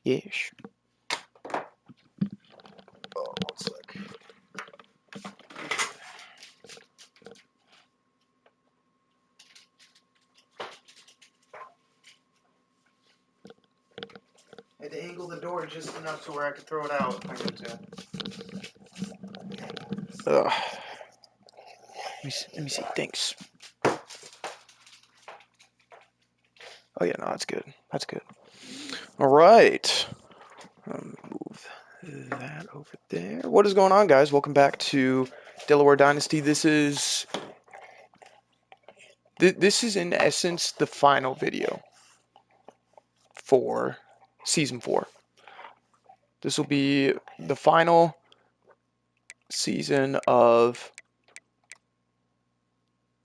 Yes. Oh, 1 sec. I had to angle the door just enough to where I could throw it out if I need to. Let me see. Thanks. Oh yeah, no, that's good. That's good. All right. Move that over there. What is going on, guys? Welcome back to Delaware Dynasty. This is in essence the final video for season 4. This will be the final season of,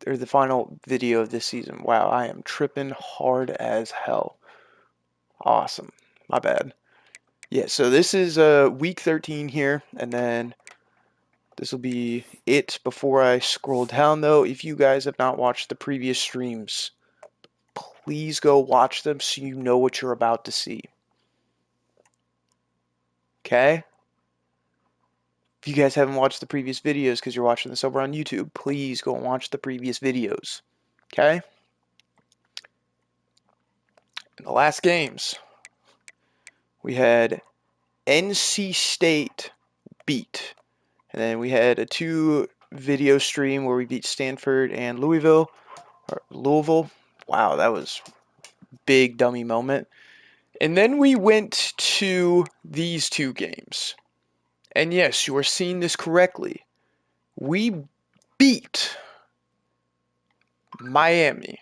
or the final video of this season. Wow, I am tripping hard as hell. Awesome. My bad. Yeah, so this is week 13 here, and then this will be it. Before I scroll down, though, if you guys have not watched the previous streams, please go watch them so you know what you're about to see. Okay? If you guys haven't watched the previous videos because you're watching this over on YouTube, please go and watch the previous videos. Okay? In the last games, we had NC State beat. And then we had a 2 video stream where we beat Stanford and Louisville. Wow, that was a big dummy moment. And then we went to these 2 games. And yes, you are seeing this correctly. We beat Miami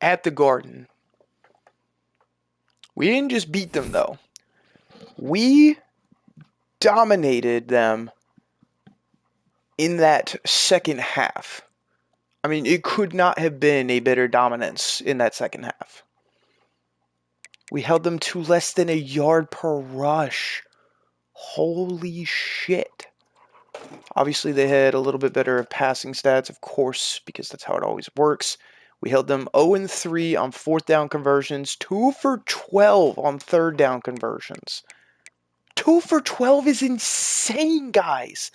at the Garden. We didn't just beat them, though. We dominated them in that second half. I mean, it could not have been a better dominance in that second half. We held them to less than a yard per rush. Holy shit. Obviously, they had a little bit better passing stats, of course, because that's how it always works. We held them 0-3 on 4th down conversions, 2 for 12 on 3rd down conversions. 2 for 12 is insane, guys.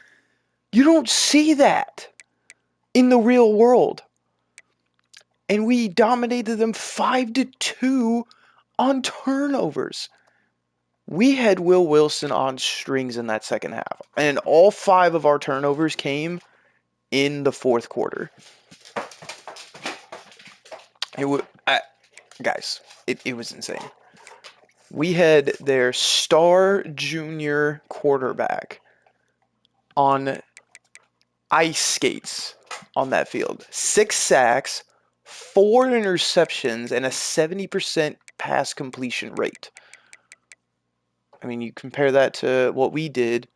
You don't see that in the real world. And we dominated them 5-2 on turnovers. We had Will Wilson on strings in that second half. And all 5 of our turnovers came in the 4th quarter. Guys, it was insane. We had their star junior quarterback on ice skates on that field. 6 sacks, 4 interceptions, and a 70% pass completion rate. I mean, you compare that to what we did.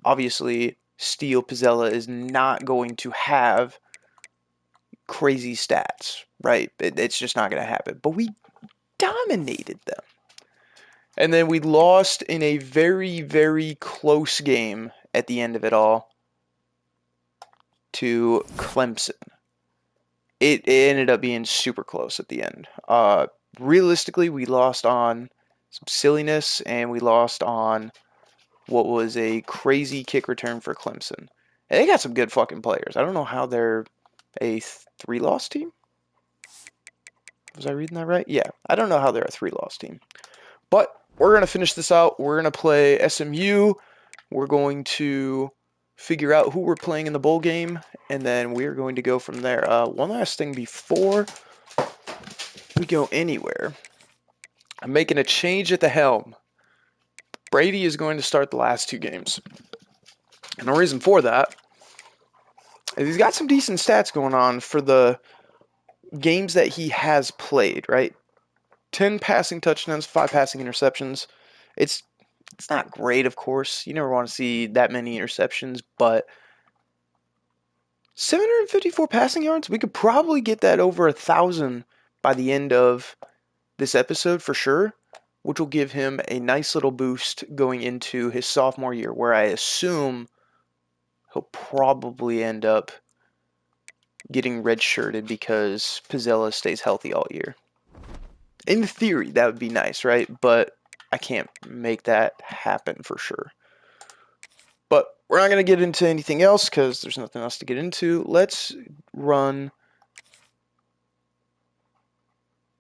Obviously, Steele Pizzella is not going to have crazy stats, right? It's just not going to happen. But we dominated them. And then we lost in a very, very close game at the end of it all to Clemson. It ended up being super close at the end. Realistically, we lost on some silliness, and we lost on what was a crazy kick return for Clemson. And they got some good fucking players. I don't know how they're a 3-loss team. Was I reading that right? Yeah, I don't know how they're a 3-loss team. But we're going to finish this out. We're going to play SMU. We're going to figure out who we're playing in the bowl game, and then we're going to go from there. One last thing before we go anywhere. I'm making a change at the helm. Brady is going to start the last 2 games. And the reason for that is he's got some decent stats going on for the games that he has played, right? 10 passing touchdowns, 5 passing interceptions. It's not great, of course. You never want to see that many interceptions, but 754 passing yards? We could probably get that over 1,000 by the end of this episode for sure, which will give him a nice little boost going into his sophomore year, where I assume he'll probably end up getting redshirted because Pizzella stays healthy all year. In theory, that would be nice, right? But I can't make that happen for sure. But we're not going to get into anything else because there's nothing else to get into. Let's run...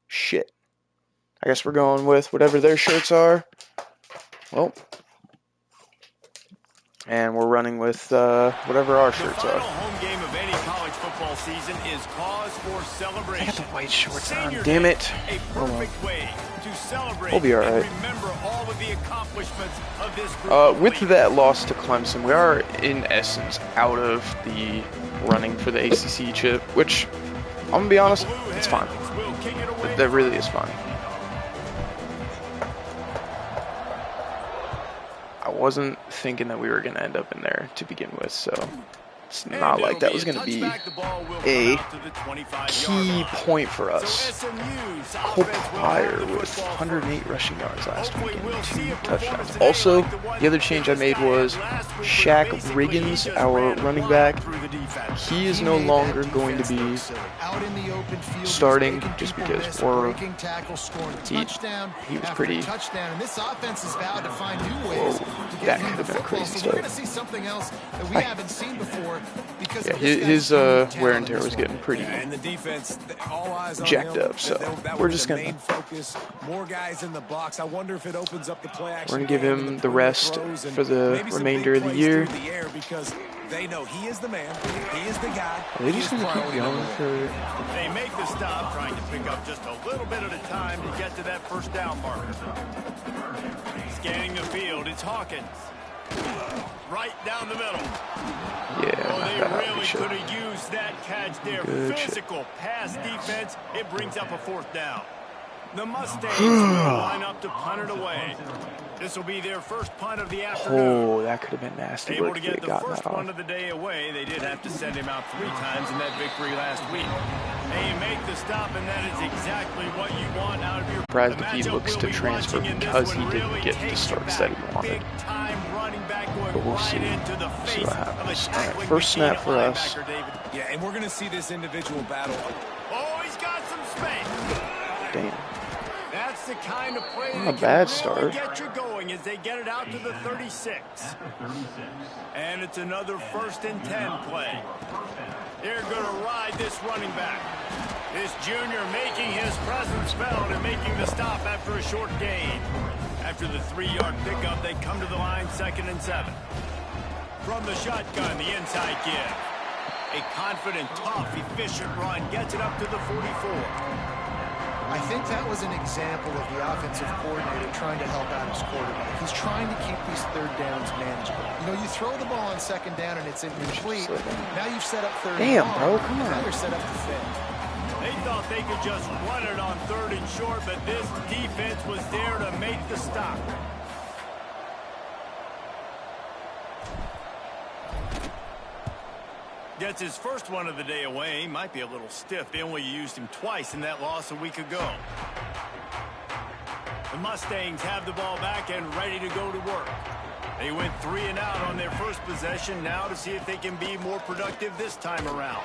Shit. I guess we're going with whatever their shirts are. Well... And we're running with whatever our shirts are. Home game of any college football season is cause for celebration. I got the white shorts on. Damn it. A perfect way to celebrate. We'll be all right. Remember all of the accomplishments of this group. With that loss to Clemson, we are in essence out of the running for the ACC chip, which I'm gonna be honest, it's fine. That really is fine. I wasn't thinking that we were going to end up in there to begin with, so it's not like that was going to be a key point for us. Cole Pryor with 108 rushing yards last week and 2 touchdowns. Also, the other change I made was Shaq Riggins, our running back. He is no longer going to be starting just because he was pretty... Whoa, that could have been a crazy start. Yeah, his wear and tear was getting pretty jacked up, so we're just gonna give him the rest for the remainder of the year. They know he is the man. He is the guy. Are they just gonna keep going for? They make the stop, trying to pick up just a little bit at a time to get to that first down marker. Scanning the field, it's Hawkins. Right down the middle. Yeah, they really could have used that catch there. Good Physical pass defense. It brings up a fourth down. The Mustangs will line up to punt it away. This will be their first punt of the afternoon. Oh, that could have been nasty. Able to get the first one of the day away. They did have to send him out 3 times in that victory last week. They make the stop, and that is exactly what you want out of your... Surprised if he looks to transfer because he didn't get the starts that he wanted. But we'll see. See what happens. All right, first snap for us. Yeah, and we're going to see this individual battle. Oh, he's got some space. Damn. That's the kind of play not a bad start. Get you going as they get it out to the 36. And it's another 1st and 10 play. They're going to ride this running back. This junior making his presence felt and making the stop after a short gain. After the 3-yard pickup, they come to the line 2nd and 7. From the shotgun, the inside give. A confident, tough, efficient run gets it up to the 44. I think that was an example of the offensive coordinator trying to help out his quarterback. He's trying to keep these 3rd downs manageable. You know, you throw the ball on 2nd down and it's incomplete. Now you've set up 3rd Damn, and bro, come on. Now you're set up to fail. They thought they could just run it on 3rd and short, but this defense was there to make the stop. Gets his first one of the day away. Might be a little stiff. They only used him twice in that loss a week ago. The Mustangs have the ball back and ready to go to work. They went 3 and out on their first possession. Now to see if they can be more productive this time around.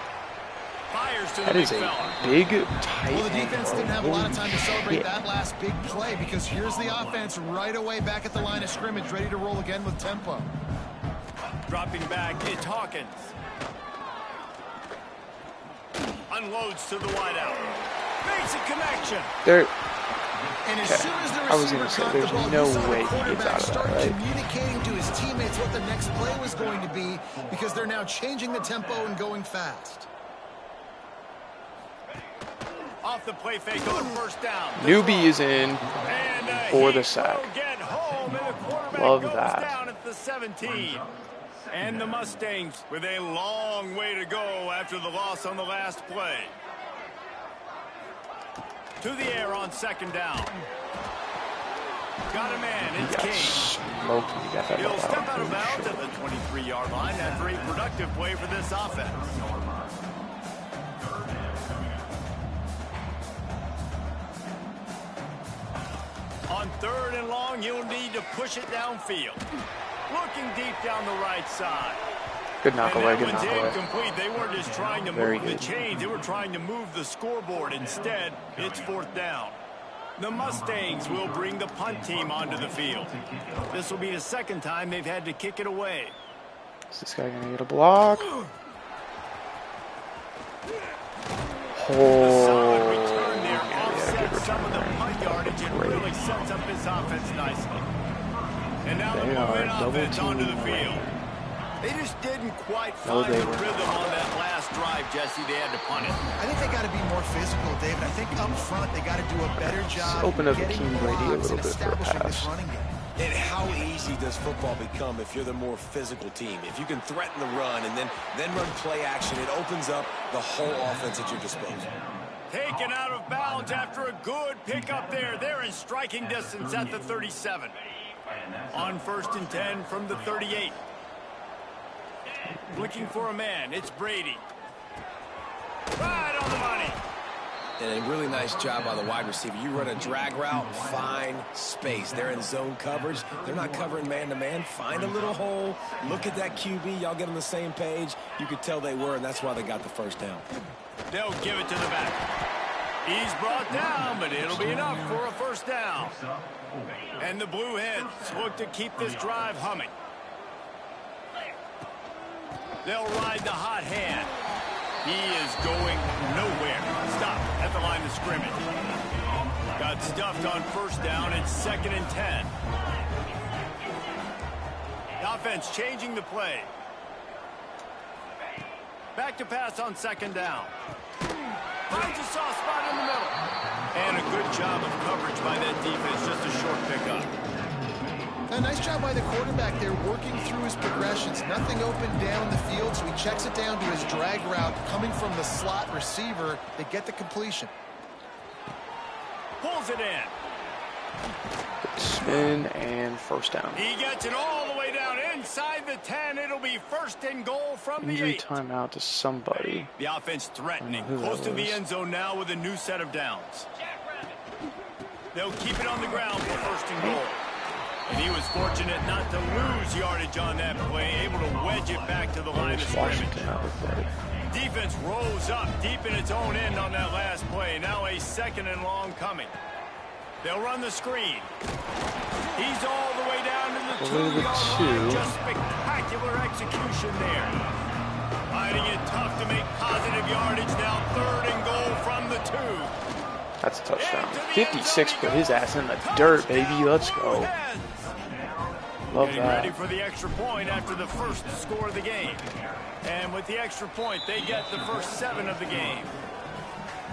Fires to the big fella. Big, tight. Well, the defense didn't have a lot of time to celebrate that last big play because here's the offense right away back at the line of scrimmage, ready to roll again with tempo. Dropping back, it's Hawkins. Unloads to the wideout. Makes a connection. There. And as soon as the I was going receiver to say, caught there's the ball, no you saw way the he gets quarterback out of start that, right? communicating to his teammates what the next play was going to be because they're now changing the tempo and going fast. Off the play fake on 1st down. Newbie is in for the sack. Love that. Down at the 17. And the Mustangs with a long way to go after the loss on the last play. To the air on 2nd down. Got a man, it's King. He'll step out of bounds at the 23-yard line after a productive play for this offense. On 3rd and long, you'll need to push it downfield. Looking deep down the right side. Good knock away, good knock away. Incomplete. They weren't just trying to move the chains. They were trying to move the scoreboard. Instead, it's 4th down. The Mustangs will bring the punt team onto the field. This will be the second time they've had to kick it away. Is this guy gonna get a block? The solid return there offsets some of the punt yardage and really sets up this offense nicely. And now the moving offense onto the field. They just didn't quite find the rhythm on that last drive, Jesse. They had to punt it. I think they got to be more physical, David. I think up front they got to do a better job open up getting King Brady a little blocks and bit for a establishing this pass. running game. And how easy does football become if you're the more physical team? If you can threaten the run and then run play action, it opens up the whole offense at your disposal. Taken out of bounds after a good pickup there. They're in striking distance at the 37. On 1st and 10 from the 38. Looking for a man. It's Brady. Right on the money. And a really nice job by the wide receiver. You run a drag route, find space. They're in zone coverage. They're not covering man-to-man. Find a little hole. Look at that QB. Y'all get on the same page. You could tell they were, and that's why they got the first down. They'll give it to the back. He's brought down, but it'll be enough for a first down. And the Blue Hens look to keep this drive humming. They'll ride the hot hand. He is going nowhere. Stop at the line of scrimmage. Got stuffed on first down. It's 2nd and 10. The offense changing the play. Back to pass on 2nd down. Finds a soft spot in the middle. And a good job of coverage by that defense. Just a short pickup. A nice job by the quarterback there, working through his progressions. Nothing open down the field, so he checks it down to his drag route coming from the slot receiver. They get the completion. Pulls it in. Spin and first down. He gets it all the way down inside the 10. It'll be 1st and goal from the 8. Injury timeout to somebody. The offense threatening. Close to the end zone now with a new set of downs. They'll keep it on the ground for 1st and goal. And he was fortunate not to lose yardage on that play, able to wedge it back to the line of scrimmage. Defense rolls up deep in its own end on that last play. Now a 2nd and long coming. They'll run the screen. He's all the way down to the 2-yard line. Just spectacular execution there. Finding it tough to make positive yardage. Now 3rd and goal from the 2. That's a touchdown. 56 put his ass in the dirt, baby. Let's go. Love Getting that. ready for the extra point after the first score of the game. And with the extra point, they get the first 7 of the game.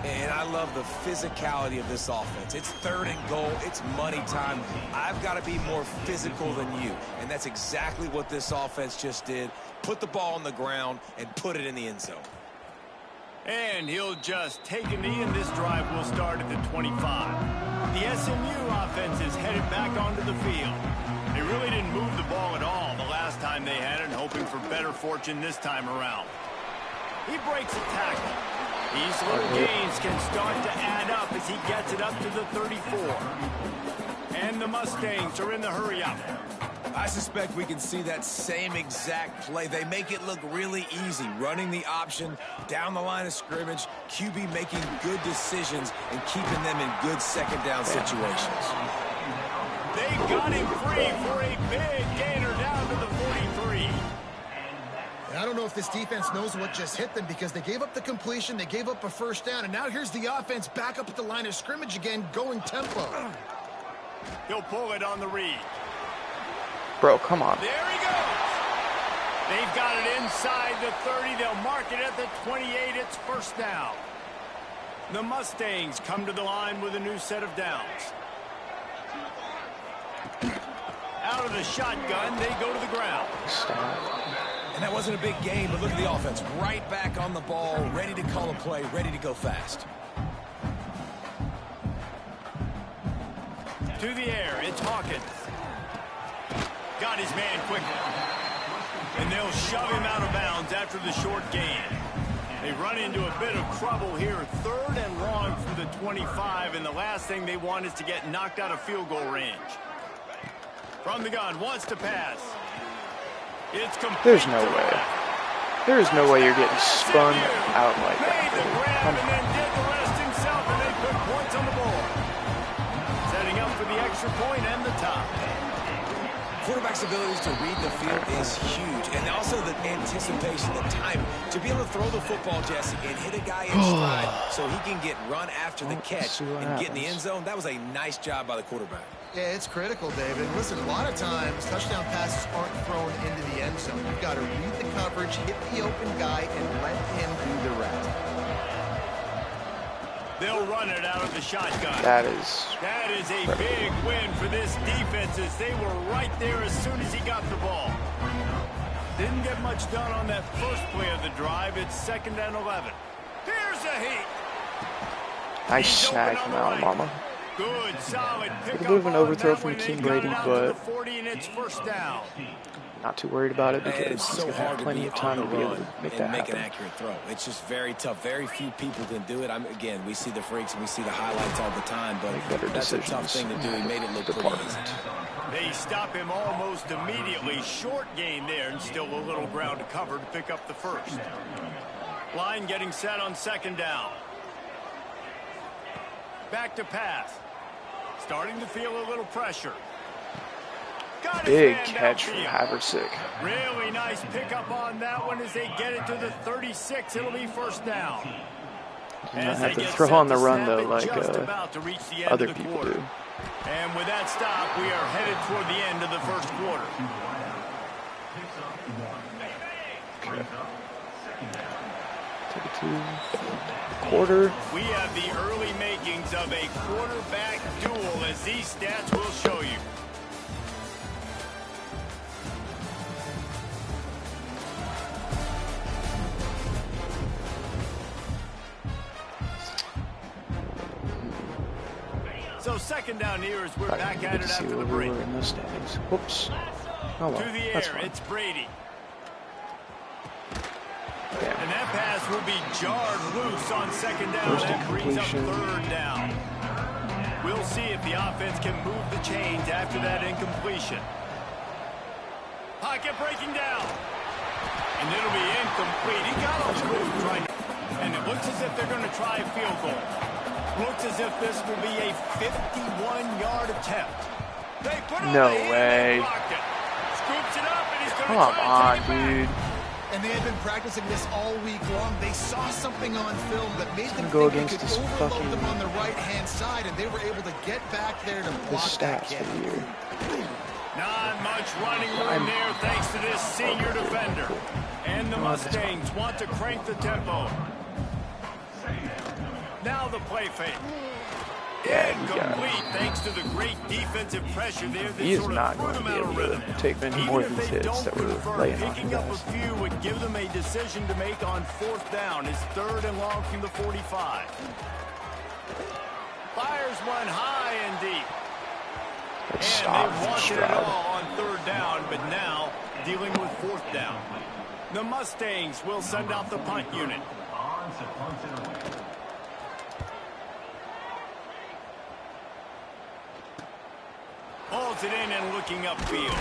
And I love the physicality of this offense. It's 3rd and goal. It's money time. I've got to be more physical than you. And that's exactly what this offense just did. Put the ball on the ground and put it in the end zone. And he'll just take a knee, and this drive will start at the 25. The SMU offense is headed back onto the field. They really didn't move the ball at all the last time they had it, hoping for better fortune this time around. He breaks a tackle. These little gains can start to add up as he gets it up to the 34. And the Mustangs are in the hurry-up. I suspect we can see that same exact play. They make it look really easy, running the option down the line of scrimmage, QB making good decisions and keeping them in good 2nd down situations. They got him free for a big gainer down to the 43. And I don't know if this defense knows what just hit them because they gave up the completion, they gave up a first down, and now here's the offense back up at the line of scrimmage again, going tempo. He'll pull it on the read. Bro, come on. There he goes. They've got it inside the 30. They'll mark it at the 28. It's first down. The Mustangs come to the line with a new set of downs. Out of the shotgun, they go to the ground. And that wasn't a big game, but look at the offense. Right back on the ball, ready to call a play, ready to go fast. To the air, it's Hawkins. Got his man quickly. And they'll shove him out of bounds after the short gain. They run into a bit of trouble here. 3rd and long from the 25, and the last thing they want is to get knocked out of field goal range. From the gun, wants to pass. It's complete. There's no way. There is no way you're getting spun out like that. Made the grab and then did the rest himself, and they put points on the board. extra point and the tie. Quarterback's abilities to read the field is huge, and also the anticipation, the timing. To be able to throw the football, Jesse, and hit a guy in stride so he can get run after the catch and get in the end zone, that was a nice job by the quarterback. Yeah, it's critical, David. Listen, a lot of times, touchdown passes aren't thrown into the end zone. You've got to read the coverage, hit the open guy, and let him do the rest. They'll run it out of the shotgun. That is a big win for this defense as they were right there as soon as he got the ball. Didn't get much done on that first play of the drive. It's 2nd and 11. Here's a heat. nice snag from Alabama. Good, solid pick A bit of an overthrow from Team Brady, but 40 and it's 1st down. not too worried about it because It's he's so going to have hard plenty to of time to be able to run make and that make an happen. accurate throw. It's just very tough. Very few people can do it. Again, we see the freaks and we see the highlights all the time, but Make better that's a tough decisions thing to do. He made it look pretty easy. They stop him almost immediately. Short gain there and still a little ground to cover to pick up the first. Line getting set on 2nd down. Back to pass. Starting to feel a little pressure. Got his Big man catch from downfield. Haversick. Really nice pickup on that one as they get it to the 36. It'll be 1st down. Does not have to throw on the run, though, like other people do. And with that stop, we are headed toward the end of the 1st quarter. Okay. Take it to quarter. We have the early makings of a quarterback duel as these stats will show you. So 2nd down here as we're back at it after the break. In the standings. Whoops. Oh well, To the that's air, fine. it's Brady. Damn. And that pass will be jarred loose on 2nd down. First That brings up incompletion. 3rd down. We'll see if the offense can move the chains after that incompletion. Pocket breaking down. And it'll be incomplete. He got on the move right. And it looks as if they're going to try a field goal. Looks as if this will be a 51-yard attempt. They put on No the hand, way. they blocked it. Scoops it up, and he's going to Come try on, and take it back. dude. And they had been practicing this all week long. They saw something on film that made them Go think they against could this overload fucking- them on the right-hand side, and they were able to get back there to His block that stats kick. for the year. Not much running room there thanks to this senior defender. And the Mustangs want to crank the tempo. Now the play fake. Yeah, he got it. Incomplete thanks to the great defensive pressure there that He is sort of not threw going to them be out able of to rhythm. take many Even more if of they these hits don't that we're convert, laying on you picking up a guys. few would give them a decision to make on 4th down. It's 3rd and long from the 45. Fires one high and deep. Let's And stop they wanted it Stroud. all on 3rd down, but now dealing with 4th down. The Mustangs will send out the punt unit. Hauls it in and looking upfield.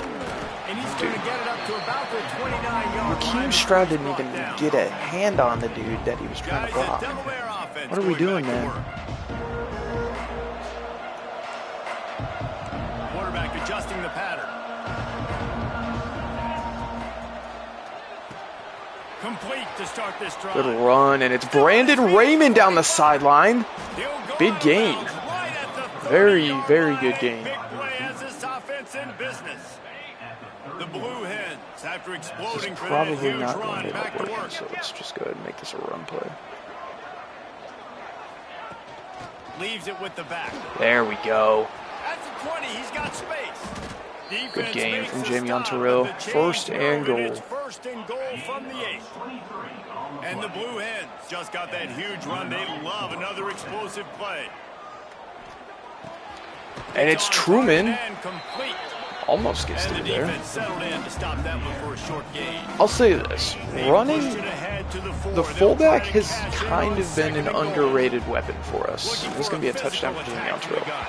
And he's going to get it up to about the 29-yard line. Raheem Stroud didn't even get a hand on the dude that he was trying to Guys, block. the Delaware offense What are we going doing, back to man? work. Quarterback adjusting the pattern. Complete to start this drive. Good run, and it's Brandon Raymond down the sideline. He'll go Big out of game. bounds right at the Very, 30-yard very line. good game. Big play has this offense in business. The Blue Hens, after This is exploding for that probably huge not going run, to back end up to working, work. so let's just go ahead and make this a run play. Leaves it with the back. There we go. At the 20, he's got space. Good Defense game makes from a Jamie stop, Onterrill. but the chains First and move, goal. It's 1st and goal from the 8. And the Blue Hens just got that huge run. They love another explosive play. And it's on Truman. target and complete. Almost gets And through the there. defense settled in to stop that one for a short gain. I'll say this. They Running, pushed it ahead to the 4. the They'll fullback try to has cash in kind on of been 2nd an and goal. underrated weapon for us. Looking This is for going to be a physical touchdown for Jamie attack from the Onterrill. gun.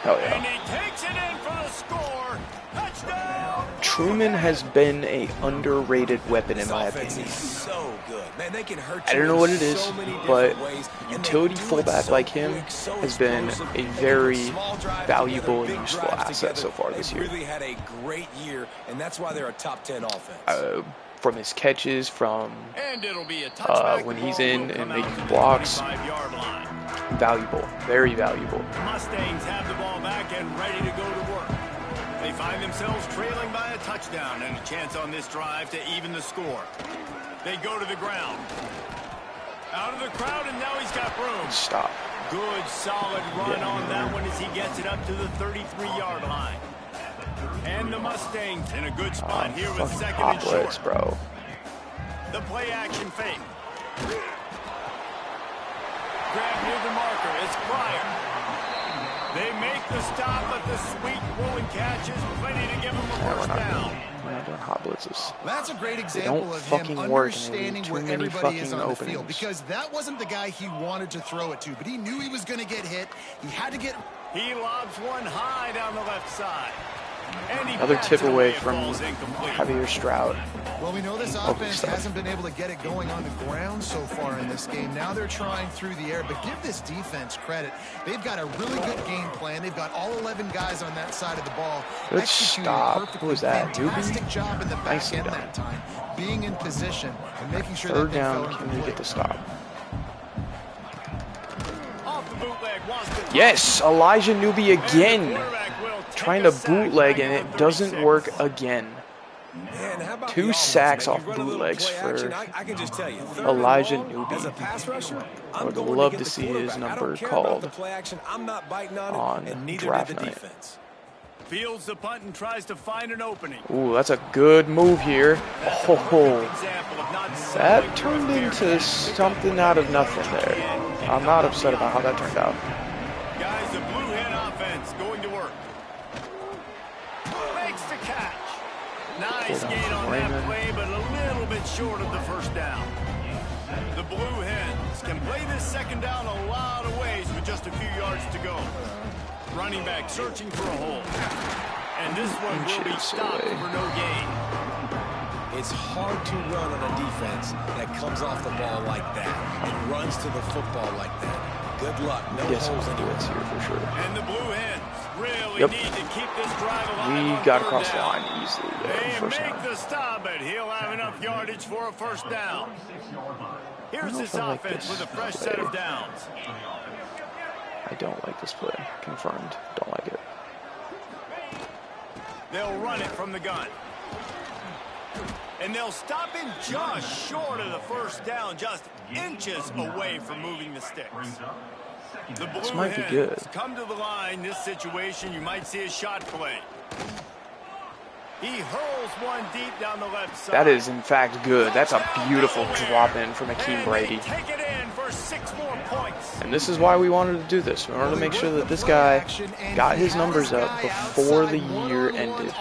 Hell And yeah. he takes it in for the score. Touchdown. Truman has been a underrated weapon in my Offense opinion. is so good. Man, they can hurt I you don't know in what it is, so many but different ways, and they utility do it fullback so like him quick, so has been explosive. a They can put very small drives valuable together, and big useful drives asset together. so far this They've year. really had a great year, and that's why they're a top 10 offense. From his catches, from And it'll be a touchback. when The he's ball in will and come making out to the blocks, 25-yard line. valuable, very valuable. The Mustangs have the ball back and ready to go to work. They find themselves trailing by a touchdown and a chance on this drive to even the score. They go to the ground. Out of the crowd, and now he's got room. Stop. Good, solid run on that one as he gets it up to the 33-yard line. And the Mustangs in a good spot here with Fucking second and short. poplets, bro. The play action fake. Grab near the marker. It's Pryor. They make the stop, but the sweet rolling catch is plenty to give them a first down. We're not doing hot blitzes. That's a great don't example of him fucking work, and they leave understanding too where many everybody is fucking on the field. openings. Because that wasn't the guy he wanted to throw it to, but he knew he was going to get hit. He had to get... He lobs one high down the left side. And he Another bats tip it away It from falls incomplete. Javier Stroud. Well, we know this Ugly offense stuff. hasn't been able to get it going on the ground so far in this game. Now they're trying through the air, but give this defense credit. They've got a really good game plan. They've got all 11 guys on that side of the ball. Good Executing stop. perfectly. Who was that? Fantastic Doobie? job in the back Nicely end done. that time. Being in position and making sure Third that thing fell down, can we incomplete. get the stop? Off the bootleg, wants to Yes, Elijah Newby And the again. quarterback will take Trying a to sack bootleg back and at it the doesn't 36. work again. Man, how about 2 the offense, sacks man? off You run a little bootlegs play for action. I can just tell you, third and Elijah long, Newby. as a pass rusher, I I'm would going love to, to get see the his quarterback. I number don't care about called the play action. I'm not biting on on it, and neither draft did the night. defense. Fields the punt and tries to find an opening. Ooh, that's a good move here. That's a perfect Oh, example of not settling that for a turned fair into catch. something out of nothing there. I'm not upset about how that turned out. Guys, the blue hen offense going to work. Makes the catch. Nice Pull down gain from on that Raymond. play, but a little bit short of the first down. The blue hens can play this second down a lot of ways with just a few yards to go. Running back searching for a hole. And this one will be Inches stopped away. for no gain. It's hard to run on a defense that comes off the ball like that and runs to the football like that. Good luck. No Yes, holes anywhere. blitz here for sure. And the blue hens really Yep. need to keep this drive alive. We on got third across the down. line easily there. They First make down. the stop, but he'll have enough yardage for a first down. Here's know this if I like offense this with a fresh play. set of downs. I don't like this play. Confirmed. Don't like it. They'll run it from the gun. And they'll stop him just short of the first down, just inches away from moving the sticks. The This blue might be hens good. come to the line. This situation, you might see a shot play. He hurls one deep down the left side. That is, in fact, good. That's a beautiful drop in from Akeem And Brady. they take it in for 6 more points. And this is why we wanted to do this. We wanted to make sure that this guy got his numbers up before the year ended.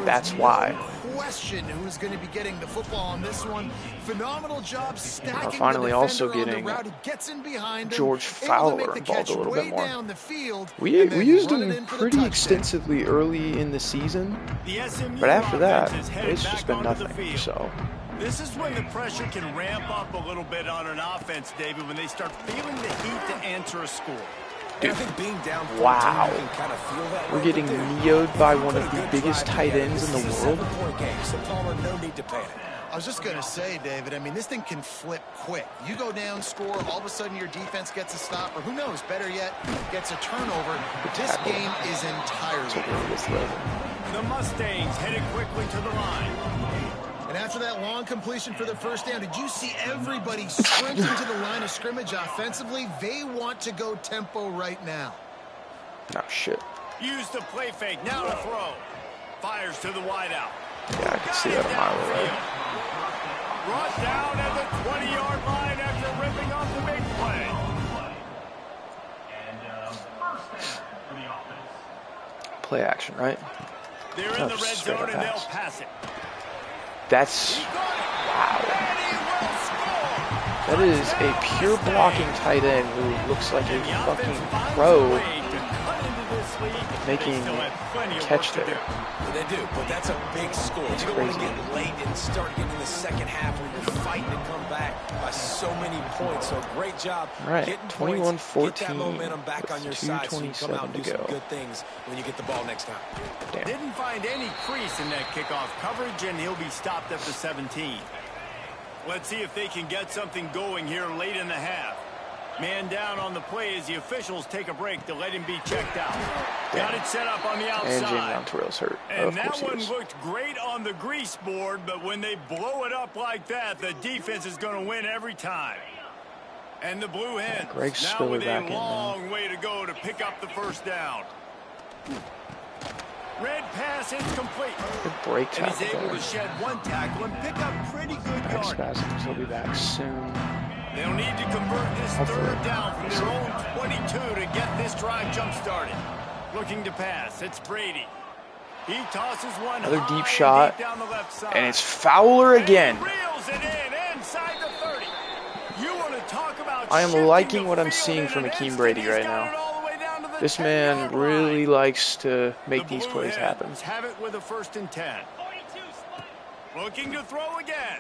That's why. Question who's going to be getting the football on this one. Phenomenal job stacking finally the also defender on the getting route. He gets in behind him, George able to Fowler make the involved catch a little bit way more. down the field, We and then used run it him in for the pretty touchdown. extensively early in the season, The SMU but after that, offense is headed it's just back been onto the nothing. field. So This is when the pressure can ramp up a little bit on an offense, David, when they start feeling the heat to answer a score. And I think being down 14, Wow. you can kind of feel that we're way, getting but dude, neoed by if you one put of a the good biggest drive tight together, ends in this the is a world. 7-point game, so Palmer, no need to panic. I was just going to say, David, I mean, this thing can flip quick. You go down, score, all of a sudden your defense gets a stop, or who knows, better yet, gets a turnover. This tackle. game is entirely. The Mustangs headed quickly to the line. And after that long completion for the first down, did you see everybody sprinting to the line of scrimmage offensively? They want to go tempo right now. Oh shit. Use the play fake, now to throw. Fires to the wideout. Yeah, I can see that a mile away. Brought down at the 20-yard line after ripping off the big play. Play action, right? They're in Oh, the red straight zone up and they'll pass. pass it. That's wow. And he will score. That is a pure blocking tight end who looks like a And the offense fucking finds a pro. way to cut into making still have plenty of catch work to there. do. They do, but that's a big score. You don't want to get late and start getting in the second half where you're fighting to come back by so many points. So great job Right, getting 21-14 get that momentum back with on your side so you can come out and do 2:27 to some go. good things when you get the ball next time. Damn. Didn't find any crease in that kickoff coverage, and he'll be stopped at the 17. Let's see if they can get something going here late in the half. Man down on the play as the officials take a break to let him be checked out. Got it set up on the And James outside. Monterell's hurt. And Of that course he one is. looked great on the grease board, but when they blow it up like that, the defense is going to win every time. And the Blue Hens Greg now Spiller with back a in, long way to go to pick up the first down. Red pass is complete. Good break And tackle he's able there. to shed one tackle and pick up pretty good Back yards. spasms. He'll be back soon. They'll need to convert this Hopefully. third down from their own 22 to get this drive jump-started. Looking to pass. It's Brady. He tosses one Another high deep and shot, deep down the left side. And it's Fowler again. And he reels it in inside the 30. You want to talk about I am shifting liking the what I'm field seeing in from an Akeem instant. Brady He's right got now. it all the way down to the This man 10-yard really line. likes to make The these Blue plays Hens happen. have it with a 1st and 10. Looking to throw again.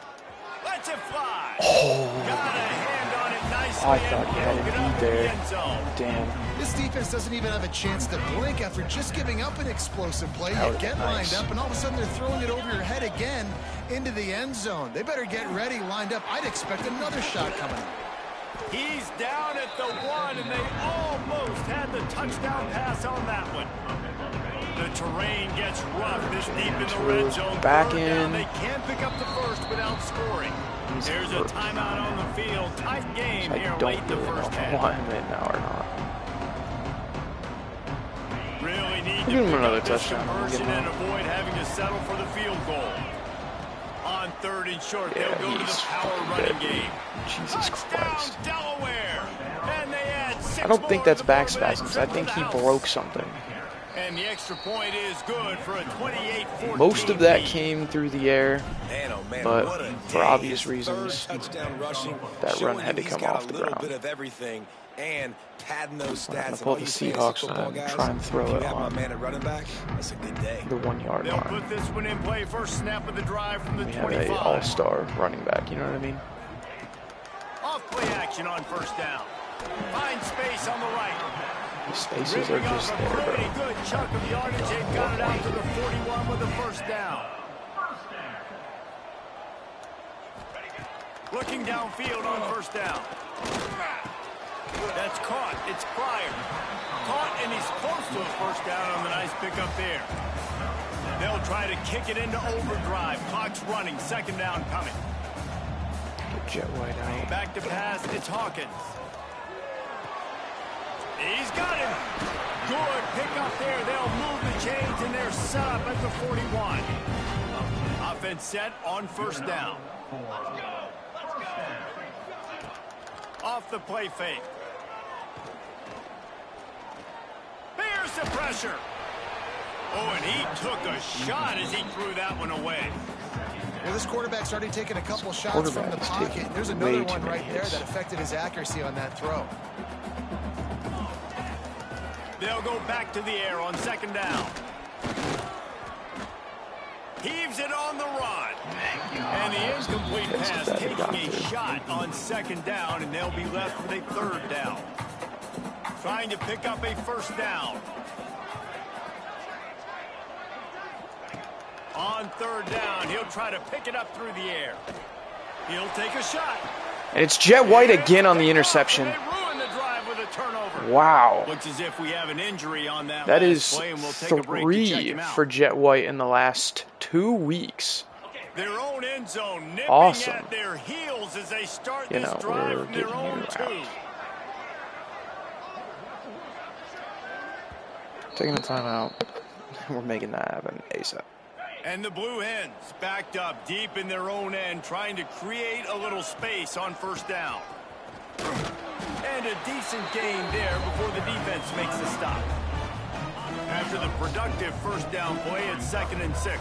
Lets it fly. Got a hand on it nicely. I thought he had and a broke it up lead in the there. end zone. Damn. This defense doesn't even have a chance to blink after just giving up an explosive play. That You was get nice. lined up, and all of a sudden they're throwing it over your head again into the end zone. They better get ready, lined up. I'd expect another shot coming up. He's down at the 1, and they almost had the touchdown pass on that one. The terrain gets rough this deep in the red zone. Back Third down, in. they can't pick up the first without scoring. There's a timeout on the field. Tight game I here don't late in the really know first if I half. want him in now or not. Really need We'll to give him pick another up this touchdown. We'll conversion give him and avoid having to settle for the field goal. On 3rd and short, Yeah, they'll go to the he's power fucking running dead, game. Jesus Touchdown, Christ. Delaware. And they add 6 I don't think more that's to the back board with a spasms. I trip think to he the house. broke something. And the extra point is good for a 28-14 Most of that lead. came through the air, Man, oh man, but what a for day. obvious His reasons, third touchdown rushing, that run showing had to you come he's got off a the little ground. bit of everything and padding those I'm gonna stats. And pull all the you fantasy Seahawks football and guys, try and throw if you it have my on man at running back, that's a good day. the 1 yard They'll line. put this one in play. First snap of the drive from the We have 25. a all-star running back, you know what I mean? Off play action on first down. Find space on the right. The spaces are Ripping just off a there, pretty bro. good chunk of yardage. They've got it out to the 41 with a first down. Looking downfield on first down. That's caught. It's Pryor. Caught, and he's close to a first down on the nice pickup there. They'll try to kick it into overdrive. Clock's running. 2nd down coming. Get Jet White out. Back to pass. It's Hawkins. He's got him. Good pickup there. They'll move the chains, and they're set up at the 41. Offense set on first down. Off the play fake. Here's the pressure. Oh, and he took a shot as he threw that one away. Well, this quarterback's already taken a couple shots from the quarterback is pocket. taking There's way another too one many right there hits. that affected his accuracy on that throw. They'll go back to the air on 2nd down. Heaves it on the run. And the incomplete That's pass what that taking got a to. shot on 2nd down, and they'll be left with a 3rd down. Trying to pick up a first down. On 3rd down, he'll try to pick it up through the air. He'll take a shot. And it's Jet White again on the interception. They ruin the drive with a turnover. Wow. Looks as if we have an injury on that That last is play, and we'll take a break to check 3 him out. for Jet White in the last 2 weeks. Their own end zone nipping Awesome. at their heels as they start You this know, drive we're from their getting own you 2. out. Taking a timeout. We're making that happen ASAP. And the Blue Hens backed up deep in their own end, trying to create a little space on first down. And a decent gain there before the defense makes the stop. After the productive first down play, it's 2nd and 6.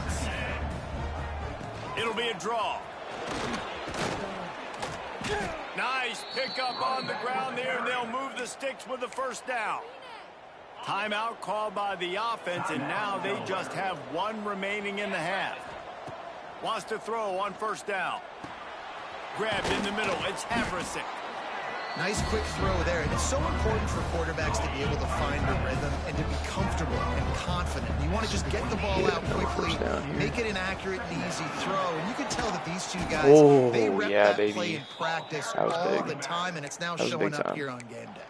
It'll be a draw. Nice pickup on the ground there, and they'll move the sticks with the first down. Timeout called by the offense, and now they just have one remaining in the half. Wants to throw on first down. Grabbed in the middle. It's Havrasek. Nice quick throw there. And it's so important for quarterbacks to be able to find a rhythm and to be comfortable and confident. You want to just get the ball out quickly, make it an accurate and easy throw. And you can tell that these two guys, they rep that play in practice all the time, and it's now showing up here on game day.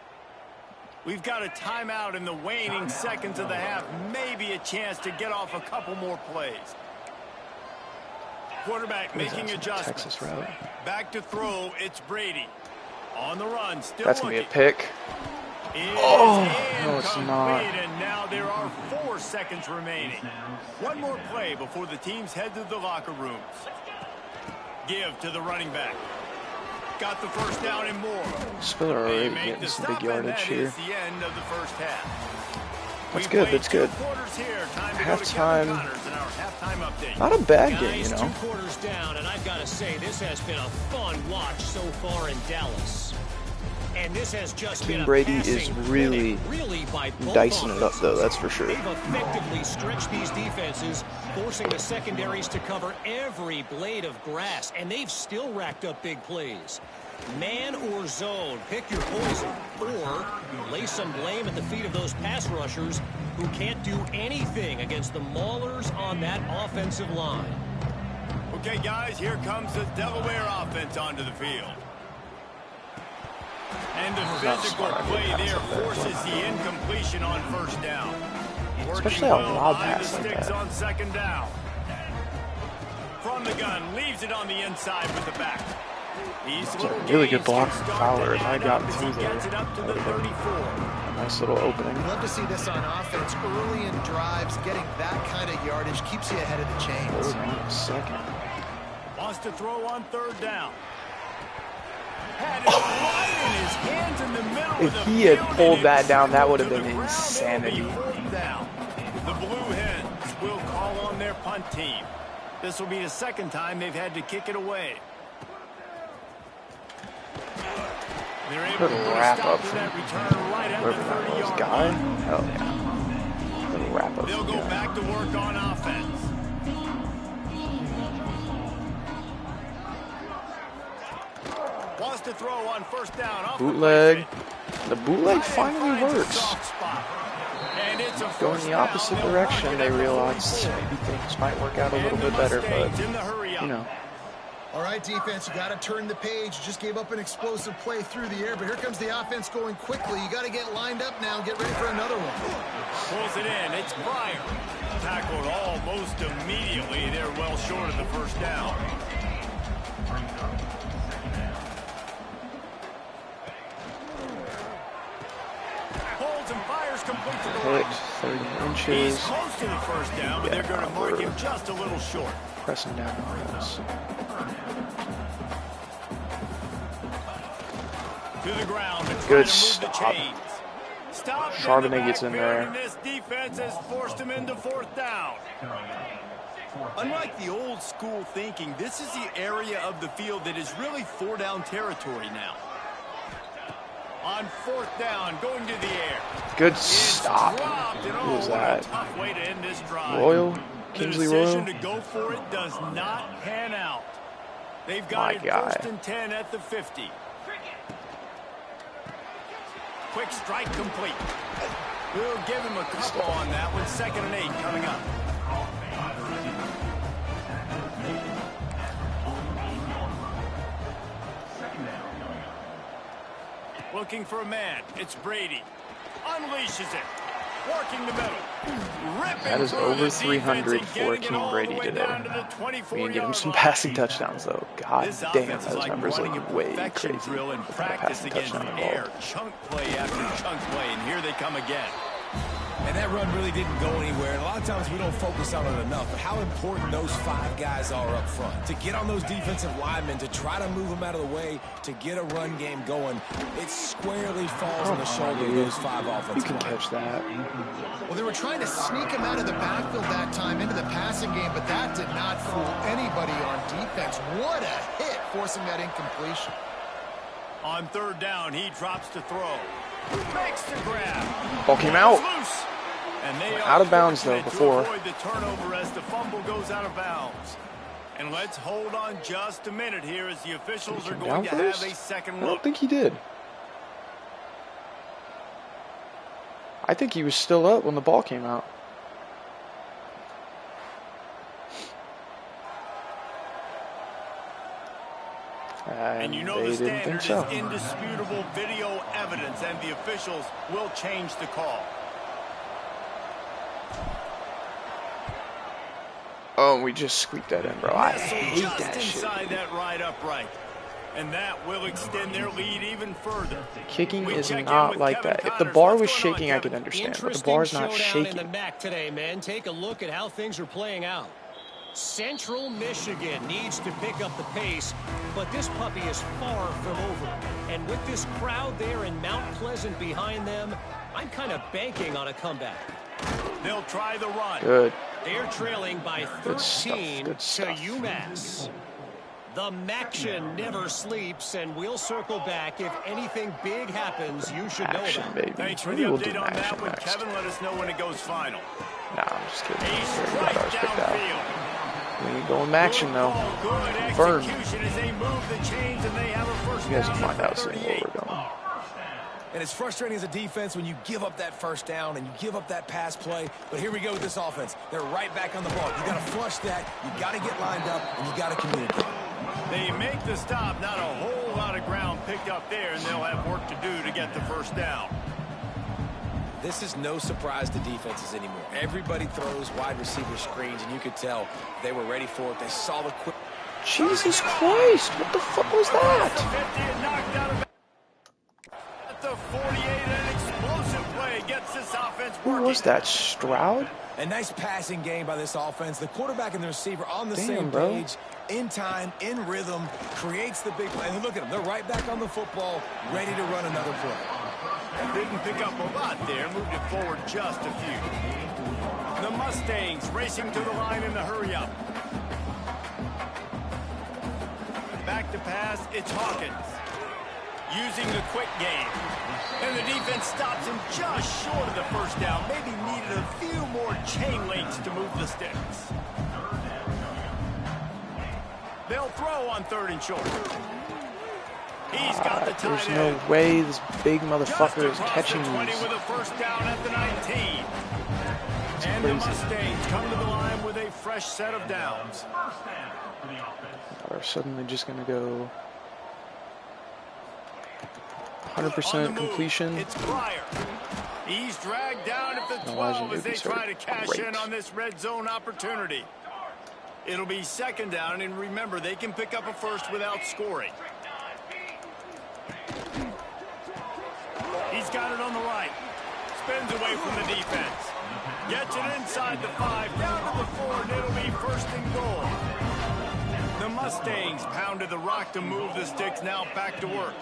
We've got a timeout in the waning seconds of the half. Maybe a chance to get off a couple more plays. Quarterback making adjustments. Back to throw. It's Brady. On the run. Still that's going to be a pick. Oh, no, it's not. And now there are 4 seconds remaining. One more play before the teams head to the locker rooms. Give to the running back. Got the first down and more. Spiller already getting some big yardage here. The end of the first half. That's good. That's good. Halftime. Not a bad game, you know. 2 quarters down, and I've got to say, this has been a fun watch so far in Dallas. And this has just been Brady is really dicing it up, though. That's for sure. They've effectively stretched these defenses, forcing the secondaries to cover every blade of grass, and they've still racked up big plays. Man or zone, pick your poison, or lay some blame at the feet of those pass rushers who can't do anything against the maulers on that offensive line. Okay, guys, here comes the Delaware offense onto the field. And the physical play there forces the incompletion on first down. Especially a lob pass like that. On second down. From the gun, leaves it on the inside with the back. It's a really good block from Fowler. If I had gotten through there, that would have been a nice little opening. I'd love to see this on offense. Early in drives, getting that kind of yardage keeps you ahead of the chains. Second. Wants to throw on third down. Had it right in his hands in the middle. If he had pulled that down, that would have been insanity. The Blue Hens will call on their punt team. This will be the second time they've had to kick it away. They're able to wrap up from that return right at the 30-yard guy. line. Hell yeah. Little wrap up. They'll go back to work on offense. Wants to throw on first down. Bootleg. The bootleg finally works. And it's going the opposite direction. They realize maybe things might work out a little bit better, but you know. All right, defense, you got to turn the page. You just gave up an explosive play through the air, but here comes the offense going quickly. You got to get lined up now and get ready for another one. Pulls it in. It's Pryor. Tackled almost immediately. They're well short of the first down. Holds and fires complete to the right. 30 inches. He's close to the first down, but they're going to mark him just a little short. Pressing down on us. To the ground. Good stop. Charbonnet gets in there. This defense has forced him into fourth down. Unlike the old school thinking, this is the area of the field that is really 4-down territory now. On fourth down, going to the air. Good stop. Who was that? Royal? Kingsley Royal? The decision to go for it does not pan out. They've got it first and 10 at the 50. Quick strike complete. We'll give him a couple on that one. 2nd and 8 coming up. Looking for a man. It's Brady. Unleashes it. Working the middle. That is over 300 for Team Brady today. We can give him some passing touchdowns, though. God damn, those numbers look way crazy. Drill and practice against the air. Chunk play after chunk play, and here they come again. And that run really didn't go anywhere. And a lot of times we don't focus on it enough. But how important those 5 guys are up front. To get on those defensive linemen, to try to move them out of the way, to get a run game going, it squarely falls on the shoulder of those 5 offensive You can catch that. Well, they were trying to sneak him out of the backfield that time into the passing game, but that did not fool anybody on defense. What a hit, forcing that incompletion. On third down, he drops to throw. Makes the grab. Ball came out. Loose. And they Out of bounds though before. To avoid the turnover as the fumble goes out of bounds. And let's hold on just a minute here as the officials are going to have a second look. I don't think he did. I think he was still up when the ball came out. And you know the standard is indisputable video evidence, and the officials will change the call. Oh, we just squeaked that in, bro. I hate just that shit. Inside that right upright. And that will extend their lead even further. Kicking is not like that. If the bar was shaking, I could understand, but the bar's not shaking. In the MAC today, man. Take a look at how things are playing out. Central Michigan needs to pick up the pace, but this puppy is far from over. And with this crowd there in Mount Pleasant behind them, I'm kind of banking on a comeback. They'll try the run. Good. They're trailing by 13 to UMass. The Maction never sleeps, and we'll circle back. If anything big happens, you should know Action, about. baby. Thanks for the update on that one, Kevin. Let us know when it goes final. Nah, I'm just kidding. A strike downfield. We ain't going action though. Confirmed. You guys can find out soon where we're going. And it's frustrating as a defense when you give up that first down and you give up that pass play. But here we go with this offense. They're right back on the ball. You got to flush that. You got to get lined up, and you got to communicate. They make the stop. Not a whole lot of ground picked up there, and they'll have work to do to get the first down. This is no surprise to defenses anymore. Everybody throws wide receiver screens, and you could tell they were ready for it. They saw the quick. Jesus Christ! What the fuck was that? At the 48, an explosive play gets this offense working. Who was that? Stroud? A nice passing game by this offense. The quarterback and the receiver on the same page, in time, in rhythm, creates the big play. And look at them. They're right back on the football, ready to run another play. Didn't pick up a lot there, moved it forward just a few. The Mustangs racing to the line in the hurry-up. Back to pass, it's Hawkins. Using the quick game. And the defense stops him just short of the first down. Maybe needed a few more chain links to move the sticks. They'll throw on 3rd and short. He's got the tight end. There's no way this big motherfucker is catching the 20 these. with a first down at the 19. And the Mustangs come to the line with a fresh set of downs. Are suddenly just going to go 100% completion. It's Pryor. He's dragged down at the 12 as they try to cash in on this red zone opportunity. It'll be 2nd down, and remember, they can pick up a first without scoring. He's got it on the right. Spins away from the defense. Gets it inside the 5, down to the 4, and it'll be 1st and goal. The Mustangs pounded the rock to move the sticks, now back to work.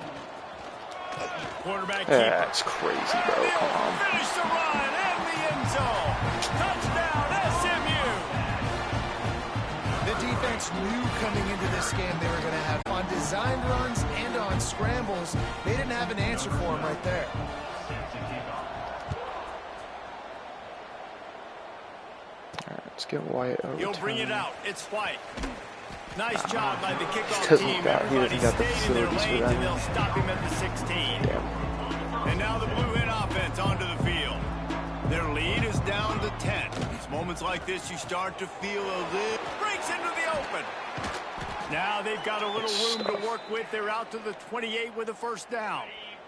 Quarterback keeper. That's crazy, bro. Come on. Finish the run and the end zone. Touchdown, SMU. The defense knew coming into this game they were going to have on design runs and on scrambles. They didn't have an answer for him right there. All right, let's get Wyatt over. He'll bring it out. It's White. Nice job by the kickoff team. He doesn't got the facilities for that. And they'll stop him at the 16. Damn. And now the Blue Hen offense onto the field. Their lead is down to 10. It's moments like this you start to feel a little. Breaks into the open. Now they've got a little room to work with. They're out to the 28 with a first down.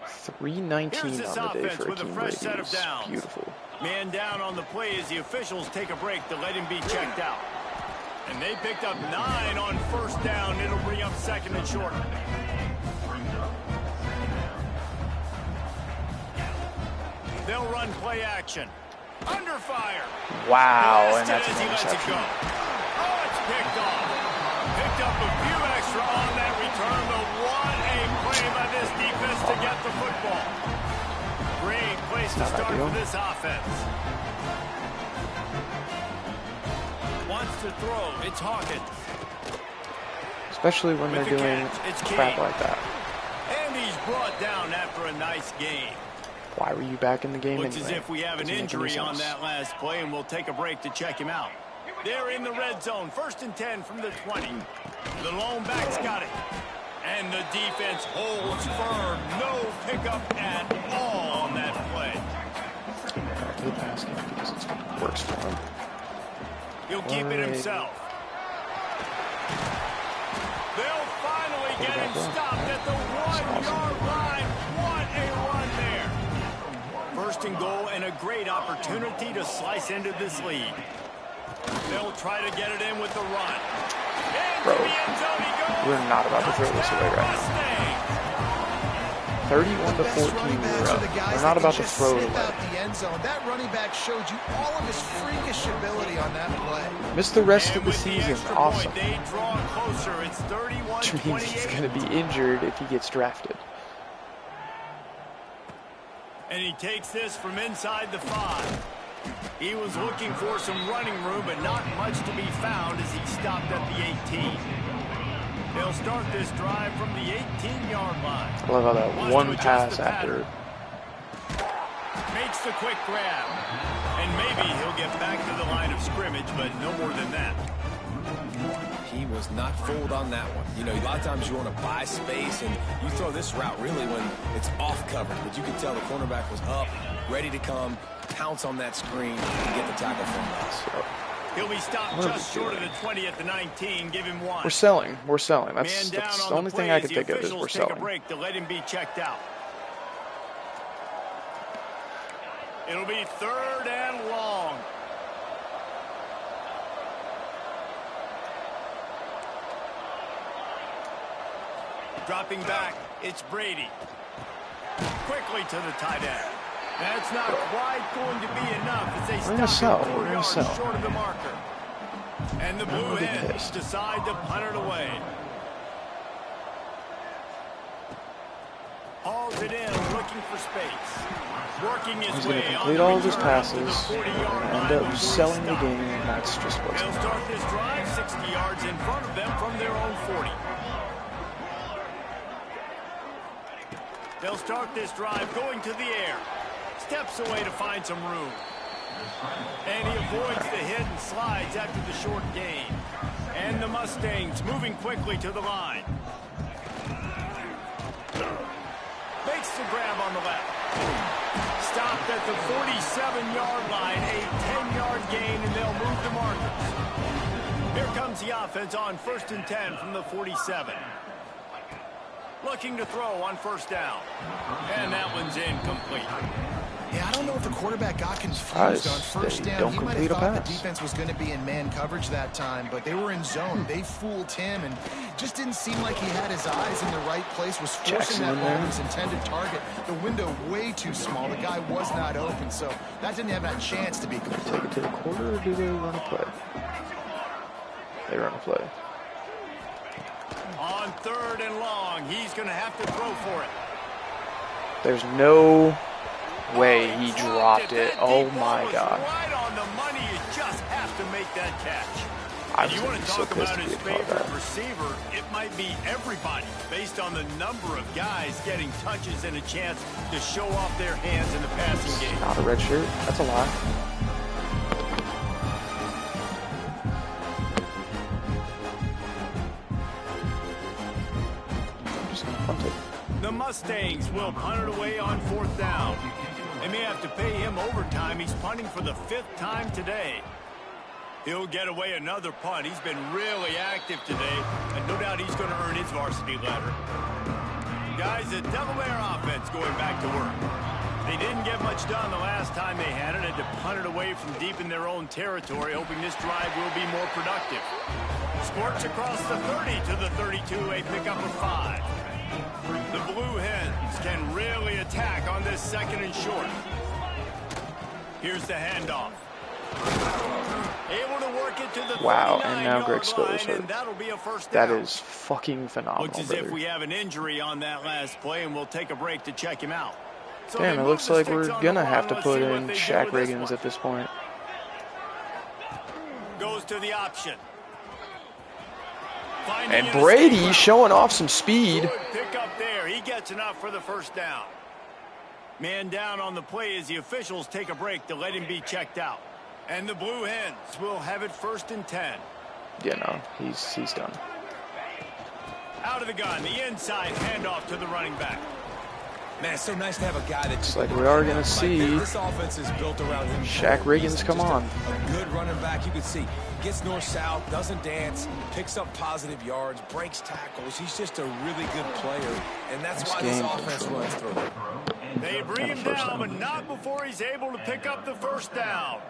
319 on the day for Akeem Brady. Beautiful. Man down on the play as the officials take a break to let him be checked out. And they picked up 9 on first down. It'll bring up 2nd and short. They'll run play action. Under fire. Wow, and that's an interception. Oh, it's picked off. Picked up a few extra on that return, but what a play by this defense to get the football. Great place to start for this offense. Wants to throw. It's Hawkins. Especially when they're doing crap like that. And he's brought down after a nice game. Why were you back in the game Looks anyway? as if we have an injury on that last play, and we'll take a break to check him out. They're in the red zone. 1st and 10 from the 20. The lone back's got it. And the defense holds firm. No pickup at all on that play. To the pass game because it works for him. He'll keep it himself. They'll finally get him stopped at the 1-yard line. What a run there. 1st and goal and a great opportunity to slice into this lead. They'll try to get it in with the run. Bro, we're not about to throw this away right now. 31 to 14, we're not about to throw it away. That running back showed you all of his freakish ability on that play. Missed the rest of the season. Awesome. They draw closer. It's 31-28. Which means he's going to be injured if he gets drafted. And he takes this from inside the 5. He was looking for some running room, but not much to be found as he stopped at the 18. They'll start this drive from the 18-yard line. I love how that one pass after. Makes the quick grab. And maybe he'll get back to the line of scrimmage, but no more than that. He was not fooled on that one. You know, a lot of times you want to buy space, and you throw this route really when it's off coverage. But you can tell the cornerback was up, ready to come, pounce on that screen, and get the tackle from us. He'll be stopped just short of the 20 at the 19. Give him 1. We're selling. We're selling. That's the only thing I can think of is we're selling. Take a break to let him be checked out. It'll be 3rd and long. Dropping back, it's Brady. Quickly to the tight end. That's not quite going to be enough as they stop 4 yards short of the marker. And the Blue Hens decide to punt it away. Hauls it in, looking for space. Working his way on complete all of his passes and end up selling the game, and that's just what's They'll start this drive 60 yards in front of them from their own 40. They'll start this drive going to the air. Steps away to find some room. And he avoids the hit and slides after the short gain. And the Mustangs moving quickly to the line. Makes the grab on the left. Stopped at the 47-yard line, a 10-yard gain, and they'll move the markers. Here comes the offense on 1st and 10 from the 47. Looking to throw on 1st down. And that one's incomplete. Yeah, I don't know if the quarterback got confused on 1st down. He might have thought the defense was going to be in man coverage that time, but they were in zone. They fooled him, and just didn't seem like he had his eyes in the right place, was forcing that ball to his intended target. The window way too small. The guy was not open, so that didn't have that chance to be complete. Take it to the quarter, or do they run a play? They run a play. On 3rd and long, he's going to have to throw for it. There's no way he dropped it. Oh my God. Right on the money, you just have to make that catch. And you want to talk about his favorite receiver, it might be everybody based on the number of guys getting touches and a chance to show off their hands in the passing game. Not a red shirt. That's a lie. I'm just going to punt it. The Mustangs will punt it away on 4th down. They may have to pay him overtime. He's punting for the 5th time today. He'll get away another punt. He's been really active today, and no doubt he's going to earn his varsity letter. Guys, the Delaware offense going back to work. They didn't get much done the last time they had it, and to punt it away from deep in their own territory, hoping this drive will be more productive. Squirts across the 30 to the 32, a pickup of 5. The Blue Hens can really attack on this 2nd and short. Here's the handoff. Able to work it to the wow, and now Greg Spiller's hurt. That'll be a 1st that down. is fucking phenomenal. Looks as if we have an injury on that last play, and we'll take a break to check him out. So damn, it looks like we're gonna have to put in Shaq Riggins at this point. Goes to the option. And Brady showing off some speed. Good pick up there. He gets enough for the 1st down. Man down on the play as the officials take a break to let him be checked out. And the Blue Hens will have it 1st and 10. Yeah, no, he's done. Out of the gun, the inside handoff to the running back. Man, it's so nice to have a guy that Looks like we are gonna see this offense is built around him. Shaq Riggins come on. A good running back, you can see. Gets north-south, doesn't dance, picks up positive yards, breaks tackles. He's just a really good player, and that's why this offense runs through. They bring him down, but not before he's able to pick up the 1st down.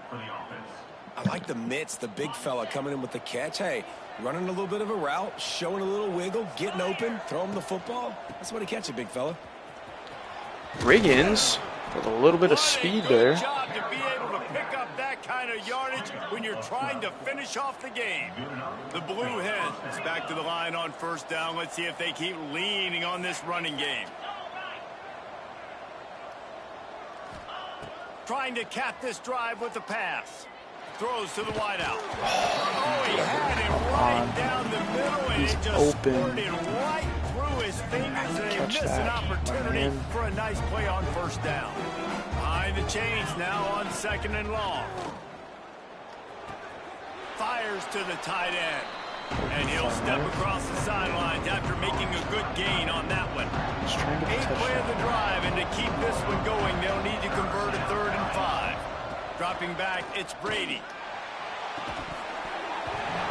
I like the mitts, the big fella coming in with the catch. Hey, running a little bit of a route, showing a little wiggle, getting open, throw him the football. That's what he catch it, big fella. Riggins with a little bit of speed there. Good job to be able to pick up that kind of yardage when you're trying to finish off the game. The Blue Hens back to the line on 1st down. Let's see if they keep leaning on this running game. Trying to cap this drive with the pass. Throws to the wideout. Oh, he had it right down the middle, and it just squirted right through his fingers, and he missed an opportunity for a nice play on 1st down. Behind the chains now on 2nd and long. Fires to the tight end. And he'll step across the sidelines after making a good gain on that one. 8th play of the drive, and to keep this one going, they'll need to convert a 3rd and 5. Dropping back, it's Brady.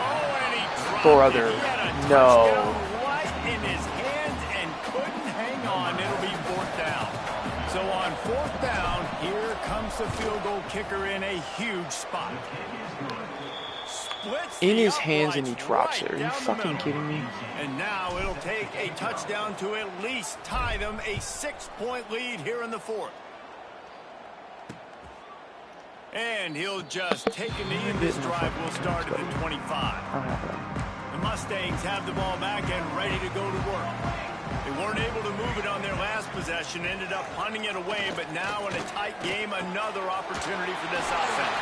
Oh, and he dropped Brother, it. He had a no. touchdown right in his hands and couldn't hang on. It'll be 4th down. So on 4th down, here comes the field goal kicker in a huge spot. In his hands, and he drops it. Are you fucking kidding me? And now it'll take a touchdown to at least tie them a 6-point lead here in the 4th. And he'll just take a knee, and this drive will start at the 25. The Mustangs have the ball back and ready to go to work. They weren't able to move it on their last possession, ended up punting it away, but now in a tight game, another opportunity for this offense.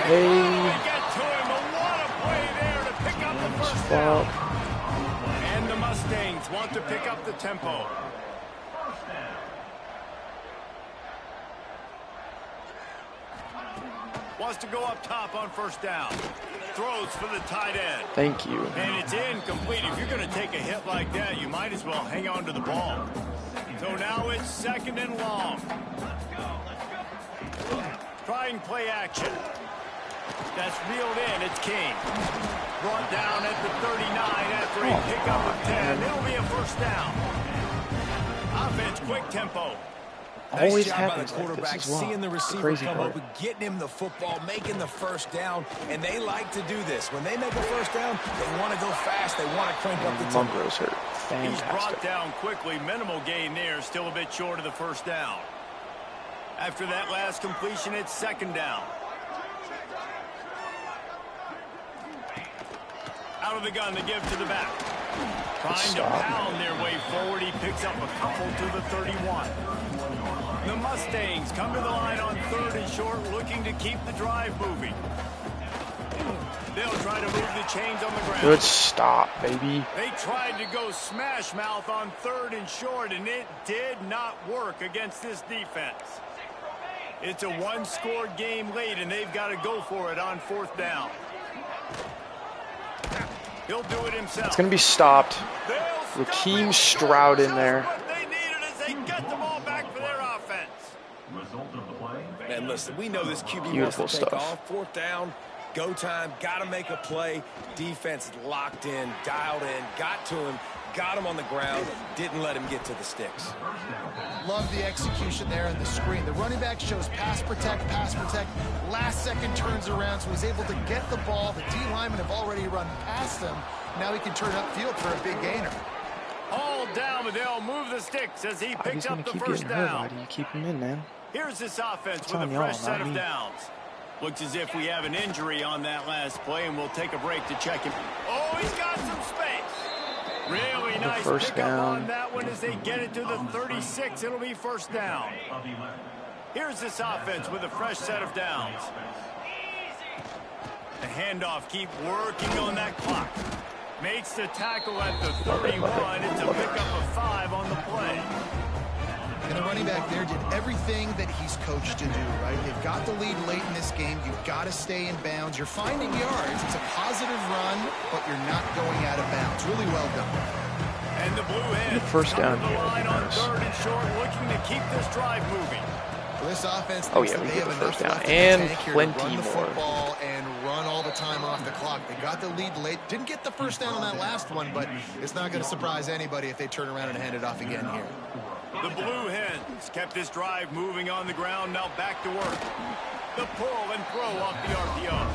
They finally get to him, but what a play there to pick up the 1st down. And the Mustangs want to pick up the tempo. Wants to go up top on 1st down. Throws for the tight end. Thank you. And it's incomplete. If you're going to take a hit like that, you might as well hang on to the ball. So now it's 2nd and long. Trying play action. That's reeled in. It's King. Brought down at the 39 after a pickup of 10. It'll be a 1st down. Offense, quick tempo. Always Nice job by the happens like quarterback, this as well. seeing the receiver Crazy come part. open, getting him the football, making the 1st down, and they like to do this. When they make a 1st down, they want to go fast. They want to crank up the tempo. Mungro's hurt. He's brought Fantastic. down quickly. Minimal gain there. Still a bit short of the 1st down. After that last completion, it's 2nd down. Out of the gun, the give to the back. Trying to pound their way forward. He picks up a couple to the 31. The Mustangs come to the line on 3rd and short, looking to keep the drive moving. They'll try to move the chains on the ground. Good stop, baby. They tried to go smash mouth on 3rd and short, and it did not work against this defense. It's a one-score game late, and they've got to go for it on 4th down. He'll do it himself. It's going to be stopped. Raheem Stroud in there. What they needed as they get the ball back for their offense. Man, listen, we know this QB Beautiful wants to take stuff. off. 4th down, go time, got to make a play. Defense locked in, dialed in, got to him, got him on the ground, didn't let him get to the sticks. Love the execution there in the screen. The running back shows pass protect, last second turns around, so he's able to get the ball. The D linemen have already run past him. Now he can turn upfield for a big gainer. All down, but they'll move the sticks as he picks up the 1st down. Why do you keep him in, man? Here's this offense with a on y'all, fresh set not of me. downs. Looks as if we have an injury on that last play, and we'll take a break to check him. Oh, he's got some space. Really nice first pickup down. on that one as they get it to the 36. It'll be 1st down. Here's this offense with a fresh set of downs. The handoff, keep working on that clock. Makes the tackle at the 31. It's a pickup of 5 on the play. And the running back there did everything that he's coached to do, right? They've got the lead late in this game. You've got to stay in bounds. You're finding yards. It's a positive run, but you're not going out of bounds. Really well done. And the Blue Hens first down come to the here. line on 3rd and short, looking to keep this drive moving. Well, this offense Oh thinks yeah, that we they get have the first enough down left in the and tank here to plenty run the more. football and run all the time off the clock. They got the lead late. Didn't get the first down on that last one, but it's not going to surprise anybody if they turn around and hand it off again here. The Blue Hens kept this drive moving on the ground. Now back to work. The pull and throw off the RPO.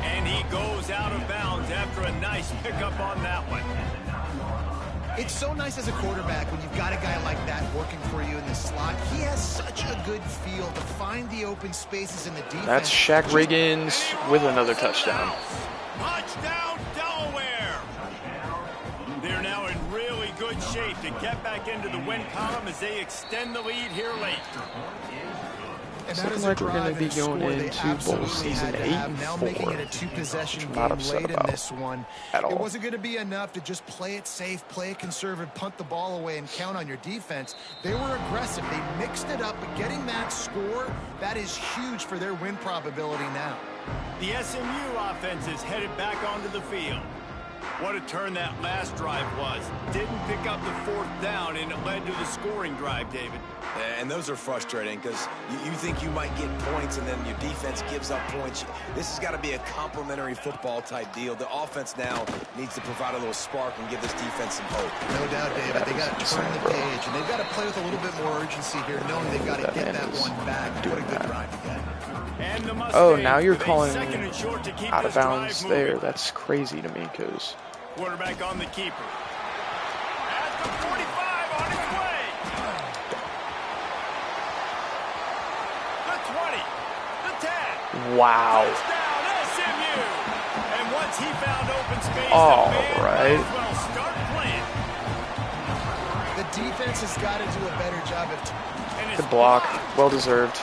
And he goes out of bounds after a nice pickup on that one. It's so nice as a quarterback when you've got a guy like that working for you in the slot. He has such a good feel to find the open spaces in the defense. That's Shaq Riggins with another touchdown. Touchdown, Delaware! They're now in really good shape to get back into the win column as they extend the lead here late. And Looking like we're going to be going into bowl season 8 and 4. Now making it a two-possession I'm game not upset late in about this one. at all. It wasn't going to be enough to just play it safe, play it conservative, punt the ball away, and count on your defense. They were aggressive. They mixed it up, but getting that score, that is huge for their win probability now. The SMU offense is headed back onto the field. What a turn that last drive was. Didn't pick up the 4th down, and it led to the scoring drive, David. And those are frustrating because you think you might get points and then your defense gives up points. This has got to be a complementary football type deal. The offense now needs to provide a little spark and give this defense some hope. No doubt, David. They got to turn the page, and they've got to play with a little bit more urgency here, knowing they've got to get that one back. What a good drive again. And the Oh, now you're with a calling second and short to keep out of this drive bounds moving. there. That's crazy to me because Quarterback on the keeper. At the 45 on his way. The 20. The 10. wow. Touchdown, SMU. And once he found open space, All the man right. might as well start playing. The defense has got to do a better job of... And it's Good block. Well deserved.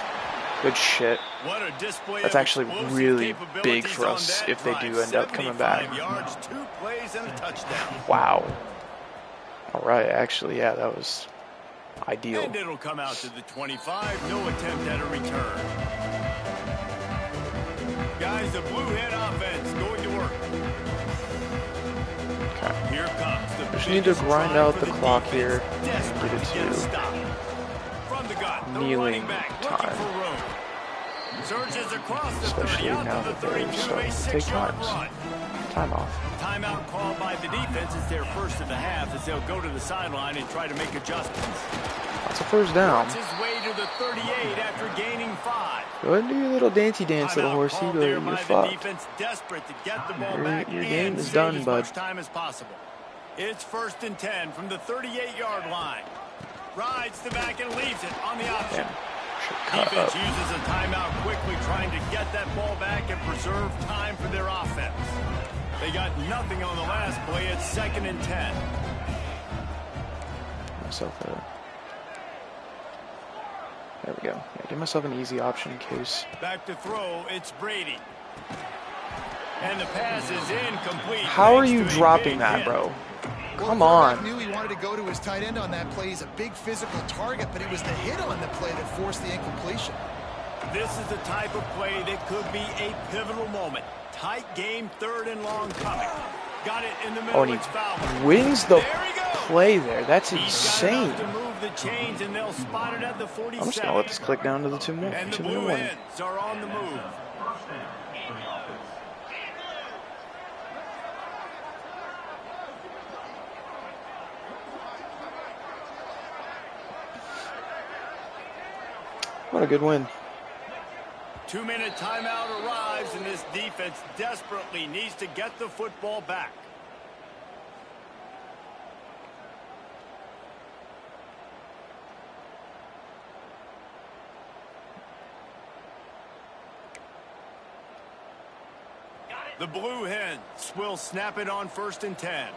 Good shit. What a display That's of actually explosive really big capabilities for on us that if they drive. do end up coming back. 75 yards, 2 plays, and a touchdown. Wow. All right. Actually, yeah, that was ideal. And it'll come out to the 25. No attempt at a return. Guys, the Blue Hen offense going to work. Okay. Here comes the Just need to biggest grind drive out for the clock defense. here and Desperate get it to get a to stop. From the gun, the kneeling running back looking time. for room. Surges across the Especially 30 out now to the that they're 32, starting a to take 6-yard times. run. Time off. Timeout called by the defense is their first of the half as they'll go to the sideline and try to make adjustments. That's a first down. Works his way to the 38 after gaining 5. Go ahead and do your little dancey dance, little Timeout horsey, called but there you're by the fucked. defense, desperate to get the ball Your- back your and game is save done, as bud. much time as possible. It's 1st and 10 from the 38-yard line. Rides the back and leaves it on the option. Damn. Should cut Defense up. uses a timeout quickly, trying to get that ball back and preserve time for their offense. They got nothing on the last play. It's 2nd and 10. Myself a... There we go. Yeah, give myself an easy option in case. Back to throw, it's Brady. And the pass is incomplete. How are thanks you to a dropping big that, hit. bro? Well, Come the quarterback on. knew he wanted to go to his tight end on that play. He's a big physical target, but it was the hit on the play that forced the incompletion. This is the type of play that could be a pivotal moment. Tight game, 3rd and long coming. Got it in the middle. Oh, and It's Fowler. he wins the There he goes. play there. That's He's insane. got enough to move the chains, and they'll spot it at the 47. I'm just going to let this click down to the 2-minute And the 1. Blue Hens are on the move. What a good win. 2-minute timeout arrives, and this defense desperately needs to get the football back. The Blue Hens will snap it on 1st and 10.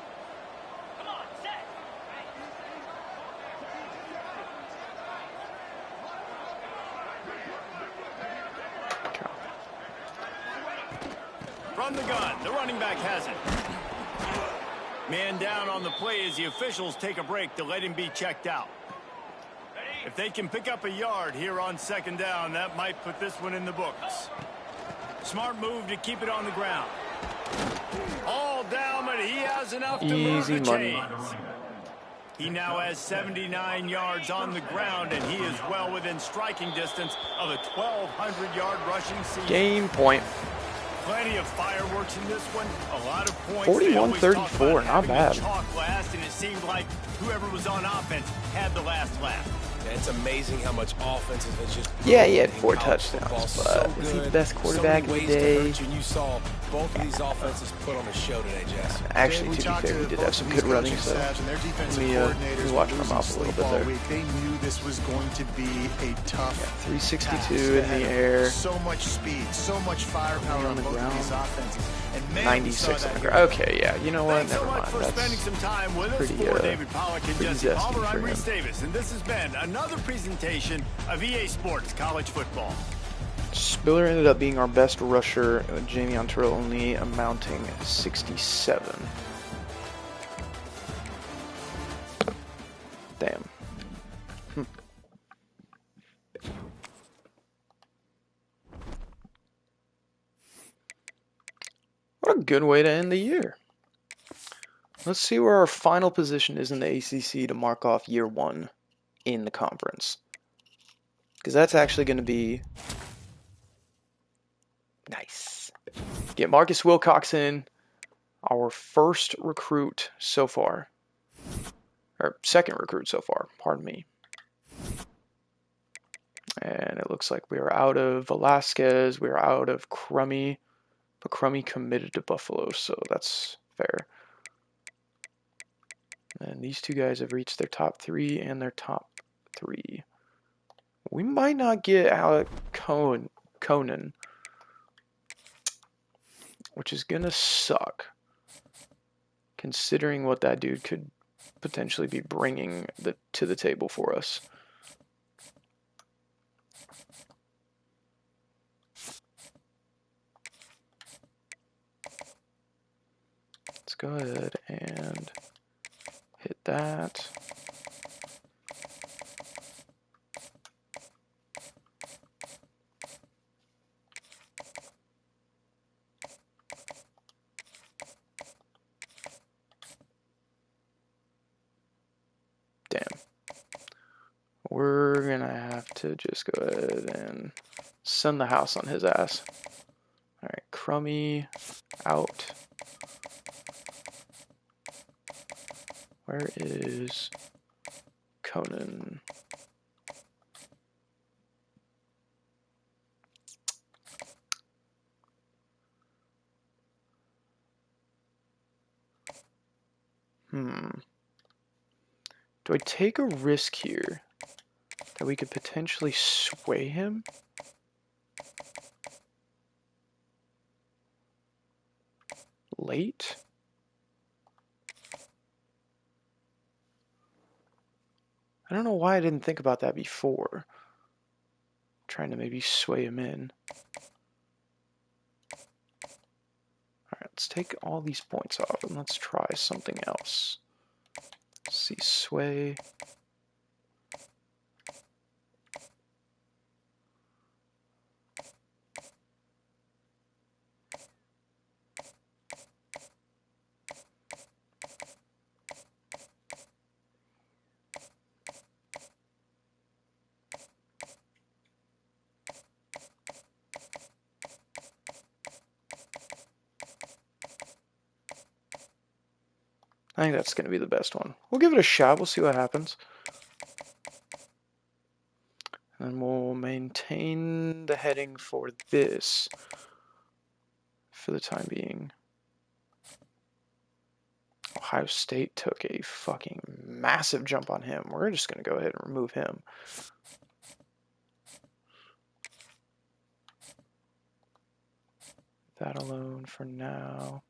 From the gun, the running back has it. Man down on the play as the officials take a break to let him be checked out. If they can pick up a yard here on 2nd down, that might put this one in the books. Smart move to keep it on the ground. All down, but he has enough to move the chains. He now has 79 yards on the ground, and he is well within striking distance of a 1,200-yard rushing season. Game point. Plenty of fireworks in this one. A lot of points. 41-34, not bad. Chalk last, and it seemed like whoever was on offense had the last laugh. Yeah, it's amazing how much offense has just. Yeah, he had 4 touchdowns, but is he the best quarterback of the day? And you saw both of these offenses put on a show today, Jess. Actually, to be fair, he did have some good running, so let me watch my mouth a little bit there. They knew this was going to be a tough 362 in the air. So much speed, so much firepower on the both of ground. these offenses. And man, 96 on the ground. Okay, yeah, you know what? Never mind. That's pretty, David Pollack and pretty Jesse Palmer. zesty I'm for Reese him. Davis, and this has been another presentation of EA Sports College Football. Spiller ended up being our best rusher, Jamie Terrell only amounting 67. Damn. What a good way to end the year. Let's see where our final position is in the ACC to mark off year 1 in the conference. Because that's actually going to be nice. Get Marcus Wilcox in, our first recruit so far. Or second recruit so far, pardon me. And it looks like we are out of Velasquez, we are out of Crummy. But Crummy committed to Buffalo, so that's fair. And these two guys have reached their top 3 and their top 3. We might not get Alec Conan, which is gonna suck, considering what that dude could potentially be bringing to the table for us. Let's go ahead and hit that. Damn. We're gonna have to just go ahead and send the house on his ass. Alright, Crummy out. Where is Conan? Do I take a risk here that we could potentially sway him? Late? I don't know why I didn't think about that before. Trying to maybe sway him in. Alright, let's take all these points off and let's try something else. Let's see, sway. I think that's going to be the best one. We'll give it a shot. We'll see what happens. And we'll maintain the heading for this for the time being. Ohio State took a fucking massive jump on him. We're just going to go ahead and remove him. That alone for now.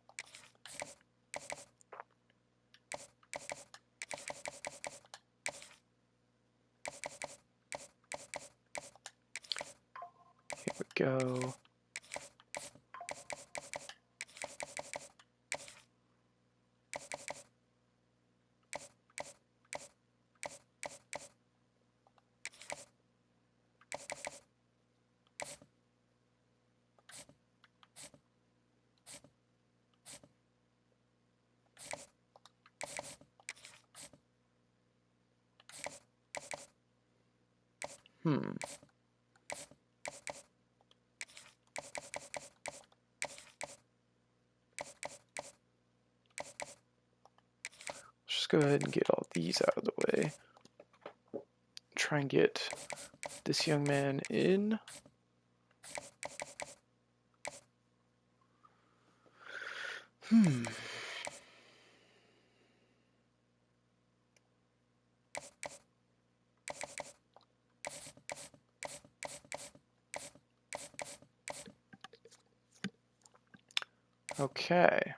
Here we go. Just go ahead and get all these out of the way. Try and get this young man in. Okay.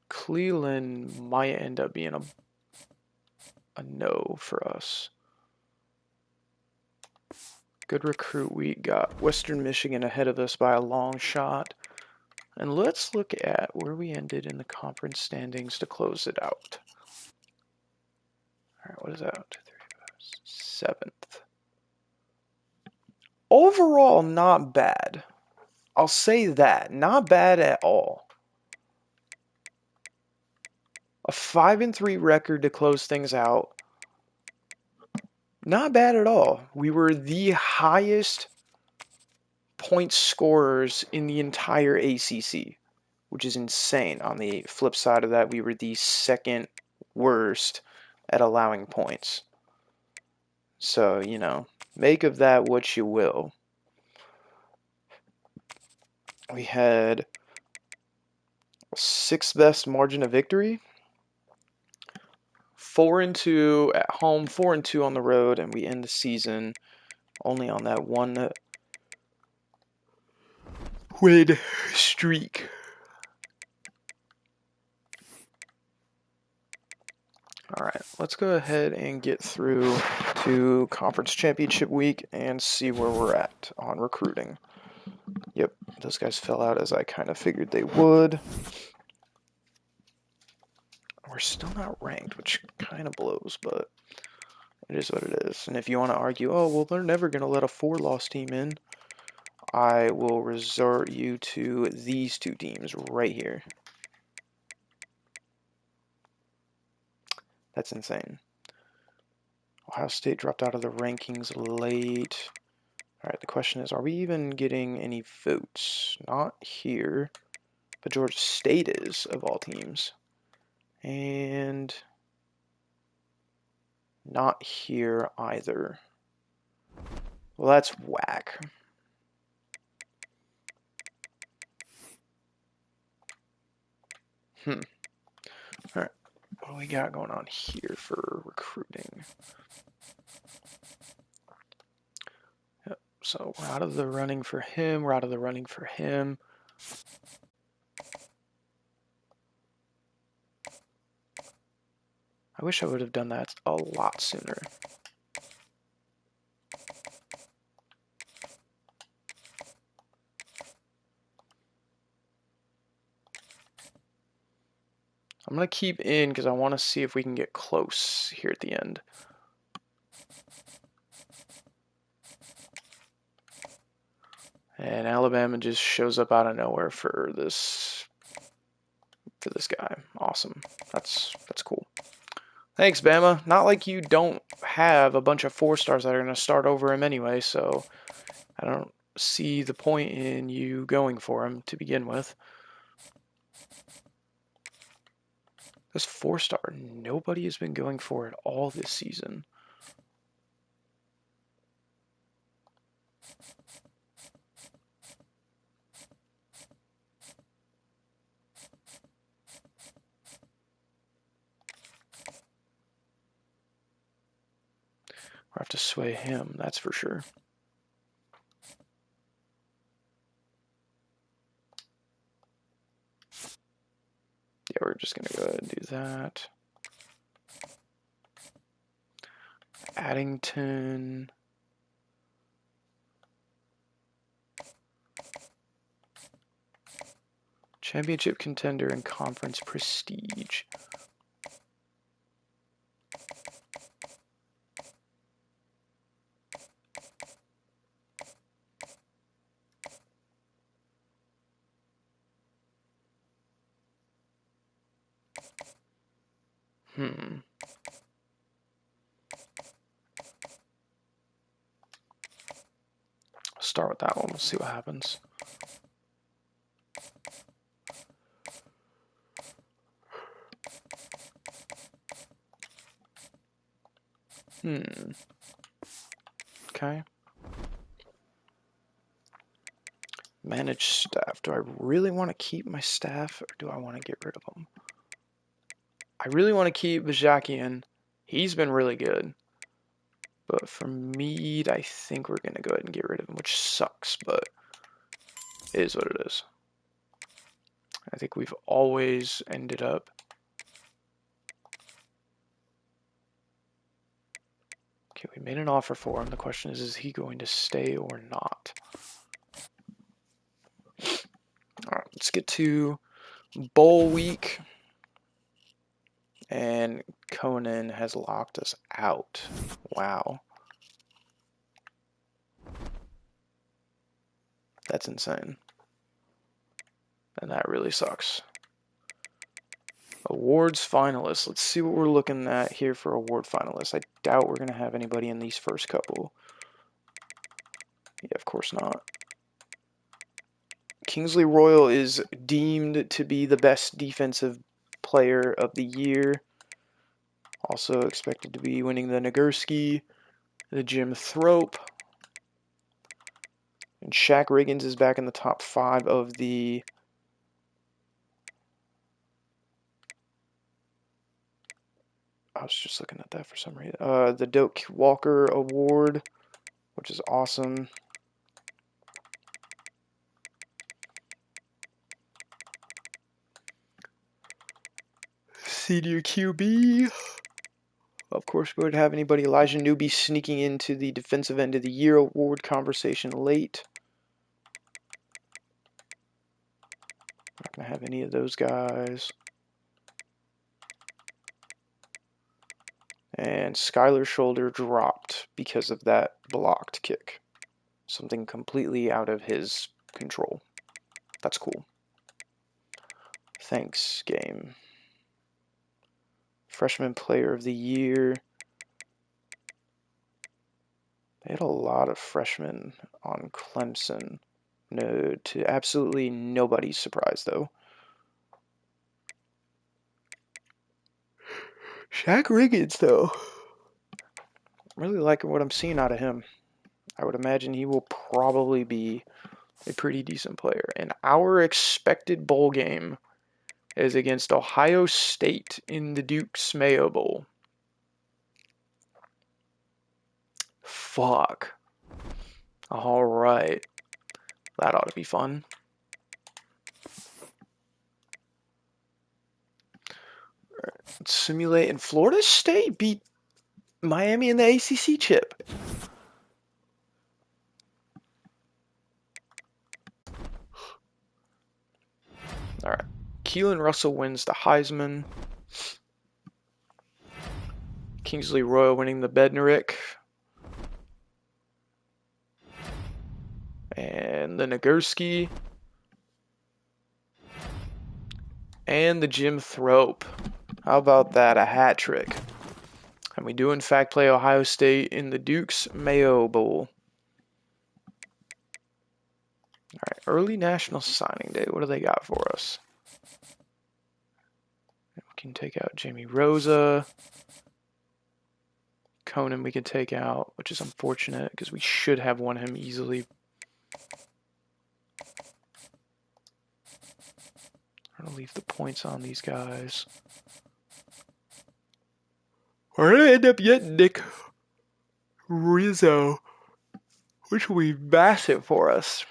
Cleveland might end up being a no for us. Good recruit. We got Western Michigan ahead of us by a long shot. And let's look at where we ended in the conference standings to close it out. All right, what is that? 1, 2, 3, 4, 7th. Overall, not bad. I'll say that. Not bad at all. A 5-3 record to close things out. Not bad at all. We were the highest point scorers in the entire ACC, which is insane. On the flip side of that, we were the second worst at allowing points. So, you know, make of that what you will. We had 6th best margin of victory. 4-2 at home, 4-2 on the road, and we end the season only on that one win streak. All right, let's go ahead and get through to Conference Championship Week and see where we're at on recruiting. Yep, those guys fell out as I kind of figured they would. We're still not ranked, which kind of blows, but it is what it is. And if you want to argue, oh, well, they're never going to let a 4-loss team in, I will resort you to these two teams right here. That's insane. Ohio State dropped out of the rankings late. All right, the question is, are we even getting any votes? Not here, but Georgia State is, of all teams. And not here either. Well, that's whack. All right, what do we got going on here for recruiting? Yep, so we're out of the running for him. We're out of the running for him. I wish I would have done that a lot sooner. I'm going to keep in because I want to see if we can get close here at the end. And Alabama just shows up out of nowhere for this guy. Awesome. That's cool. Thanks, Bama. Not like you don't have a bunch of 4-stars that are going to start over him anyway, so I don't see the point in you going for him to begin with. This 4-star, nobody has been going for it all this season. We'll have to sway him, that's for sure. Yeah, we're just going to go ahead and do that. Addington. Championship contender and conference prestige. Start with that one. We'll see what happens. Okay. Manage staff. Do I really want to keep my staff, or do I want to get rid of them? I really want to keep Bajakian. He's been really good. But for Mead, I think we're going to go ahead and get rid of him, which sucks, but it is what it is. I think we've always ended up okay, we made an offer for him. The question is he going to stay or not? Alright, let's get to bowl week. And Conan has locked us out. Wow. That's insane. And that really sucks. Awards finalists. Let's see what we're looking at here for award finalists. I doubt we're going to have anybody in these first couple. Yeah, of course not. Kingsley Royal is deemed to be the best defensive player of the year. Also expected to be winning the Nagurski, the Jim Thrope. And Shaq Riggins is back in the top 5 of the I was just looking at that for some reason. The Doak Walker Award, which is awesome. Senior QB. Of course, we would have anybody. Elijah Newby sneaking into the Defensive End of the Year award conversation late. Not going to have any of those guys. And Skylar's shoulder dropped because of that blocked kick. Something completely out of his control. That's cool. Thanks, game. Freshman Player of the Year. They had a lot of freshmen on Clemson. No, to absolutely nobody's surprise, though. Shaq Riggins, though. I'm really liking what I'm seeing out of him. I would imagine he will probably be a pretty decent player. And our expected bowl game is against Ohio State in the Duke's Mayo Bowl. Fuck. Alright. That ought to be fun. Let's simulate. And Florida State beat Miami in the ACC chip. Alright. Keelan Russell wins the Heisman. Kingsley Royal winning the Bednarik. And the Nagurski. And the Jim Thrope. How about that? A hat trick. And we do, in fact, play Ohio State in the Duke's Mayo Bowl. All right, early National Signing Day. What do they got for us? We can take out Jamie Rosa. Conan we can take out, which is unfortunate because we should have won him easily. I'm going to leave the points on these guys. We're going to end up getting Nick Rizzo, which will be massive for us.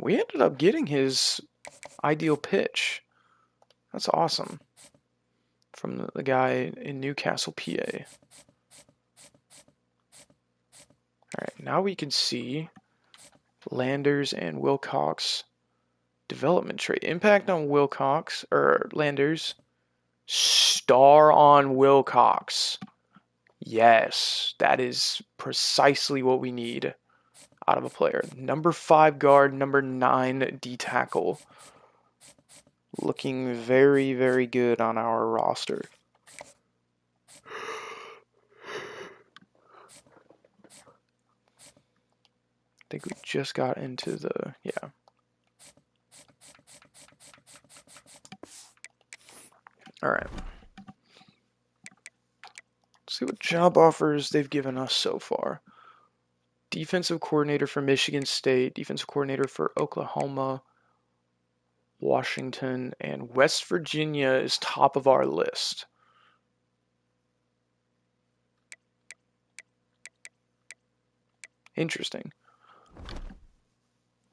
We ended up getting his ideal pitch. That's awesome. From the guy in Newcastle, PA. Alright, now we can see Landers and Wilcox development trait. Impact on Wilcox, or Landers. Star on Wilcox. Yes, that is precisely what we need. out of a player. Number 5 guard, number 9 D tackle. Looking very, very good on our roster. I think we just got into the, yeah. All right. Let's see what job offers they've given us so far. Defensive coordinator for Michigan State, defensive coordinator for Oklahoma, Washington, and West Virginia is top of our list. Interesting.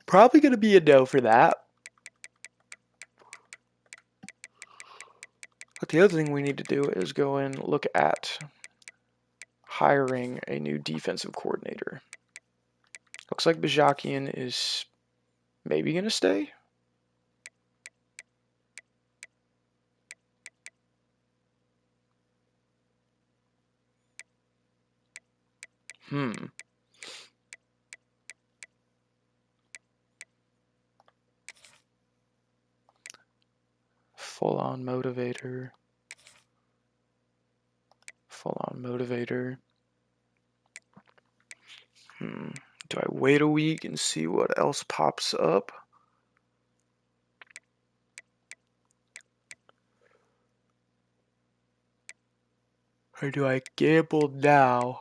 Probably going to be a no for that. But the other thing we need to do is go and look at hiring a new defensive coordinator. Looks like Bajakian is maybe going to stay. Full-on motivator. Full-on motivator. Do I wait a week and see what else pops up? Or do I gamble now?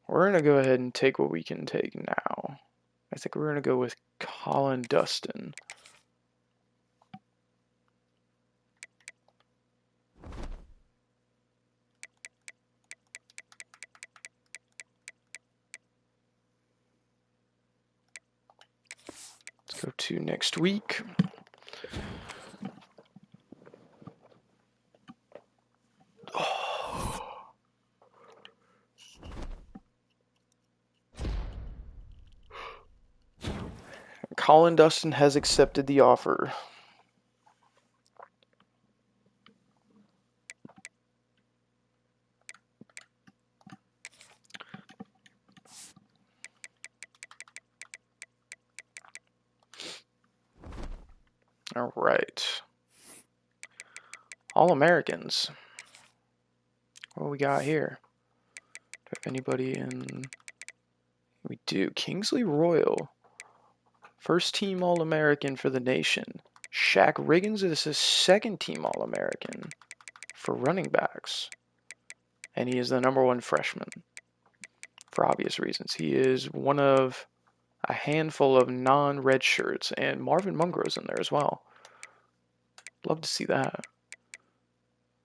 We're going to go ahead and take what we can take now. I think we're going to go with Colin Dustin. Let's go to next week. Colin Dustin has accepted the offer. All right. All-Americans. What do we got here? Do we have anybody in? We do. Kingsley Royal. First team All-American for the nation. Shaq Riggins is his second team All-American for running backs. And he is the #1 freshman. For obvious reasons. He is one of a handful of non-red shirts. And Marvin Mungro's in there as well. Love to see that.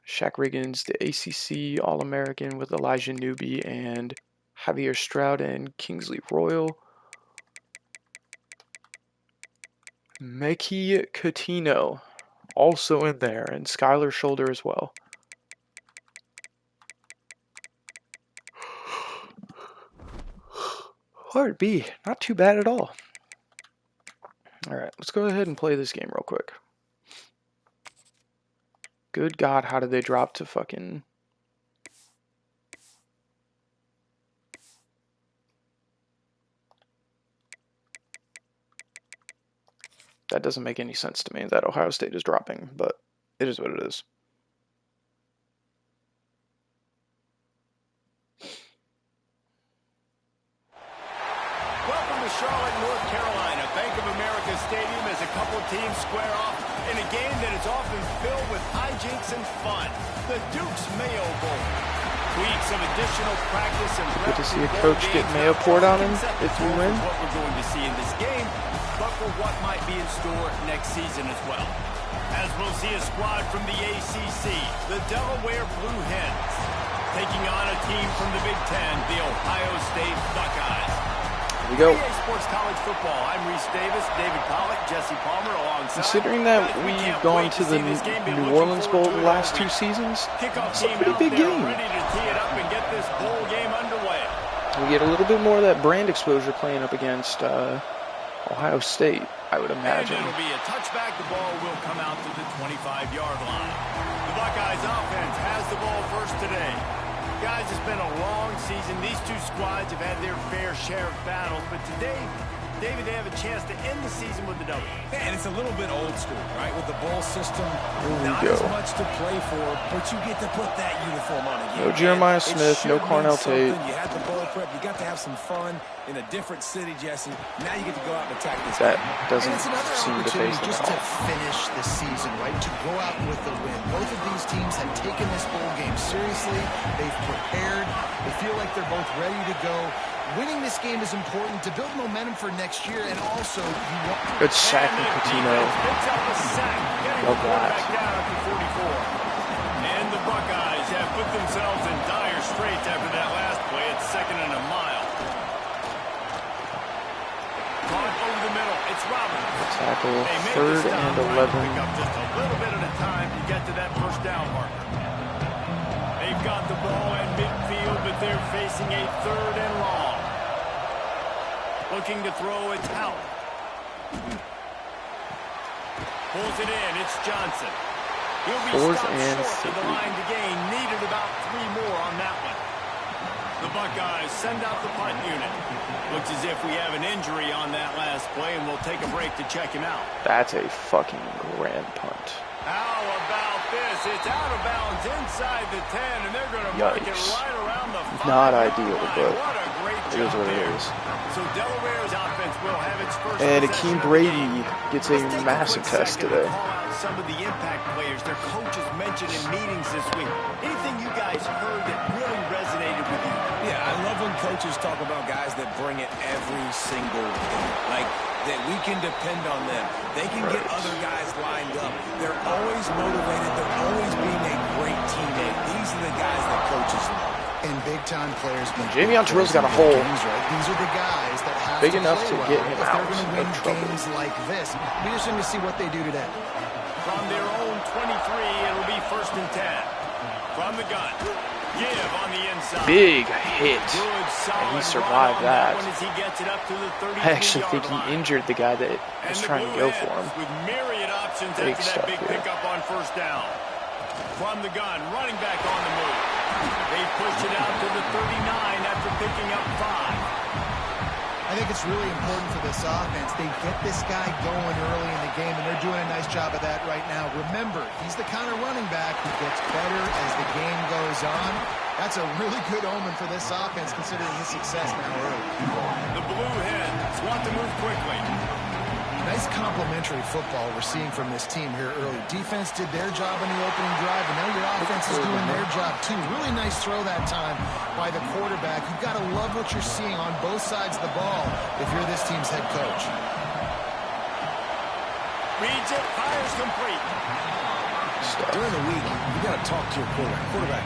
Shaq Riggins, the ACC All-American with Elijah Newby and Javier Stroud and Kingsley Royal. Mekhi Coutinho also in there, and Skylar Shoulder as well. Hard B, not too bad at all. Alright, let's go ahead and play this game real quick. Good God, how did they drop to fucking... That doesn't make any sense to me that Ohio State is dropping, but it is what it is. Welcome to Charlotte, North Carolina. Bank of America Stadium as a couple teams square off in a game that is often filled with hijinks and fun. The Duke's Mayo Bowl. Weeks of additional practice and good to see a coach get mayo poured on him if we win. What we're going to see in this game, but for what might be in store next season as well. As we'll see a squad from the ACC, the Delaware Blue Hens, taking on a team from the Big Ten, the Ohio State Buckeyes. Here we go. EA Sports College Football. I'm Reese Davis, David Pollack, Jesse Palmer alongside. Considering that we've gone to the New Orleans Bowl the last 2 seasons, it's a pretty big game. Ready to tee it up and get this bowl game underway. We get a little bit more of that brand exposure playing up against Ohio State. I would imagine. And it'll be a touchback. The ball will come out to the 25-yard line. The Buckeyes offense has the ball first today. Guys, it's been a long season. These two squads have had their fair share of battles, but today, David, they have a chance to end the season with the W. And it's a little bit old school, right? With the bowl system, Here we not go. as much to play for, but you get to put that uniform on again. No Jeremiah It Smith, no should Carnell mean something. Tate. You had the bowl prep. You got to have some fun in a different city, Jesse. Now you get to go out and attack this That game. doesn't And it's another seem to opportunity face them just at to all. finish the season, right? To go out with the win. Both of these teams have taken this bowl game seriously. They've prepared. They feel like they're both ready to go. Winning this game is important to build momentum for next year, and also you want Good sack from Patino. Picks up a sack, getting Love the quarterback that. down at the 44. And the Buckeyes have put themselves in dire straits after that last play. It's 2nd and a mile. Caught over the middle. It's Roberts. Tackle, They make 3rd the stop, and trying to 11. pick up just a little bit at a time to get to that first down marker. They've got the ball in midfield, but they're facing a 3rd and long. Looking to throw, it's Howard. Pulls it in, it's Johnson. He'll be 4th stopped and short of the 3. line to gain. Needed about 3 more on that one. The Buckeyes send out the punt unit. Looks as if we have an injury on that last play, and we'll take a break to check him out. That's a fucking grand punt. How about this? It's out of bounds inside the 10, and they're going to mark it Yikes. right around the 5-yard Not ideal, line. but What a great it is job what it there. is. So Delaware's offense will have its first And possession Akeem of the Brady game. gets a Let's take massive quick test second to today. call out some of the impact players their coaches mentioned in meetings this week. Anything you guys heard that really resonated with you? Yeah, I love when coaches talk about guys that bring it every single day. Like, that we can depend on them. They can get other guys lined up. They're always motivated. They're always being a great teammate. These are the guys that coaches love. and big-time players. Jamie Terrell's got a hole games, right? These are the guys that have big to enough play to well get him if out they're going to win of trouble. games like this. Be interesting to see what they do today. From their own 23, it'll be 1st and 10. From the gun. Give on the inside. Big hit. Good, And he solid survived run on that. one as he gets it up to the 33-yard I actually think he line. injured the guy that And was the trying to Blue go for him. Hens with myriad options Big after stuff that big here. pickup on 1st down. From the gun, running back on the move. They push it out to the 39 after picking up 5. I think it's really important for this offense. They get this guy going early in the game, and they're doing a nice job of that right now. Remember, he's the kind of running back who gets better as the game goes on. That's a really good omen for this offense, considering his success now early. The Blue Hens want to move quickly. Nice complementary football we're seeing from this team here early. Defense did their job in the opening drive, and now your offense is doing their job too. Really nice throw that time by the quarterback. You've got to love what you're seeing on both sides of the ball if you're this team's head coach. Reads it, fires complete. During the week, you got to talk to your quarterback.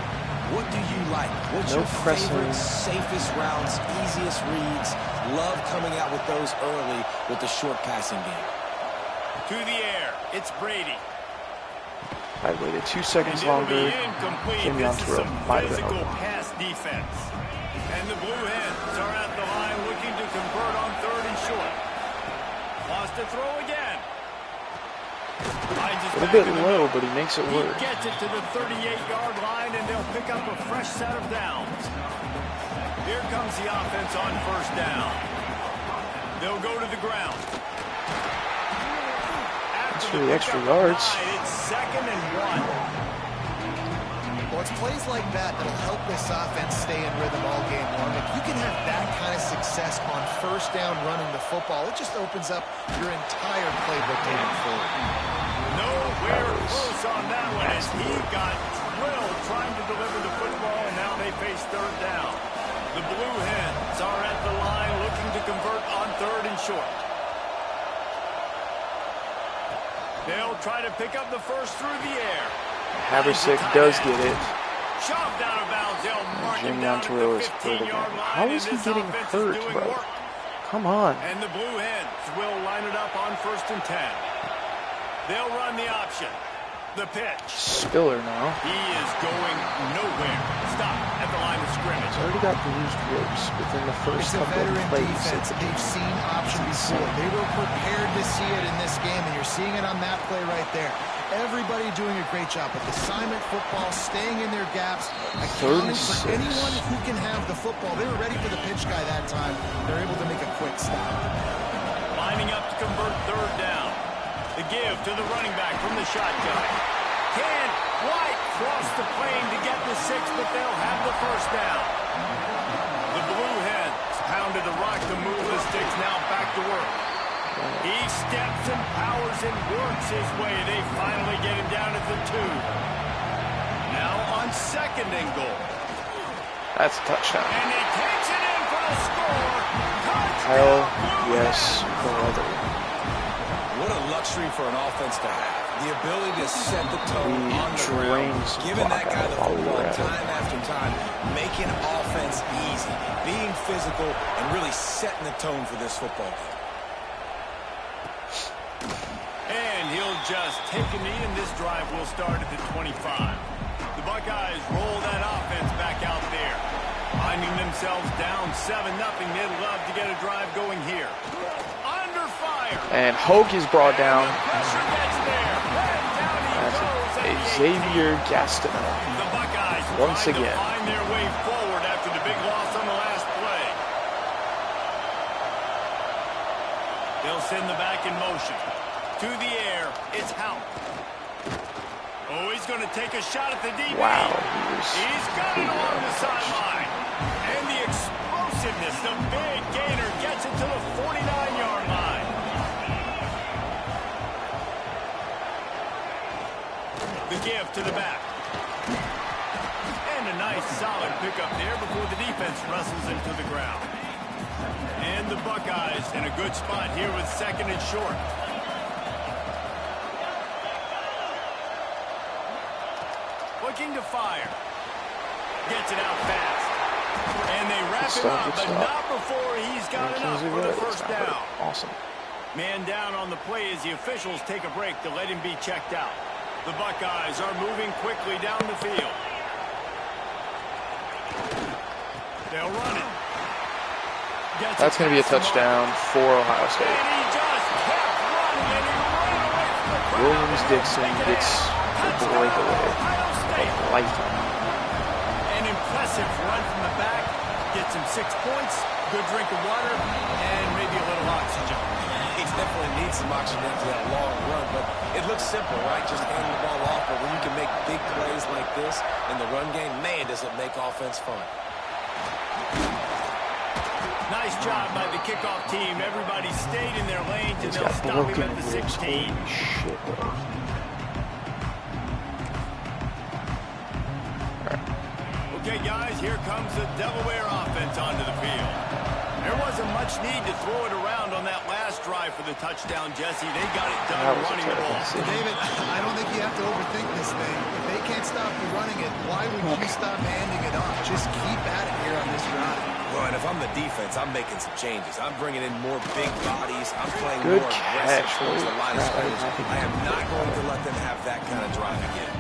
What do you like? What's No your pressing. favorite, safest routes, easiest reads? Love coming out with those early with the short passing game. To the air, it's Brady. I waited 2 seconds And it'll longer. be incomplete. Jamie This is Terrell some might have been physical open. pass defense. And the Blue Hens are at the line looking to convert on 3rd and short. Lost to throw again. A little bit low, but he makes it He work. gets it to the 38-yard line, and they'll pick up a fresh set of downs. Here comes the offense on 1st down. They'll go to the ground. That's for the extra yards. It's 2nd and 1. Well, it's plays like that that'll help this offense stay in rhythm all game long. If you can have that kind of success on 1st down running the football, it just opens up your entire playbook moving forward. Nowhere close on that one as he got drilled trying to deliver the football, and now they face 3rd down. The Blue Hens are at the line looking to convert on 3rd and short. They'll try to pick up the first through the air. Haversick does get it. Shoved out of bounds. They'll mark him Jamie down to Terrell the is hurt 15-yard again. line. How and is he this getting offense is hurt, doing bro? work. Come on. And the Blue Hens will line it up on 1st and 10. They'll run the option. The pitch. Spiller now. He is going nowhere. Stop at the line of scrimmage. already got bruised ribs within the first It's a couple of veteran plays. defense. They've seen option before. They were prepared to see it in this game, and you're seeing it on that play right there. Everybody doing a great job with assignment football, staying in their gaps, accounting for anyone who can have the football. They were ready for the pitch guy that time. They're able to make a quick stop. Lining up to convert third down. The give to the running back from the shotgun. Can White cross the plane to get the 6, but they'll have the first down. The Blue Hens pounded the rock to move the sticks, now back to work. He steps and powers and works his way. They finally get him down at the 2. Now on 2nd and goal. That's a touchdown. And he takes it in for the score. Hell Touchdown, yes, brother. What a luxury for an offense to have. The ability to set the tone on the ground, giving that guy the football time after time, making offense easy, being physical, and really setting the tone for this football game. And he'll just take a knee, and this drive will start at the 25. The Buckeyes roll that offense back out there. Finding themselves down 7-0, they'd love to get a drive going here. Under fire. And Hogue is brought down. Pressure gets there. And down he goes at the Xavier Gastineau. The Buckeyes Once trying again. to find their way forward after the big loss on the last play. They'll send the back in motion. To the air, it's Houck. Oh, he's going to take a shot at the DB. Wow. He's got it along the sideline. And the explosiveness, the big gainer gets it to the 49-yard line. The give to the back. And a nice solid pickup there before the defense wrestles into the ground. And the Buckeyes in a good spot here with 2nd and short. Looking to fire. Gets it out fast. And they wrap him up, but not before he's got enough for the first down. Awesome. Man down on the play as the officials take a break to let him be checked out. The Buckeyes are moving quickly down the field. They'll run it. That's going to be a touchdown for Ohio State. And he just kept running, and he ran away from the crowd. Williams-Dixon gets the breakaway of lifetime. An impressive run from the back. Gets him 6 points, good drink of water, and maybe a little oxygen. He definitely needs some oxygen after that long run, but it looks simple, right? Just handing the ball off, but when you can make big plays like this in the run game, man, does it make offense fun. Nice job by the kickoff team. Everybody stayed in their lanes, and they'll stop him at the 16. Shit, bro. Okay, guys, here comes the Delaware offense onto the field. There wasn't much need to throw it around on that last drive for the touchdown, Jesse. They got it done running the ball. David, I don't think you have to overthink this thing. If they can't stop you running it, why would you stop handing it off? Just keep at it here on this drive. Well, and if I'm the defense, I'm making some changes. I'm bringing in more big bodies. I'm playing Good more catch. aggressive towards the line of scrimmage. I am not going to let them have that kind of drive again.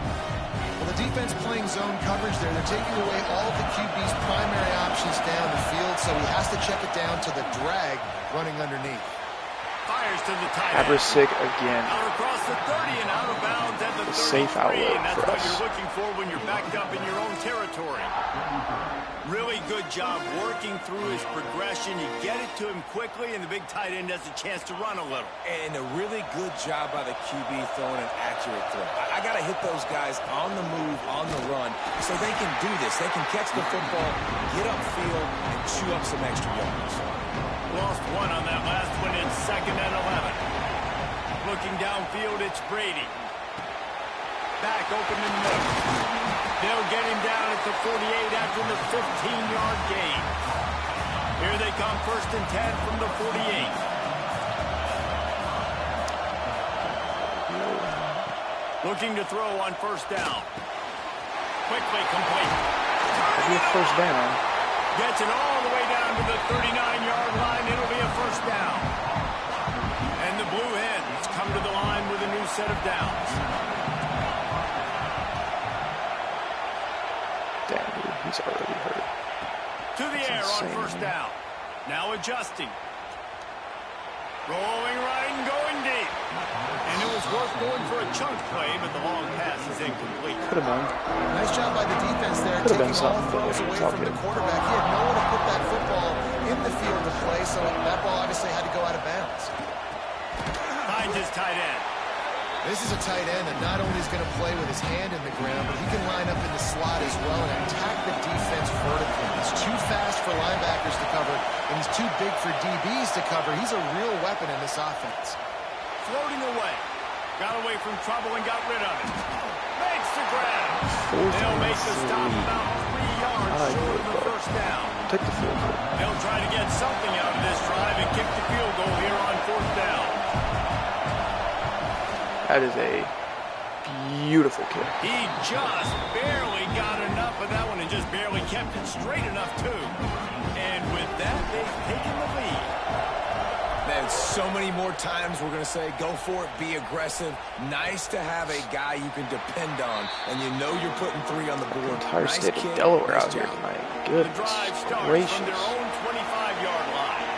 Well, the defense playing zone coverage there. They're taking away all of the QB's primary options down the field, so he has to check it down to the drag running underneath. Fires to the tight end. Abrasic again. Out across the 30 and out of bounds at the 33. Safe outlet and that's for what us. you're looking for when you're backed up in your own territory. Really good job working through his progression. You get it to him quickly, and the big tight end has a chance to run a little. And a really good job by the QB throwing an accurate throw. I got to hit those guys on the move, on the run, so they can do this. They can catch the football, get upfield, and chew up some extra yards. Lost one on that last one in 2nd and 11. Looking downfield, it's Brady. Back open in the middle. They'll get him down at the 48 after the 15-yard gain. Here they come, 1st and 10 from the 48. Looking to throw on 1st down. Quickly complete. It'll be a first down. Gets it all the way down to the 39-yard line. It'll be a 1st down. And the Blue Hens come to the line with a new set of downs. Damn, dude, he's already hurt. To the air on first down. Now adjusting. Rolling right and going deep. And it was worth going for a chunk play, but the long pass is incomplete. Could have been. Nice job by the defense there, Could have been taking all something, throws but away it's all from the good. quarterback. He had nowhere to put that football in the field to play, so that ball obviously had to go out of bounds. Finds his tight end. This is a tight end that not only is going to play with his hand in the ground, but he can line up in the slot as well and attack the defense vertically. He's too fast for linebackers to cover, and he's too big for DBs to cover. He's a real weapon in this offense. Floating away. Got away from trouble and got rid of it. Makes the grab. They'll make the stop about 3 yards short of the first down. Take the field goal. They'll try to get something out of this drive and kick the field goal here on fourth down. That is a beautiful kick. He just barely got enough of that one and just barely kept it straight enough, too. And with that, they've taken the lead. Man, so many more times we're going to say, go for it, be aggressive. Nice to have a guy you can depend on, and you know you're putting 3 on the board. Entire Nice state of kick, Delaware nice out here. job. My The goodness drive starts gracious. from their own 25-yard line.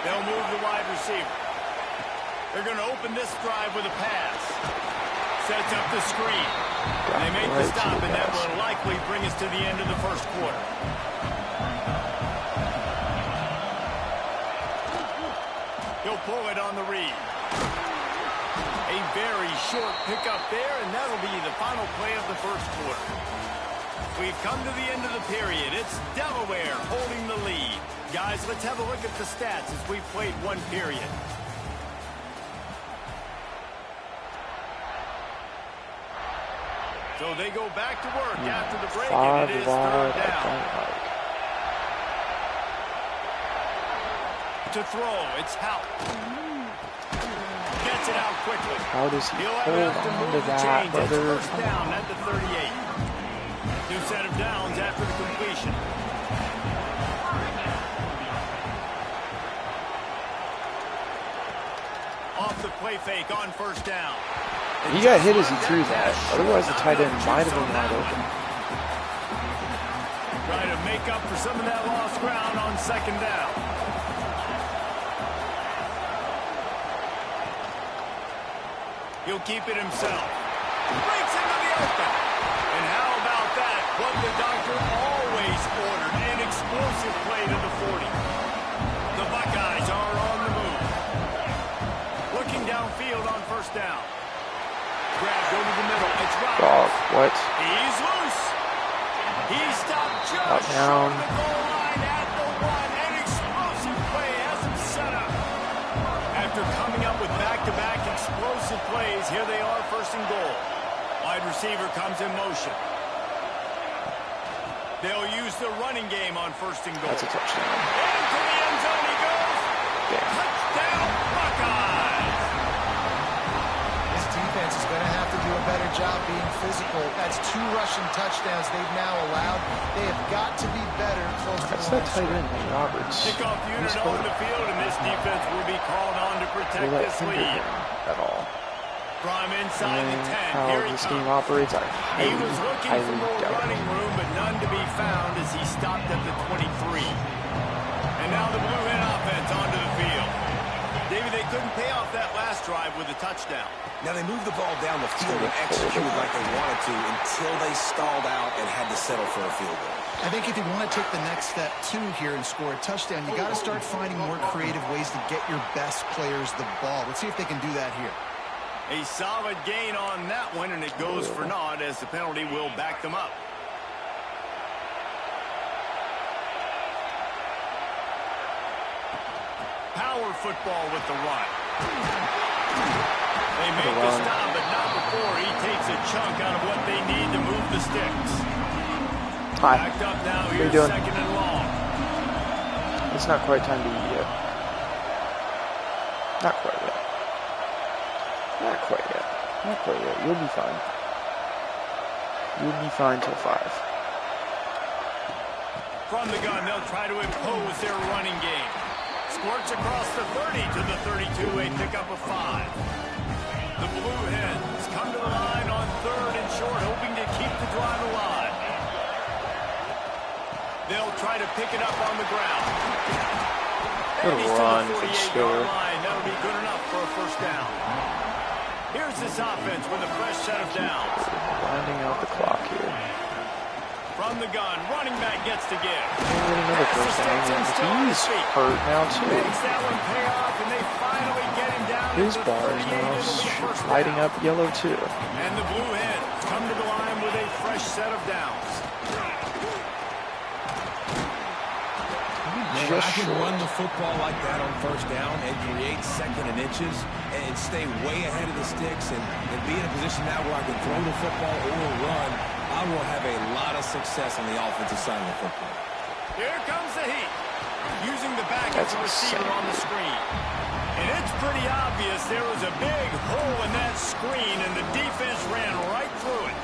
They'll move the wide receiver. They're going to open this drive with a pass. Sets up the screen. They make the stop, and that will likely bring us to the end of the first quarter. He'll pull it on the read. A very short pickup there, and that'll be the final play of the first quarter. We've come to the end of the period. It's Delaware holding the lead. Guys, let's have a look at the stats as we've played one period. So they go back to work after the break, and it is third down. To throw, it's Hout. Gets it out quickly. How does he He'll hold have to on move to the that, chains. It's brother? first down at the 38. New set of downs after the completion. Off the play fake on first down. He got hit as he threw that. Otherwise, the tight end might have been wide open. Try to make up for some of that lost ground on second down. He'll keep it himself. Breaks into the open. And how about that? What the doctor always ordered. An explosive play to the 40. The Buckeyes are on the move. Looking downfield on first down. Grabbed over the middle. It's Roberts. Dog, what? He's loose. He stopped just down. short of the goal line at the 1. An explosive play has him set up. After coming up with back-to-back explosive plays, here they are, first and goal. Wide receiver comes in motion. They'll use the running game on first and goal. That's a touchdown. Into the end zone he goes. Damn. Touchdown, Buckeyes. This defense is going to have to do a better job being physical. That's 2 rushing touchdowns they've now allowed. They have got to be better close to That's the that line. tight end, Roberts. Kickoff unit on the field, and this defense will be called on to protect Will that this hinder lead. him at all? From inside the 10, How here he this comes. game operates, I He was looking for highly more doubt running it. room, but none to be found as he stopped at the 23. And now the Blue Hen offense onto the field. David, they couldn't pay off that last drive with a touchdown. Now they moved the ball down the field and executed like they wanted to until they stalled out and had to settle for a field goal. I think if you want to take the next step, too, here and score a touchdown, you got to start finding more creative ways to get your best players the ball. Let's see if they can do that here. A solid gain on that one, and it goes for naught as the penalty will back them up. Power football with the run. They make the stop, but not before he takes a chunk out of what they need to move the sticks. Hi. Backed up now, What are you here's doing? second and long. It's not quite time to eat yet. Not quite yet. Not quite yet. Not quite yet. You'll be fine. You'll be fine till 5. From the gun, they'll try to impose their running game. Squirts across the 30 to the 32, a pickup of 5. The Blue Hens come to the line on third and short, hoping to keep the drive alive. They'll try to pick it up on the ground. Good run from Stiller. That'll be good enough for a first down. Here's this offense with a fresh set of downs. Winding out the clock here. From the gun, running back gets to give. Another first down. He's hurt now too. Makes that one pay off, and they finally get him down. His bar is now lighting up yellow too. And the Blue Hens come to the line with a fresh set of downs. Man, I can run the football like that on first down and create second and inches and stay way ahead of the sticks and be in a position now where I can throw the football or run. I will have a lot of success on the offensive side of the football. Here comes the heat. Using the back as a receiver on the screen. And it's pretty obvious there was a big hole in that screen, and the defense ran right through it.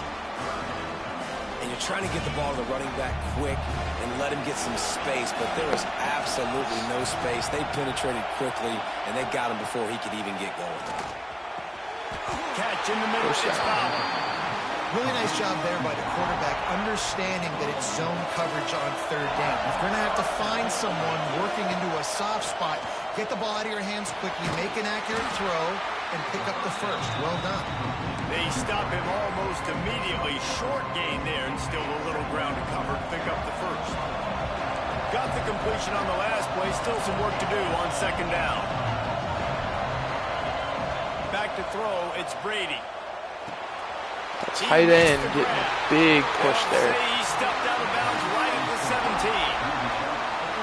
And you're trying to get the ball to the running back quick and let him get some space, but there was absolutely no space. They penetrated quickly, and they got him before he could even get going. Catch in the middle, it's foul. Really nice job there by the quarterback, understanding that it's zone coverage on third down. If you're going to have to find someone working into a soft spot, get the ball out of your hands quickly, make an accurate throw, and pick up the first. Well done. They stop him almost immediately. Short gain there, and still a little ground to cover to pick up the first. Got the completion on the last play. Still some work to do on second down. Back to throw, it's Brady. Tight end getting a big push there. He stepped out of bounds right at the 17.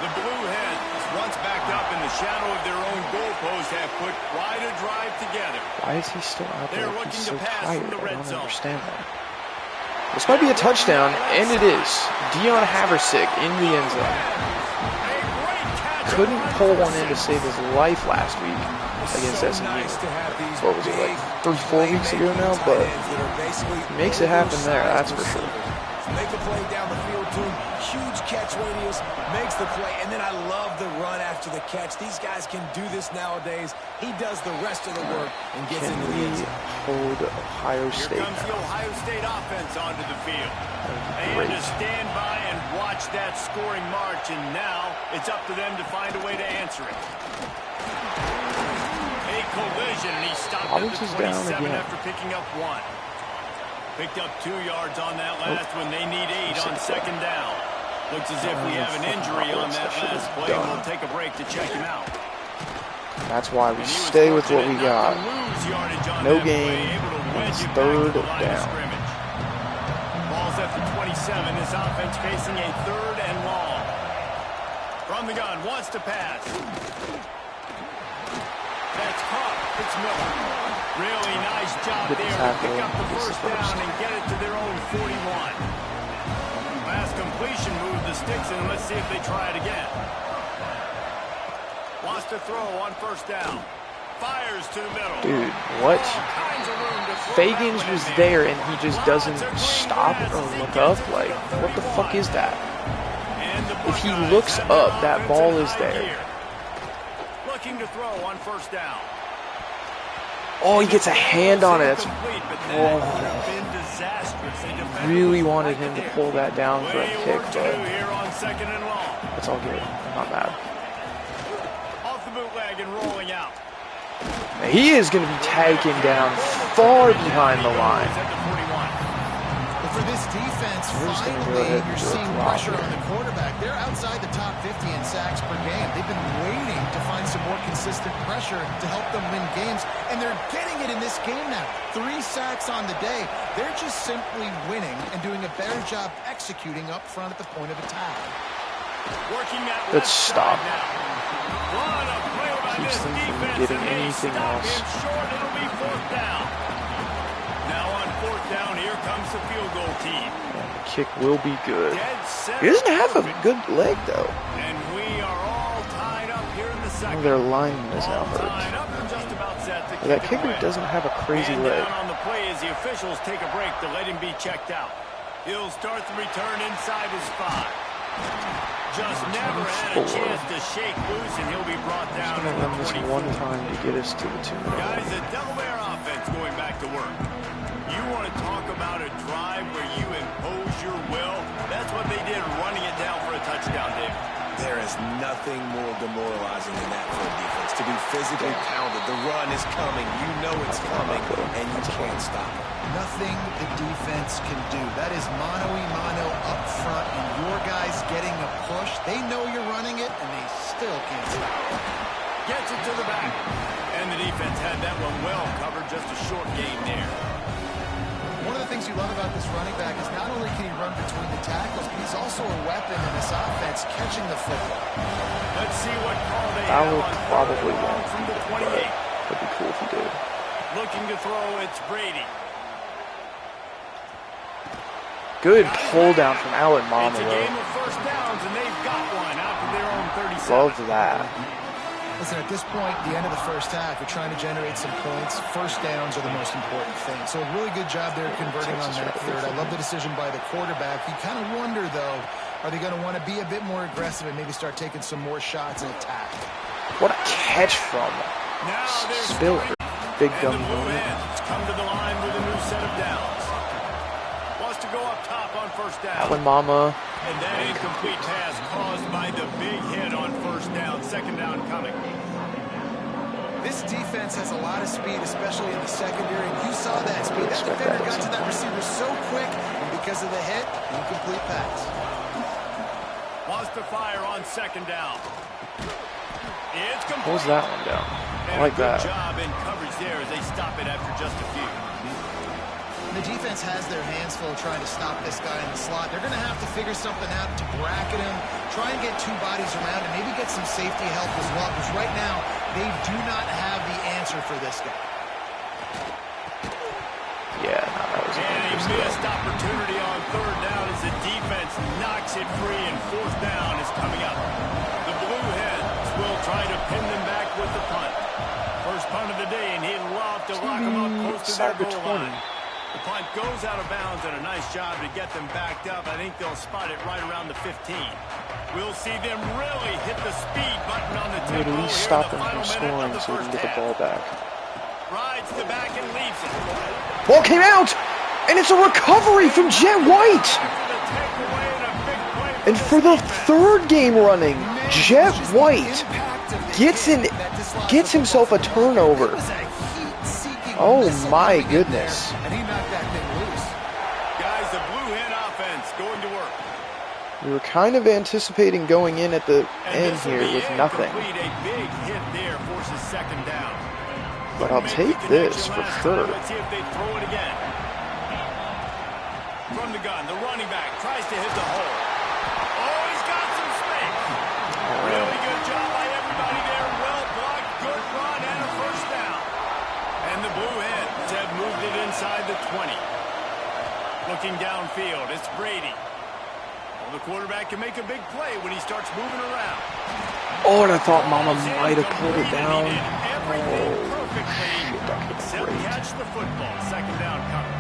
The Blue Hens, once backed up in the shadow of their own goalpost, have put quite a drive together. Why is he still out there? They're He's looking so to pass tired. from the I red don't zone. understand that. This might be a touchdown, and it is. Dion Haversick in the end zone. Couldn't pull one in to save his life last week against SMU. What was it, like 3-4 weeks ago now? But he makes it happen there, that's for sure. Make a play down the field, too. Huge catch radius, makes the play, and then I love the run after the catch. These guys can do this nowadays. He does the rest of the work and gets into the end zone. Hold Ohio State Here comes the Ohio State offense onto the field. And to stand by and watch that scoring march, and now it's up to them to find a way to answer it. A collision, and he stopped at the 27 after picking up one. Picked up 2 yards on that last one. They need 8 on second down. Looks as if we have an injury on that last play, and we'll take a break to check him out. That's why we stay with what we got. No gain. It's third down. Ball's at the 27. This offense facing a third and long. From the gun, wants to pass. That's caught. It's Miller. Really nice job there to pick up the first down and get it to their own 41. Last completion moved the sticks, and let's see if they try it again. Wants to throw on first down. Fires to the middle. Dude, what? Fagans was there and he just doesn't stop or look up? Like, what the fuck is that? If he looks up, that ball is there. Looking to throw on first down. Oh, he gets a hand on it. That's, really wanted him to pull that down for a kick, but that's all good. I'm not mad. Off the bootleg and rolling out. He is going to be taken down far behind the line. But for this defense, finally you're seeing pressure on the quarterback. They're outside the top 50 in sacks per game. They've been waiting to find some more consistent pressure to help them win games, and they're getting it in this game now. 3 sacks on the day. They're just simply winning and doing a better job executing up front at the point of attack. Let's stop. Keeps them from getting anything else. It'll be fourth down. Now on fourth down, here comes the field goal team. And the kick will be good. He doesn't have a good leg, though. And we are all tied up here in the second. Their lineman is now hurt. That kicker doesn't have a crazy leg. Down on the play as the officials take a break to let him be checked out. He'll start the return inside his 5. Just never had a chance to shake loose, and he'll be brought down. He's going to run this one time to get us to the 2-minute. Guys, the Delaware offense going back to work. You want to talk about a drive where you impose your will? That's what they did, running it down for a touchdown. There's nothing more demoralizing than that for a defense. To be physically pounded. The run is coming. You know it's coming, and you can't stop it. Nothing the defense can do. That is mano-a-mano up front, and your guys getting a push. They know you're running it, and they still can't stop it. Gets it to the back. And the defense had that one well covered. Just a short gain there. One of the things you love about this running back is not only can he run between the tackles, but he's also a weapon in this offense catching the football. Let's see what call they That have would on probably third down win, from the but 28. it'd be cool if he did. Looking to throw, it's Brady. Good pull down from Allen Mama. It's a game of first downs, and they've got one out to their own 37. Love that. Listen, at this point, the end of the first half, you're trying to generate some points. First downs are the most important thing. So a really good job there converting on that third. I love the decision by the quarterback. You kind of wonder, though, are they going to want to be a bit more aggressive and maybe start taking some more shots and attack? What a catch from Spiller. Big dumb moment. It's come to the line with a new set of downs. Wants to go up top on first down. Allen Mama. And that incomplete pass caused by the big hit on first down. Second down coming. This defense has a lot of speed, especially in the secondary. And you saw that speed. That defender got to that receiver so quick, and because of the hit, incomplete pass. Wants to fire on second down. It's complete. Pulls that one down. I like that. Good job in coverage there as they stop it after just a few. The defense has their hands full trying to stop this guy in the slot. They're going to have to figure something out to bracket him, try and get two bodies around, and maybe get some safety help as well, because right now, they do not have the answer for this guy. Yeah, no, that was a missed opportunity on third down as the defense knocks it free, and fourth down is coming up. The Blue Hens will try to pin them back with the punt. First punt of the day, and he'd love to lock them up close to their goal line. The punt goes out of bounds, and a nice job to get them backed up. I think they'll spot it right around the 15. We'll see them really hit the speed button on the tempo. At least stop them from scoring so we can get the ball back. Rides the back and leaves it. Ball came out, and it's a recovery from Jet White. And for the third game running, Jet White gets himself a turnover. Oh my goodness. And he knocked that thing loose. Guys, the Blue Hen offense going to work. We were kind of anticipating going in at the end here with nothing. A big hit there forces second down. But I'll take this for sure. Let's see if they throw it again. From the gun, the running back tries to hit the hole. Oh, he's got some space. Really good job by everybody there. Well blocked, good run, and a first down. And the Blue Hens have moved it inside the 20. Looking downfield, it's Brady. Well, the quarterback can make a big play when he starts moving around. Oh, and I thought Mama might have pulled it down. Everything perfectly except catch the football. Second down coming.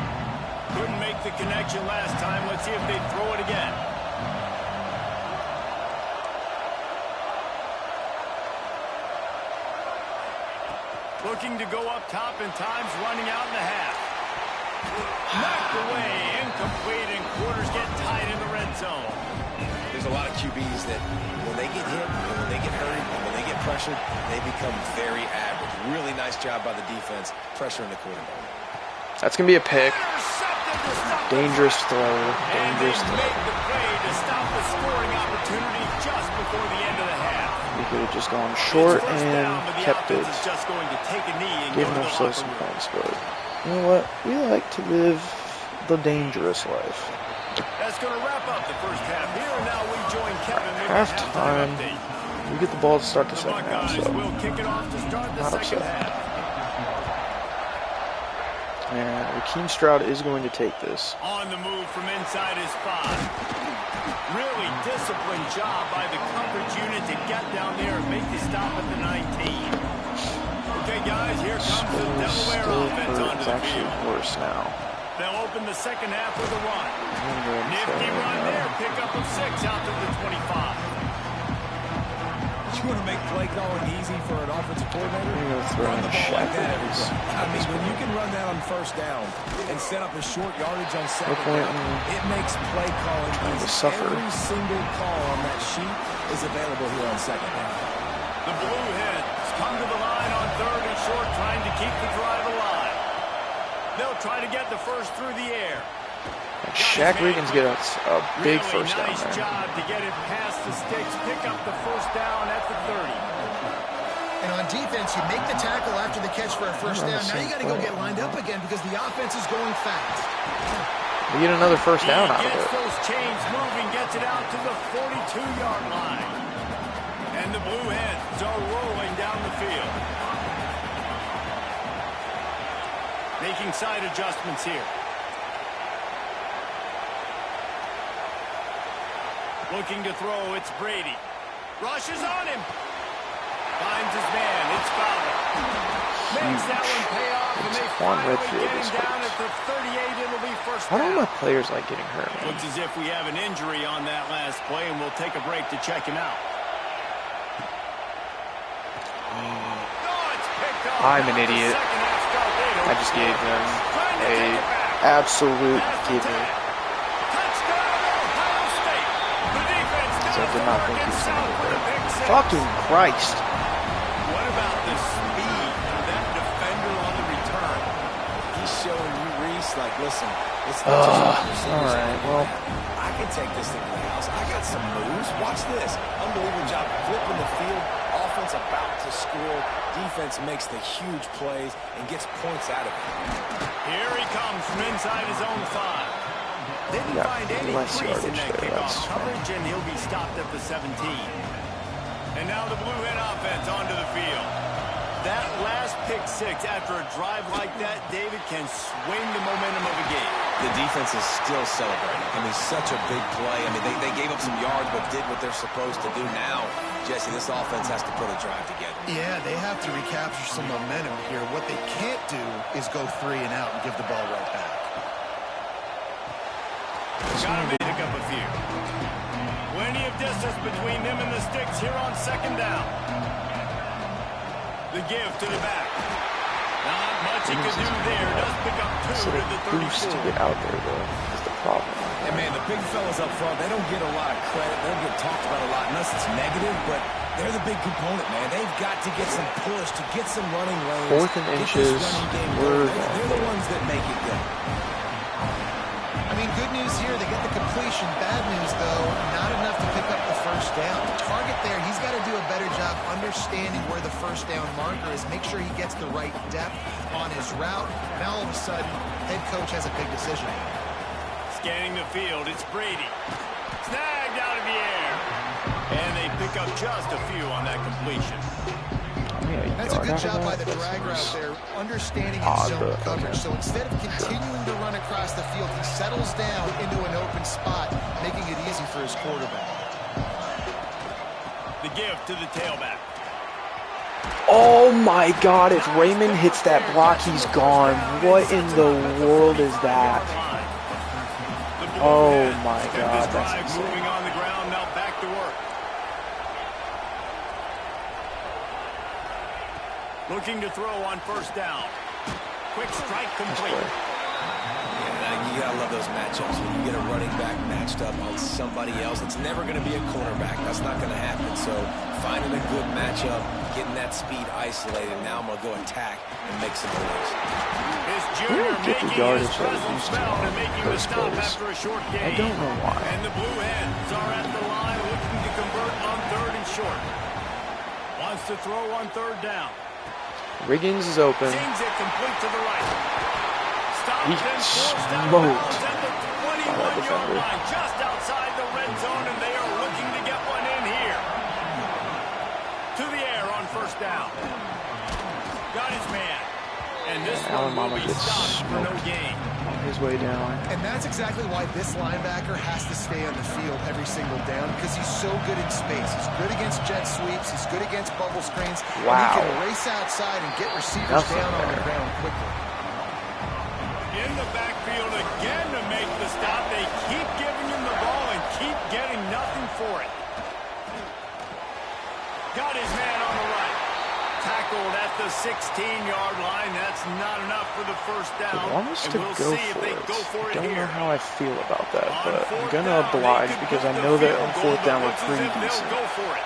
Couldn't make the connection last time. Let's see if they throw it again. Looking to go up top, and time's running out in the half. Knocked away, incomplete, and quarters get tied in the red zone. There's a lot of QBs that when they get hit, and when they get hurried, and when they get pressured, they become very average. Really nice job by the defense, pressuring the quarterback. That's going to be a pick. Dangerous throw. Dangerous throw. throw. Make the play to stop the scoring opportunity just before the end of the half. We could have just gone short and kept it. Giving ourselves some points, but you know what? We like to live the dangerous life. That's going to wrap up the first half here, and now we join Kevin with halftime. We get the ball to start the second half, so we'll kick it off to start the second half. And Raheem Stroud is going to take this. On the move from inside his 5. Really disciplined job by the coverage unit to get down there and make the stop at the 19. Okay, guys, here comes the Delaware offense onto the field. Worse now. They'll open the second half with a run. Nifty run there, pickup of 6 out to the 25. It's You want to make play calling easy for an offensive coordinator? I'm going to throw in Shaq Wiggins. I mean, when you can run that on first down and set up a short yardage on second down, it makes play calling easy. Every single call on that sheet is available here on second down. The Blue Hens come to the line on 3rd and short, trying to keep the drive alive. They'll try to get the first through the air. Shaq Wiggins get a big first down nice there. Job to get it past the sticks, pick up the first down at the 30. And on defense, you make the tackle after the catch for a first down. Now you got to go get lined up again because the offense is going fast. We get another first down out of it. Gets those chains moving, gets it out to the 42-yard line. And the Blue Hens are rolling down the field. Making side adjustments here. Looking to throw, it's Brady. Rushes on him. Finds his man, it's Fowler. Makes that one pay off, and they finally get him down at the 38. It'll be first down. Why don't my players like getting hurt, man? Looks as if we have an injury on that last play, and we'll take a break to check him out. I'm an idiot. I just gave them a absolute given. So I did not think he was going to get there. Fucking Christ. What about the speed of that defender on the return? He's showing you, Reese, like, listen, it's all right, well, I can take this thing to the house. I got some moves. Watch this. Unbelievable job flipping the field. Offense about to score. Defense makes the huge plays and gets points out of it. Here he comes from inside his own 5. Didn't find any crease in that kickoff coverage, and he'll be stopped at the 17. And now the Blue Hen offense onto the field. That last pick 6 after a drive like that, David, can swing the momentum of a game. The defense is still celebrating. I mean, such a big play. I mean, they gave up some yards but did what they're supposed to do. Now, Jesse, this offense has to put a drive together. Yeah, they have to recapture some momentum here. What they can't do is go 3 and out and give the ball right back. Gotta pick up a few. Plenty of distance between them and the sticks here on second down. The give to the back. Not much he could do there. Does pick up 2 to the 34. To get out there, though, is the problem. And, man, the big fellas up front, they don't get a lot of credit. They don't get talked about a lot unless it's negative, but they're the big component, man. They've got to get some push, to get some running lanes. 4th and inches. They're the ones that make it go. I mean, good news here, they get the completion. Bad news, though, not enough to pick up the first down. The target there, he's got to do a better job understanding where the first down marker is, make sure he gets the right depth on his route. Now, all of a sudden, head coach has a big decision. Scanning the field, it's Brady. Snagged out of the air. And they pick up just a few on that completion. That's a good job by the drag route there, understanding his zone coverage. So instead of continuing to run across the field, he settles down into an open spot, making it easy for his quarterback. The give to the tailback. Oh my God, if Raymond hits that block, he's gone. What in the world is that? Oh my God, that's insane. Moving on the ground, now back to work. Looking to throw on first down. Quick strike complete. Yeah, you gotta love those matchups. When you get a running back matched up on somebody else, it's never gonna be a cornerback. That's not gonna happen. So finding a good matchup, getting that speed isolated. Now I'm gonna go attack and make some plays. His junior making his presence felt and making the stop after a short game. I don't know why. And the Blue Hens are at the line looking to convert on 3rd and short. Wants to throw on 3rd down. Riggins is open. Sings it complete to the right. Stopped He and forced out of smoked bounds at the 21-yard line, just outside the red zone, and they are looking to get one in here. To the air on first down. Got his man. And this one will be stopped for no gain. His way down. And that's exactly why this linebacker has to stay on the field every single down, because he's so good in space. He's good against jet sweeps. He's good against bubble screens. Wow. And he can race outside and get receivers down on the ground quickly. In the backfield again to make the stop. They keep giving him the ball and keep getting nothing for it. Got his man on the right. Tackled at the 16-yard line. That's not enough for the first down. He wants to we'll go see if they go for it Don't here. know how I feel about that, but I'm going to oblige because I know that on fourth down we're pretty decent. Go for it.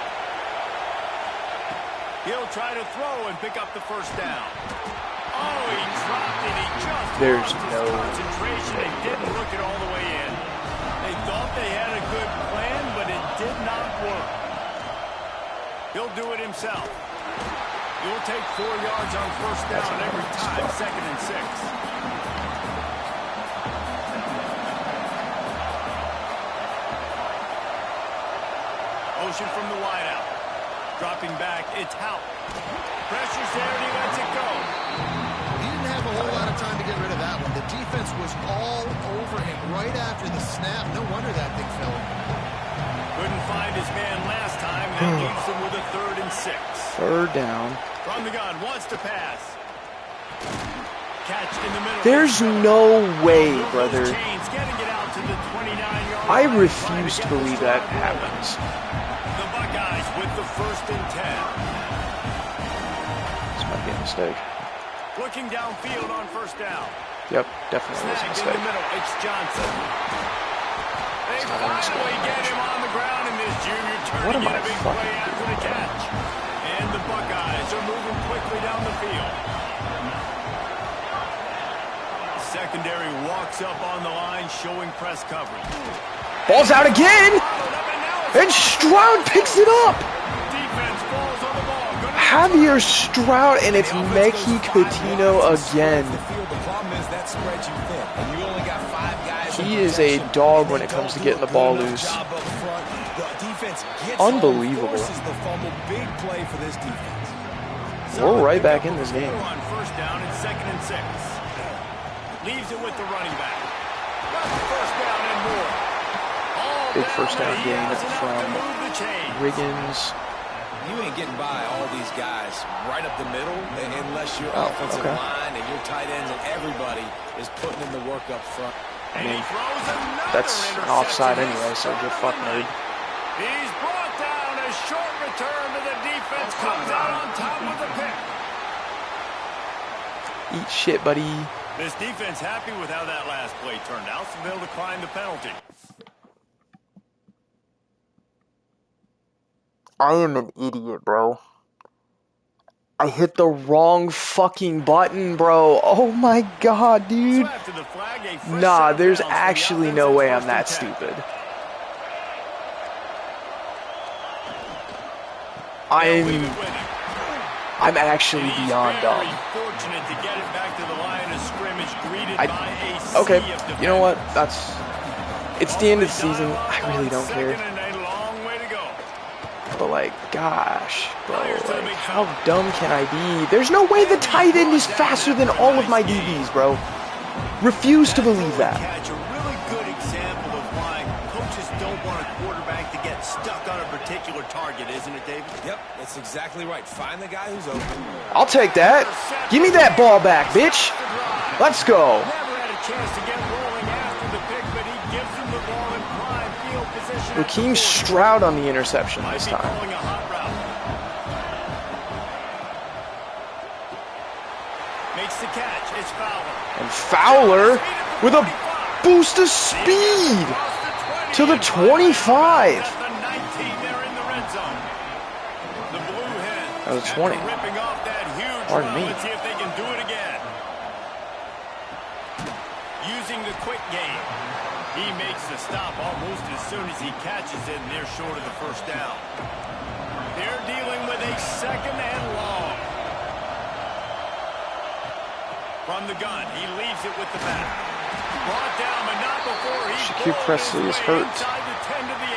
He'll try to throw and pick up the first down. Oh, he dropped it. He just There's lost his no concentration and didn't look it all the way in. They thought they had a good plan, but it did not work. He'll do it himself. He'll take 4 yards on first down every time, 2nd and 6. Motion from the wideout. Dropping back, it's Hout. Pressure's there, and he lets it go. He didn't have a whole lot of time to get rid of that one. The defense was all over him right after the snap. No wonder that thing fell. Couldn't find his man last time. That leaves him with a 3rd and 6. 3rd down. From the gun, wants to pass. Catch in the middle. There's no way, brother. Getting it out to the 29-yard I line. refuse to believe that happens. The Buckeyes with the 1st and 10. This might be a mistake. Looking downfield on first down. Yep, definitely was a Snagged in mistake. the middle. It's Johnson. They finally get him on the ground, and this junior turning in a big play after the catch. And the Buckeyes are moving quickly down the field. Secondary walks up on the line, showing press coverage. Ball's out again, and Stroud picks it up. Defense falls on the ball. Javier Stroud, and it's Mekhi Coutinho again. The problem is that spreads you thin, and you only got 5 guys. He is a dog when it comes to getting the ball loose. Unbelievable. The fumble, big play for this defense. We're right back in this game. On first down, it's 2nd and 6. Leaves it with the running back. Got the first down and more. Big first down gain from Wiggins. You ain't getting by all these guys right up the middle unless your offensive line and your tight ends and everybody is putting in the work up front. I mean, that's an offside anyway, so get fucked, nerd. He's brought down. A short return to the defense. Comes out on top with the pick. Eat shit, buddy. This defense happy with how that last play turned out, so they'll decline the penalty. I am an idiot, bro. I hit the wrong fucking button, bro. Oh my god, dude. Nah, there's actually no way I'm that stupid. I'm actually beyond dumb. Okay, you know what? It's the end of the season. I really don't care. But like, gosh, bro, like, how dumb can I be? There's no way the tight end is faster than all of my DBs, bro. Refuse to believe that. Catch, a really good example of why coaches don't want a quarterback to get stuck on a particular target, isn't it, David? Yep, that's exactly right. Find the guy who's open. I'll take that. Give me that ball back, bitch. Let's go. Never had a chance to get rolling after the pick, but he gives him the ball in prime field position. Raheem Stroud on the interception this time. Makes the catch. It's Fowler. And Fowler with a boost of speed to the 25. That was 20. Pardon me. Let's see if they can do it again. Using the quick game. He makes the stop almost as soon as he catches it, and they're short of the first down. They're dealing with a 2nd and long. From the gun, he leaves it with the back. Brought down, but not before he Shaquille Presley is hurt. inside the 10 to the 8.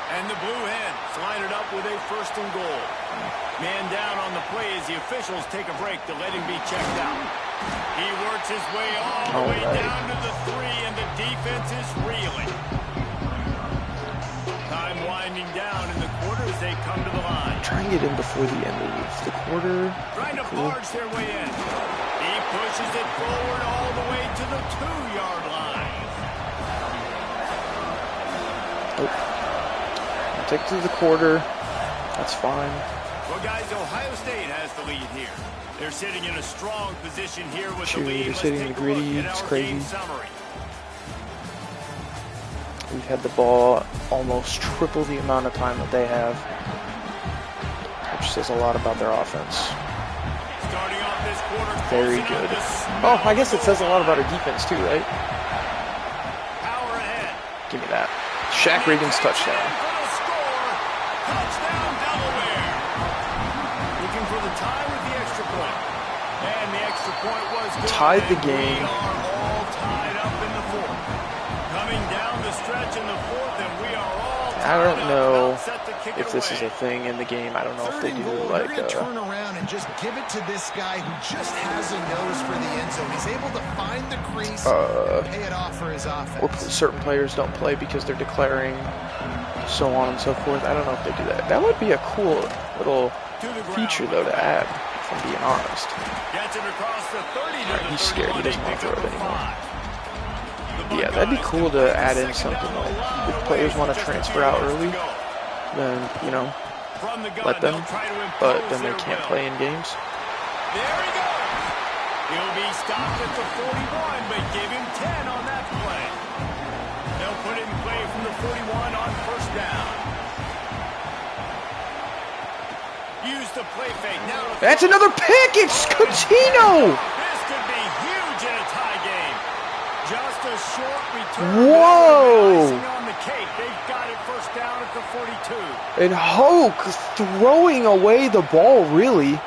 And the Blue Hens line it up with a 1st and goal. Man down on the play as the officials take a break to let him be checked out. He works his way all the way down to the 3, and the defense is reeling. Time winding down in the quarter as they come to the line. Try and get in before the end of the quarter. Trying to barge their way in. He pushes it forward all the way to the 2-yard line. Oh. Take to the quarter. That's fine. Well, guys, Ohio State has the lead here. They're sitting in a strong position here with the lead. They're Let's sitting in take the a look gritty. at It's our crazy. game summary. We've had the ball almost triple the amount of time that they have, which says a lot about their offense. Starting off this quarter, Very good. Oh, I guess it says a lot about our defense too, right? Power ahead. Give me that. Shaq Regan's touchdown. Touchdown, Delaware. Looking for the tie with the extra point. And the extra point was good. Tied the game. We are all tied up in the fourth. Coming down the stretch in the fourth, and we are all tied I don't know up, set to kick if it this is away. a thing in the game. I don't know if Third they and do goal, like they're going to turn around and just give it to this guy who just has a nose for the end zone. He's able to find the crease and pay it off for his or offense. certain players don't play because they're declaring, so on and so forth. I don't know if they do that. That would be a cool little feature though to add, if I'm being honest. Gets it across the 30 to the He's scared. He 31. doesn't want to They throw it pick up anymore. 5. Yeah, that'd be cool to add in something like if players want to transfer out early, then, you know, let them, but then they can't play in games. There he goes. He'll be stopped at the 41, but give him 10 on that play. They'll put it in play from the 41 on first down. Use the play fake. Now That's another pick! It's Coutinho! this could be huge in a tie game. Just a short return. Whoa! Icing on the cake. They've got it first down at the 42. And Hoke throwing away the ball, really,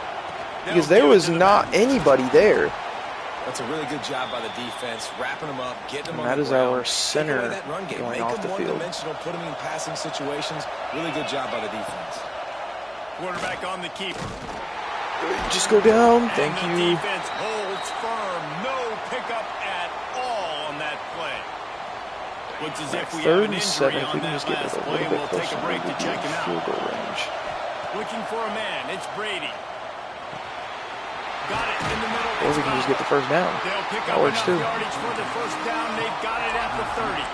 because there was not anybody there. That's a really good job by the defense, wrapping them up, getting them And on that the is ground. our center Take away that run game. going Make off them the field. one-dimensional, put them in passing situations. Really good job by the defense. Quarterback on the keeper. Just go down. Thank And the you. defense holds firm. No pickup at all on that play. Looks as if we have Third an and injury 7. If on we can that just get last it a play, little and bit we'll closer, take a break to check him field out. goal range. Looking for a man. It's Brady. Got it in the middle. Or we can just get the first down. They'll pick That up works enough too. yardage for the first down. They've got it at the 30.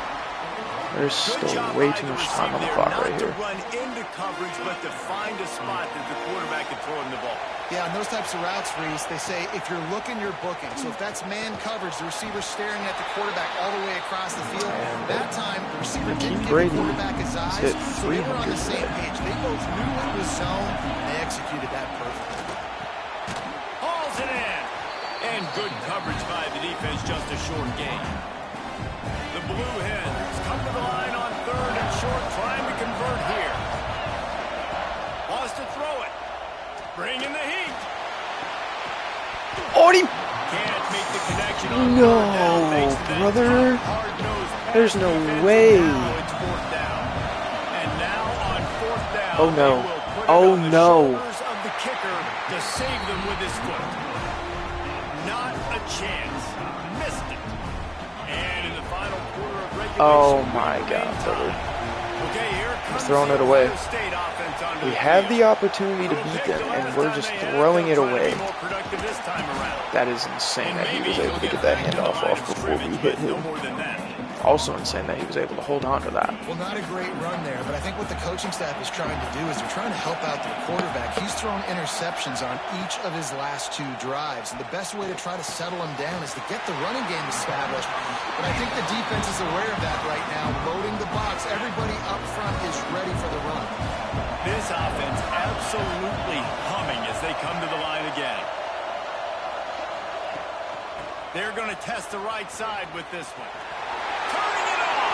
There's Good still job way by too the much time on the receiver clock not right to here. run into coverage, but to find a spot that the quarterback can throw him the ball. Yeah, on those types of routes, Reese, they say if you're looking, you're booking. So if that's man coverage, the receiver's staring at the quarterback all the way across the field. That time, the receiver didn't give the Brady quarterback his eyes, hit so they were on the 300 same today. page. They both knew it was zone, and they executed that perfectly. Hauls it in. And good coverage by the defense, just a short gain. The Blue Hens come to the line on third and short, trying to convert here. Wants to throw it. Bring in the heat. Oh, and he... Can't make the connection on No, third down, thanks to that brother. hard-nosed pass There's no defense, way. and now it's fourth down. And now on fourth down, Oh, no. they will put it Oh, on the no. shoulders of the kicker to save them with his foot. Not a chance. Missed it. And in the final quarter of regulation, Oh, my we God, remain brother. tied. Okay, here comes throwing the it away. Ohio State offense onto We the have field. the opportunity to beat them, and we're just throwing it away. That is insane that he was able to get that handoff off before we hit him. Also insane that he was able to hold on to that. Well, not a great run there, but I think what the coaching staff is trying to do is they're trying to help out their quarterback. He's thrown interceptions on each of his last 2 drives, and the best way to try to settle him down is to get the running game established. But I think the defense is aware of that right now, loading the box. Everybody up front is ready for the run. This offense absolutely humming as they come to the line again. They're going to test the right side with this one. Turning it on.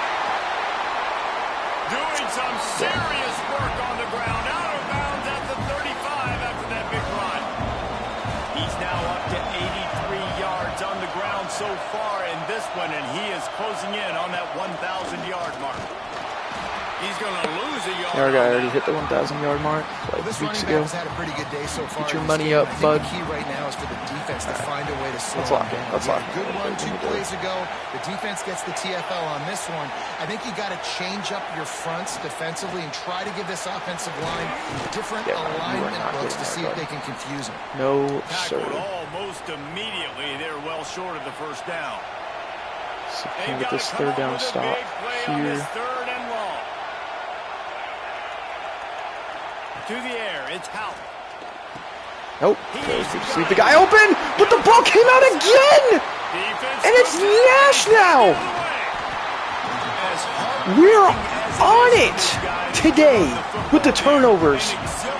Doing some serious work on the ground. Out of bounds at the 35 after that big run. He's now up to 83 yards on the ground so far in this one, and he is closing in on that 1,000-yard mark. He's going to lose a yard. Our guy already hit the 1,000-yard mark like This weeks running ago. back has had a pretty good day so far. Get your in this money game. up, I think bud. the key right now is for the defense to find a way to slow Let's him lock in. down. Let's He had lock a good in. run Let's 2 do it. plays ago. The defense gets the TFL on this one. I think you got to change up your fronts defensively and try to give this offensive line different Yeah, you are alignment not looks to getting see there, if they can confuse him. No, sir. Tackled almost immediately. They're well short of the first down. So we They've can get got this to come third up down with a stop big play on this here. third and long. To the air, it's Howe. Nope. Just leave the guy open, but the ball came out again! And it's Nash now! We're on it today with the turnovers.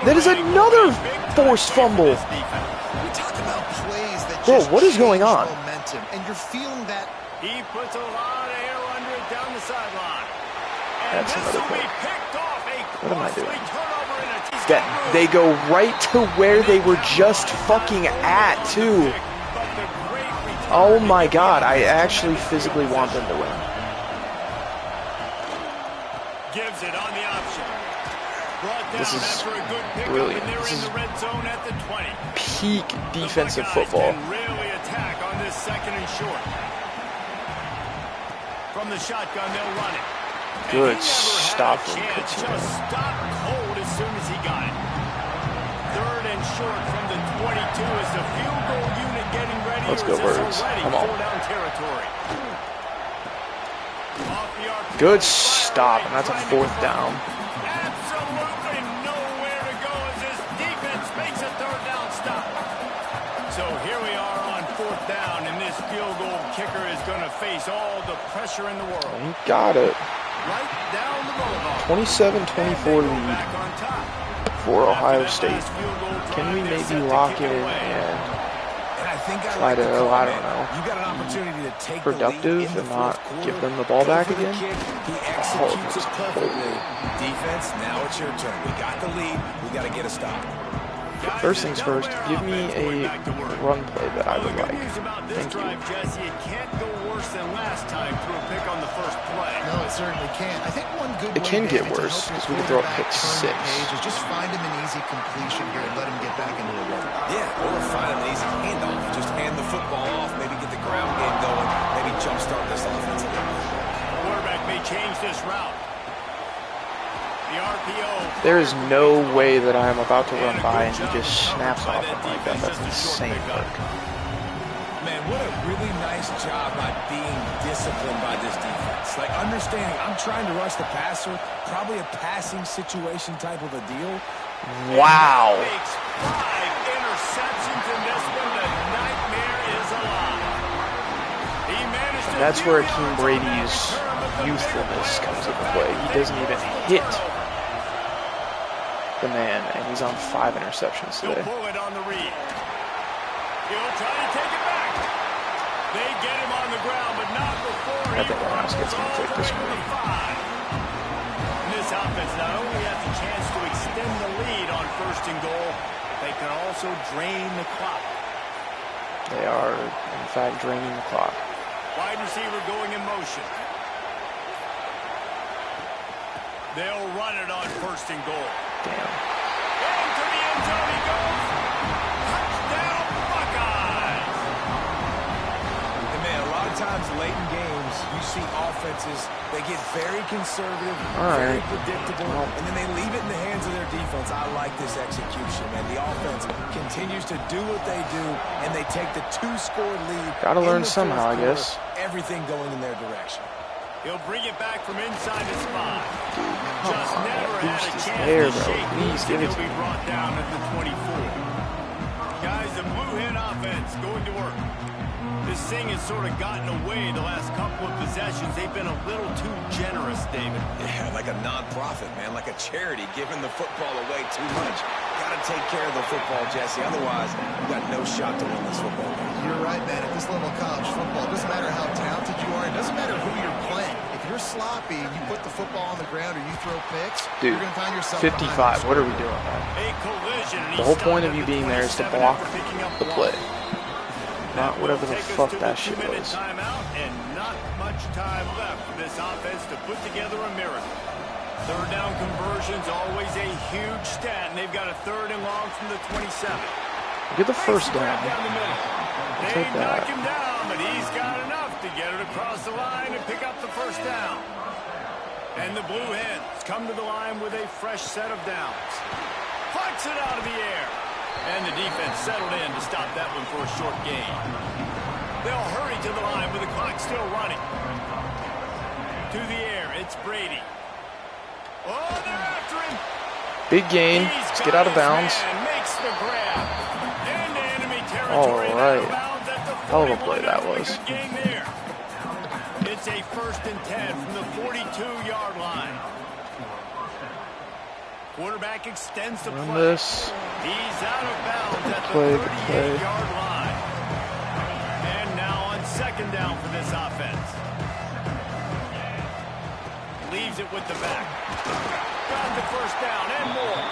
That is another forced fumble. We talk about plays that Bro, just what is going on? momentum, and you're feeling that. He puts a lot of air under it down the sideline. And That's this another will be play. picked off. A What am I costly doing? turnover in a That they go right to where they were just fucking at, too. Oh my god, I actually physically want them to win. Gives it on the option. Brought down This is after a good pickup, brilliant. and they're This in is the red zone at the 20. peak defensive The Buckeyes football. can really attack on this second and short. From the shotgun, they'll run it. And Good he never had stop a from chance. Coutinho. Just stopped cold as soon as he got it. Third and short from the 22 is the field goal unit getting ready. Let's or go, is this Birds. already Come on. four-down territory? Off the arc, Good stop, and that's a fourth down. Absolutely nowhere to go as this defense makes a third down stop. So here we are on fourth down, and this field goal kicker is going to face all the pressure in the world. He got it. Right down the boulevard. 27-24 lead Back on top. for Ohio State. Last field goal Can drive, we they're maybe set to lock kick in it away. and And I think I try like to, the call, I don't man. know, You got an opportunity to take productive the lead in the and not fourth quarter, give them the ball go back for the again? kick. He executes it perfectly. Defense, now it's your turn. We got the lead. We got to get a stop. First things first, give me a run play that I would The like. good news about this Thank you. drive, Jesse, it can't go worse than last time through a pick on the first play. No, it certainly can't. I think one good It way, can get David, to worse, help your 'cause we can throw a quarterback pick turn the 6. page is just find him an easy completion here and let him get back into a rhythm. Yeah, or find an easy handoff. Just hand the football off, maybe get the ground game going, maybe jumpstart this offense a little bit. Quarterback may change this route. The RPO. There is no way that I am about to run by and he just snaps off him like that. That's insane work. Man, what a really nice job by being disciplined by this defense. Like, understanding I'm trying to rush the passer, probably a passing situation type of a deal. Wow. Makes 5 interceptions in this one. The nightmare is alive. He managed to That's where do the Akeem odds Brady's on that return, but the youthfulness big comes into back play. He doesn't even hit turnover. the man, and he's on 5 interceptions He'll today. pull it on the read. He'll try to take it back. They get him on the ground, but not before I he think Lawrence gets rumbles gonna take all this the way to one. the 5. And this offense not only has a chance to extend the lead on first and goal, they can also drain the clock. They are, in fact, draining the clock. Wide receiver going in motion. They'll run it on first and goal. Damn. Into the end zone he goes. Touchdown, Buckeyes. And man, a lot of times late in games, you see offenses, they get very conservative, All very right. predictable, Well, and then they leave it in the hands of their defense. I like this execution, man. The offense continues to do what they do, and they take the 2-score lead. Gotta in learn the somehow, I fourth guess. quarter. Everything going in their direction. He'll bring it back from inside his spot. Come Just on, never that had boost a is chance there, to bro. shake Please loose, give and it he'll to be me. brought down at the 24. Guys, the blue hen offense going to work. This thing has sort of gotten away the last couple of possessions. They've been a little too generous, David. Yeah, like a non-profit, man, like a charity, giving the football away too much. Got to take care of the football, Jesse. Otherwise, you got no shot to win this football game. You're right, man. At this level of college football, it doesn't matter how talented you are. It doesn't matter who you're playing. If you're sloppy and you put the football on the ground or you throw picks, Dude, you're going to find yourself 55. What are we doing, man? A collision. and The he whole stopped point of at you the being there is to 27 block after picking up the one. play. Not whatever the Take us fuck to that the shit 2-minute was. timeout, and not much time left for this offense to put together a miracle. Third down conversions, always a huge stat, and they've got a 3rd and long from the 27. Get the first down. Down the middle. They Take knock that. him down, but he's got enough to get it across the line and pick up the first down. And the Blue Hens come to the line with a fresh set of downs. Flicks it out of the air. And the defense settled in to stop that one for a short gain. They'll hurry to the line with the clock still running. To the air, it's Brady. Oh, they're after him. Big gain. Let's get out of bounds. All right. Hell of a play that was. It's a 1st and 10 from the 42-yard line. Quarterback extends the play. This. He's out of bounds at the 38-yard line. And now on 2nd down for this offense. Leaves it with the back. Got the 1st down and more.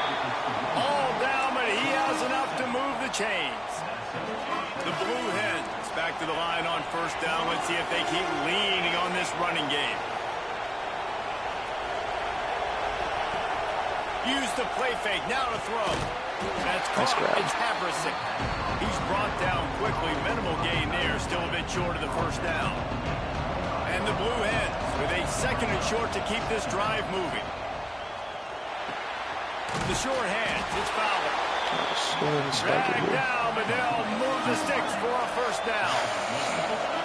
All down, but he has enough to move the chains. The Blue Hens back to the line on 1st down. Let's see if they keep leaning on this running game. Use the play fake. Now to throw. That's caught. It's Habrisic. He's brought down quickly. Minimal gain there. Still a bit short of the 1st down. And the Blue Hens with a 2nd and short to keep this drive moving. The short hands. It's Fowler. Dragged down, but they'll move the sticks for a 1st down.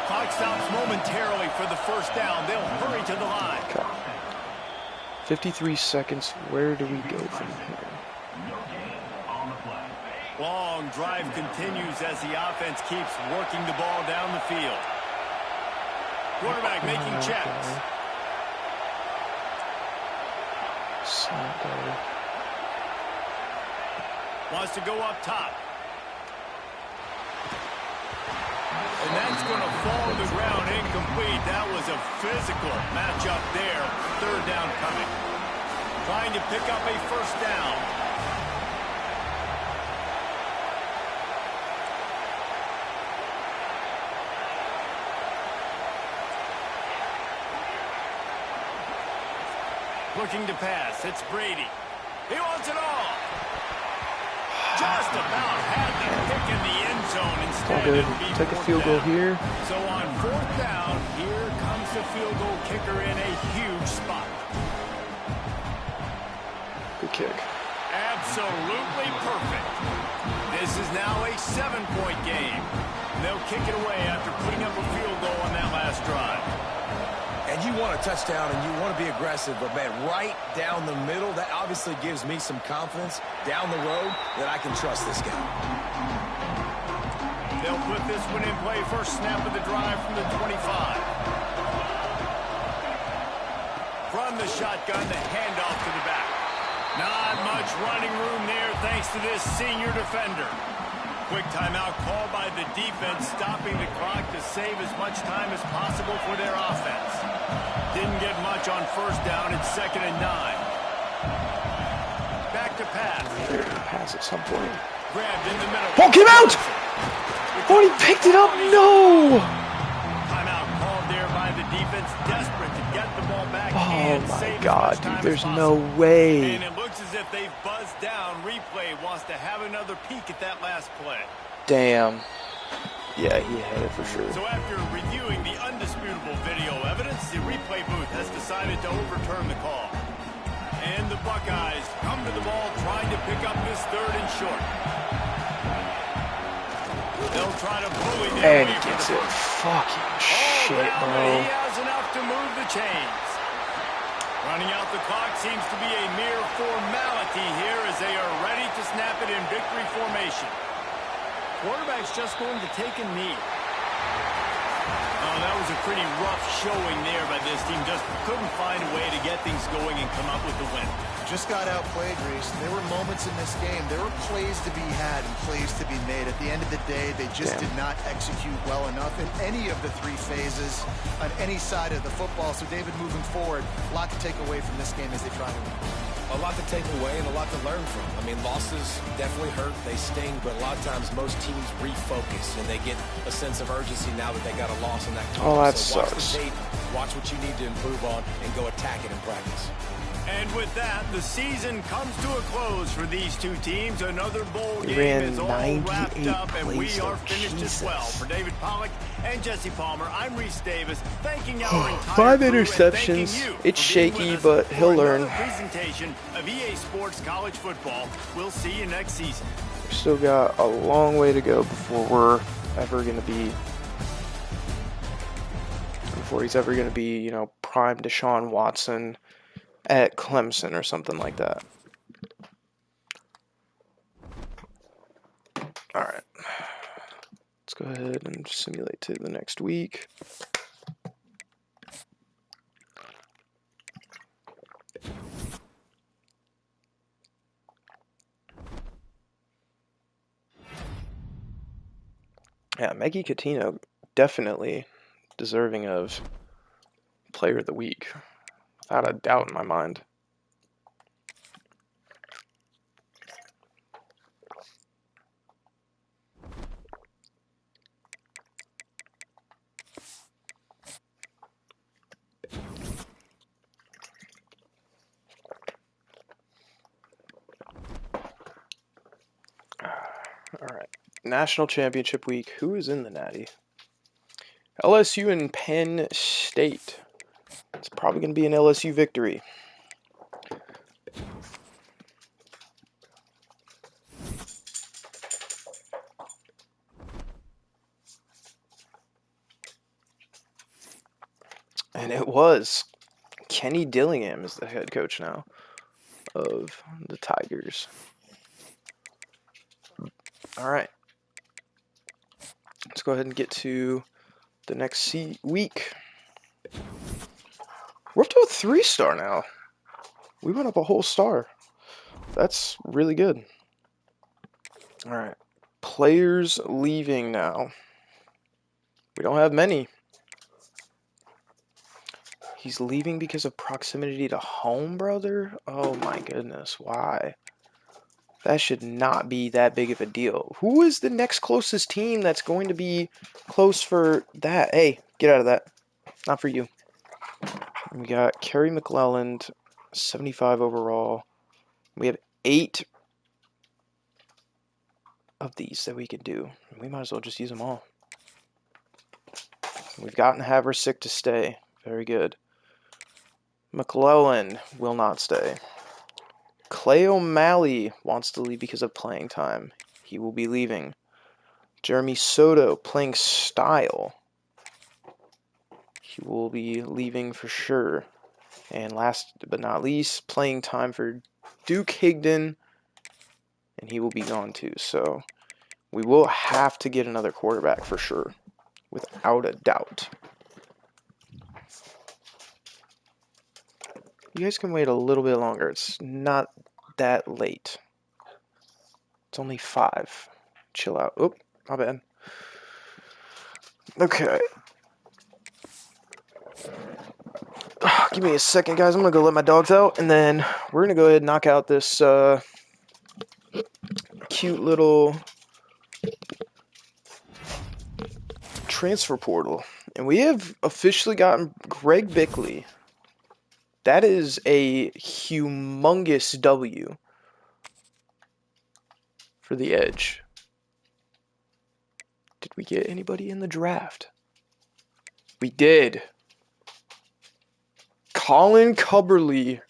Clock stops momentarily for the 1st down. They'll hurry to the line. Okay. 53 seconds. Where do we go from here? Long drive continues as the offense keeps working the ball down the field. Quarterback making checks. Wants to go up top. And that's going to fall to the ground incomplete. That was a physical matchup there. 3rd down coming. Trying to pick up a 1st down. Looking to pass. It's Brady. He wants it all. Just about had the pick in the end zone. Instead, it'll be take a field goal here. So on 4th down, here comes the field goal kicker in a huge spot. Good kick. Absolutely perfect. This is now a 7-point game. They'll kick it away after putting up a field goal on that last drive. And you want a touchdown and you want to be aggressive, but man, right down the middle, that obviously gives me some confidence down the road that I can trust this guy. They'll put this one in play. First snap of the drive from the 25. From the shotgun, the handoff to the back. Not much running room there thanks to this senior defender. Quick timeout called by the defense, stopping the clock to save as much time as possible for their offense. Didn't get much on 1st down. It's 2nd and 9. Back to pass. Pass at some point. Grabbed in the middle. Ball came out! Oh, he picked it up. No! Timeout called there by the defense, desperate to get the ball back. Oh my God, dude! There's no way. And it looks as if they've buzzed down. Replay wants to have another peek at that last play. Damn. Yeah, he had it for sure. So after reviewing the undisputable video evidence, the replay booth has decided to overturn the call. And the Buckeyes come to the ball trying to pick up this 3rd and short. They'll try to bully their And he gets it. Fucking shit, bro. He has enough to move the chains. Running out the clock seems to be a mere formality here as they are ready to snap it in victory formation. Quarterback's just going to take a knee. Oh, that was a pretty rough showing there by this team. Just couldn't find a way to get things going and come up with the win. Just got outplayed, Reese. There were moments in this game. There were plays to be had and plays to be made. At the end of the day, they just did not execute well enough in any of the 3 phases on any side of the football. So, David, moving forward, a lot to take away from this game as they try to win. A lot to take away and a lot to learn from. I mean, losses definitely hurt. They sting, but a lot of times most teams refocus and they get a sense of urgency now that they got a loss in that game. Oh, that so watch sucks. the tape, watch what you need to improve on, and go attack it in practice. And with that, the season comes to a close for these two teams. Another bowl We game ran is all wrapped 98 up, and we plays, are though. finished as well. Jesus. For David Pollack and Jesse Palmer, I'm Reese Davis, thanking our entire 5 crew and interceptions. thanking you It's for being shaky, with us but for he'll another learn. presentation of EA Sports College Football. We'll see you next season. We've still got a long way to go before we're ever going to be, before he's ever going to be, you know, prime Deshaun Watson at Clemson or something like that. All right. Let's go ahead and simulate to the next week. Yeah, Maggie Catino, definitely deserving of Player of the Week, without a doubt in my mind. All right. National Championship Week. Who is in the Natty? LSU and Penn State. It's probably going to be an LSU victory. And it was. Kenny Dillingham is the head coach now of the Tigers. All right. Let's go ahead and get to the next week. We're up to a 3-star now. We went up a whole star. That's really good. All right. Players leaving now. We don't have many. He's leaving because of proximity to home, brother? Oh my goodness, why? That should not be that big of a deal. Who is the next closest team that's going to be close for that? Hey, get out of that. Not for you. We got Kerry McClelland, 75 overall. We have 8 of these that we could do. We might as well just use them all. We've gotten Haversick to stay. Very good. McClellan will not stay. Clay O'Malley wants to leave because of playing time. He will be leaving. Jeremy Soto, playing style. He will be leaving for sure. And last but not least, playing time for Duke Higdon. And he will be gone too. So we will have to get another quarterback for sure. Without a doubt. You guys can wait a little bit longer. It's not that late. It's only 5. Chill out. Oh, my bad. Okay. Give me a second, guys. I'm going to go let my dogs out, and then we're going to go ahead and knock out this cute little transfer portal. And we have officially gotten Greg Bickley. That is a humongous W for the Edge. Did we get anybody in the draft? We did. Colin Cubberly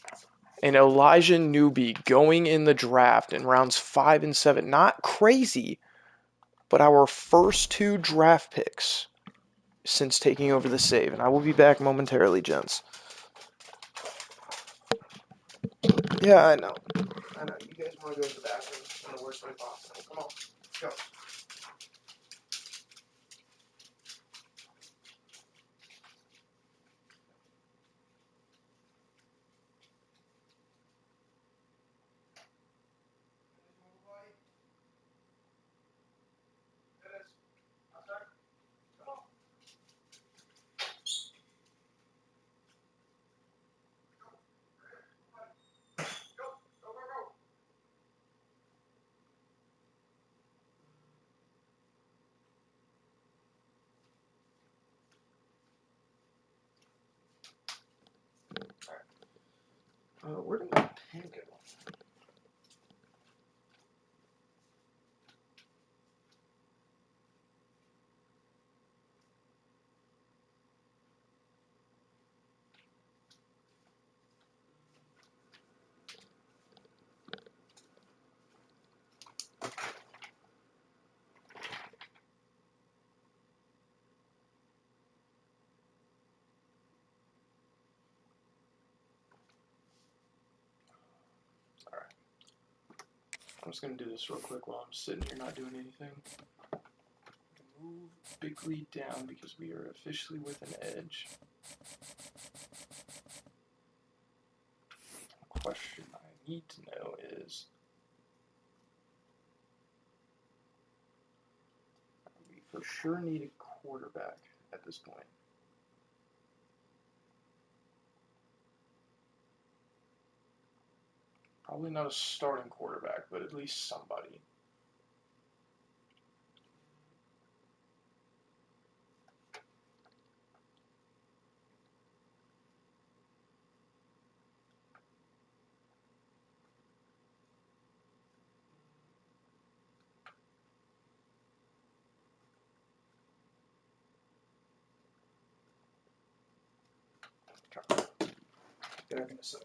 and Elijah Newby going in the draft in rounds 5 and 7. Not crazy, but our first 2 draft picks since taking over the save. And I will be back momentarily, gents. Yeah, I know. I know. You guys want to go to the bathroom in the worst way possible. Come on. Let's go. Where did my pen go? I'm just going to do this real quick while I'm sitting here not doing anything. Move big lead down because we are officially with an edge. The question I need to know is, we for sure need a quarterback at this point. Probably not a starting quarterback, but at least somebody. Get back in a sec.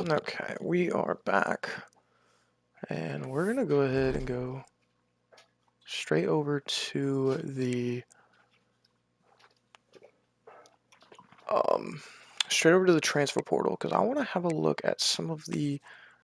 Okay, we are back. And we're going to go ahead and go straight over to the transfer portal because I want to have a look at some of the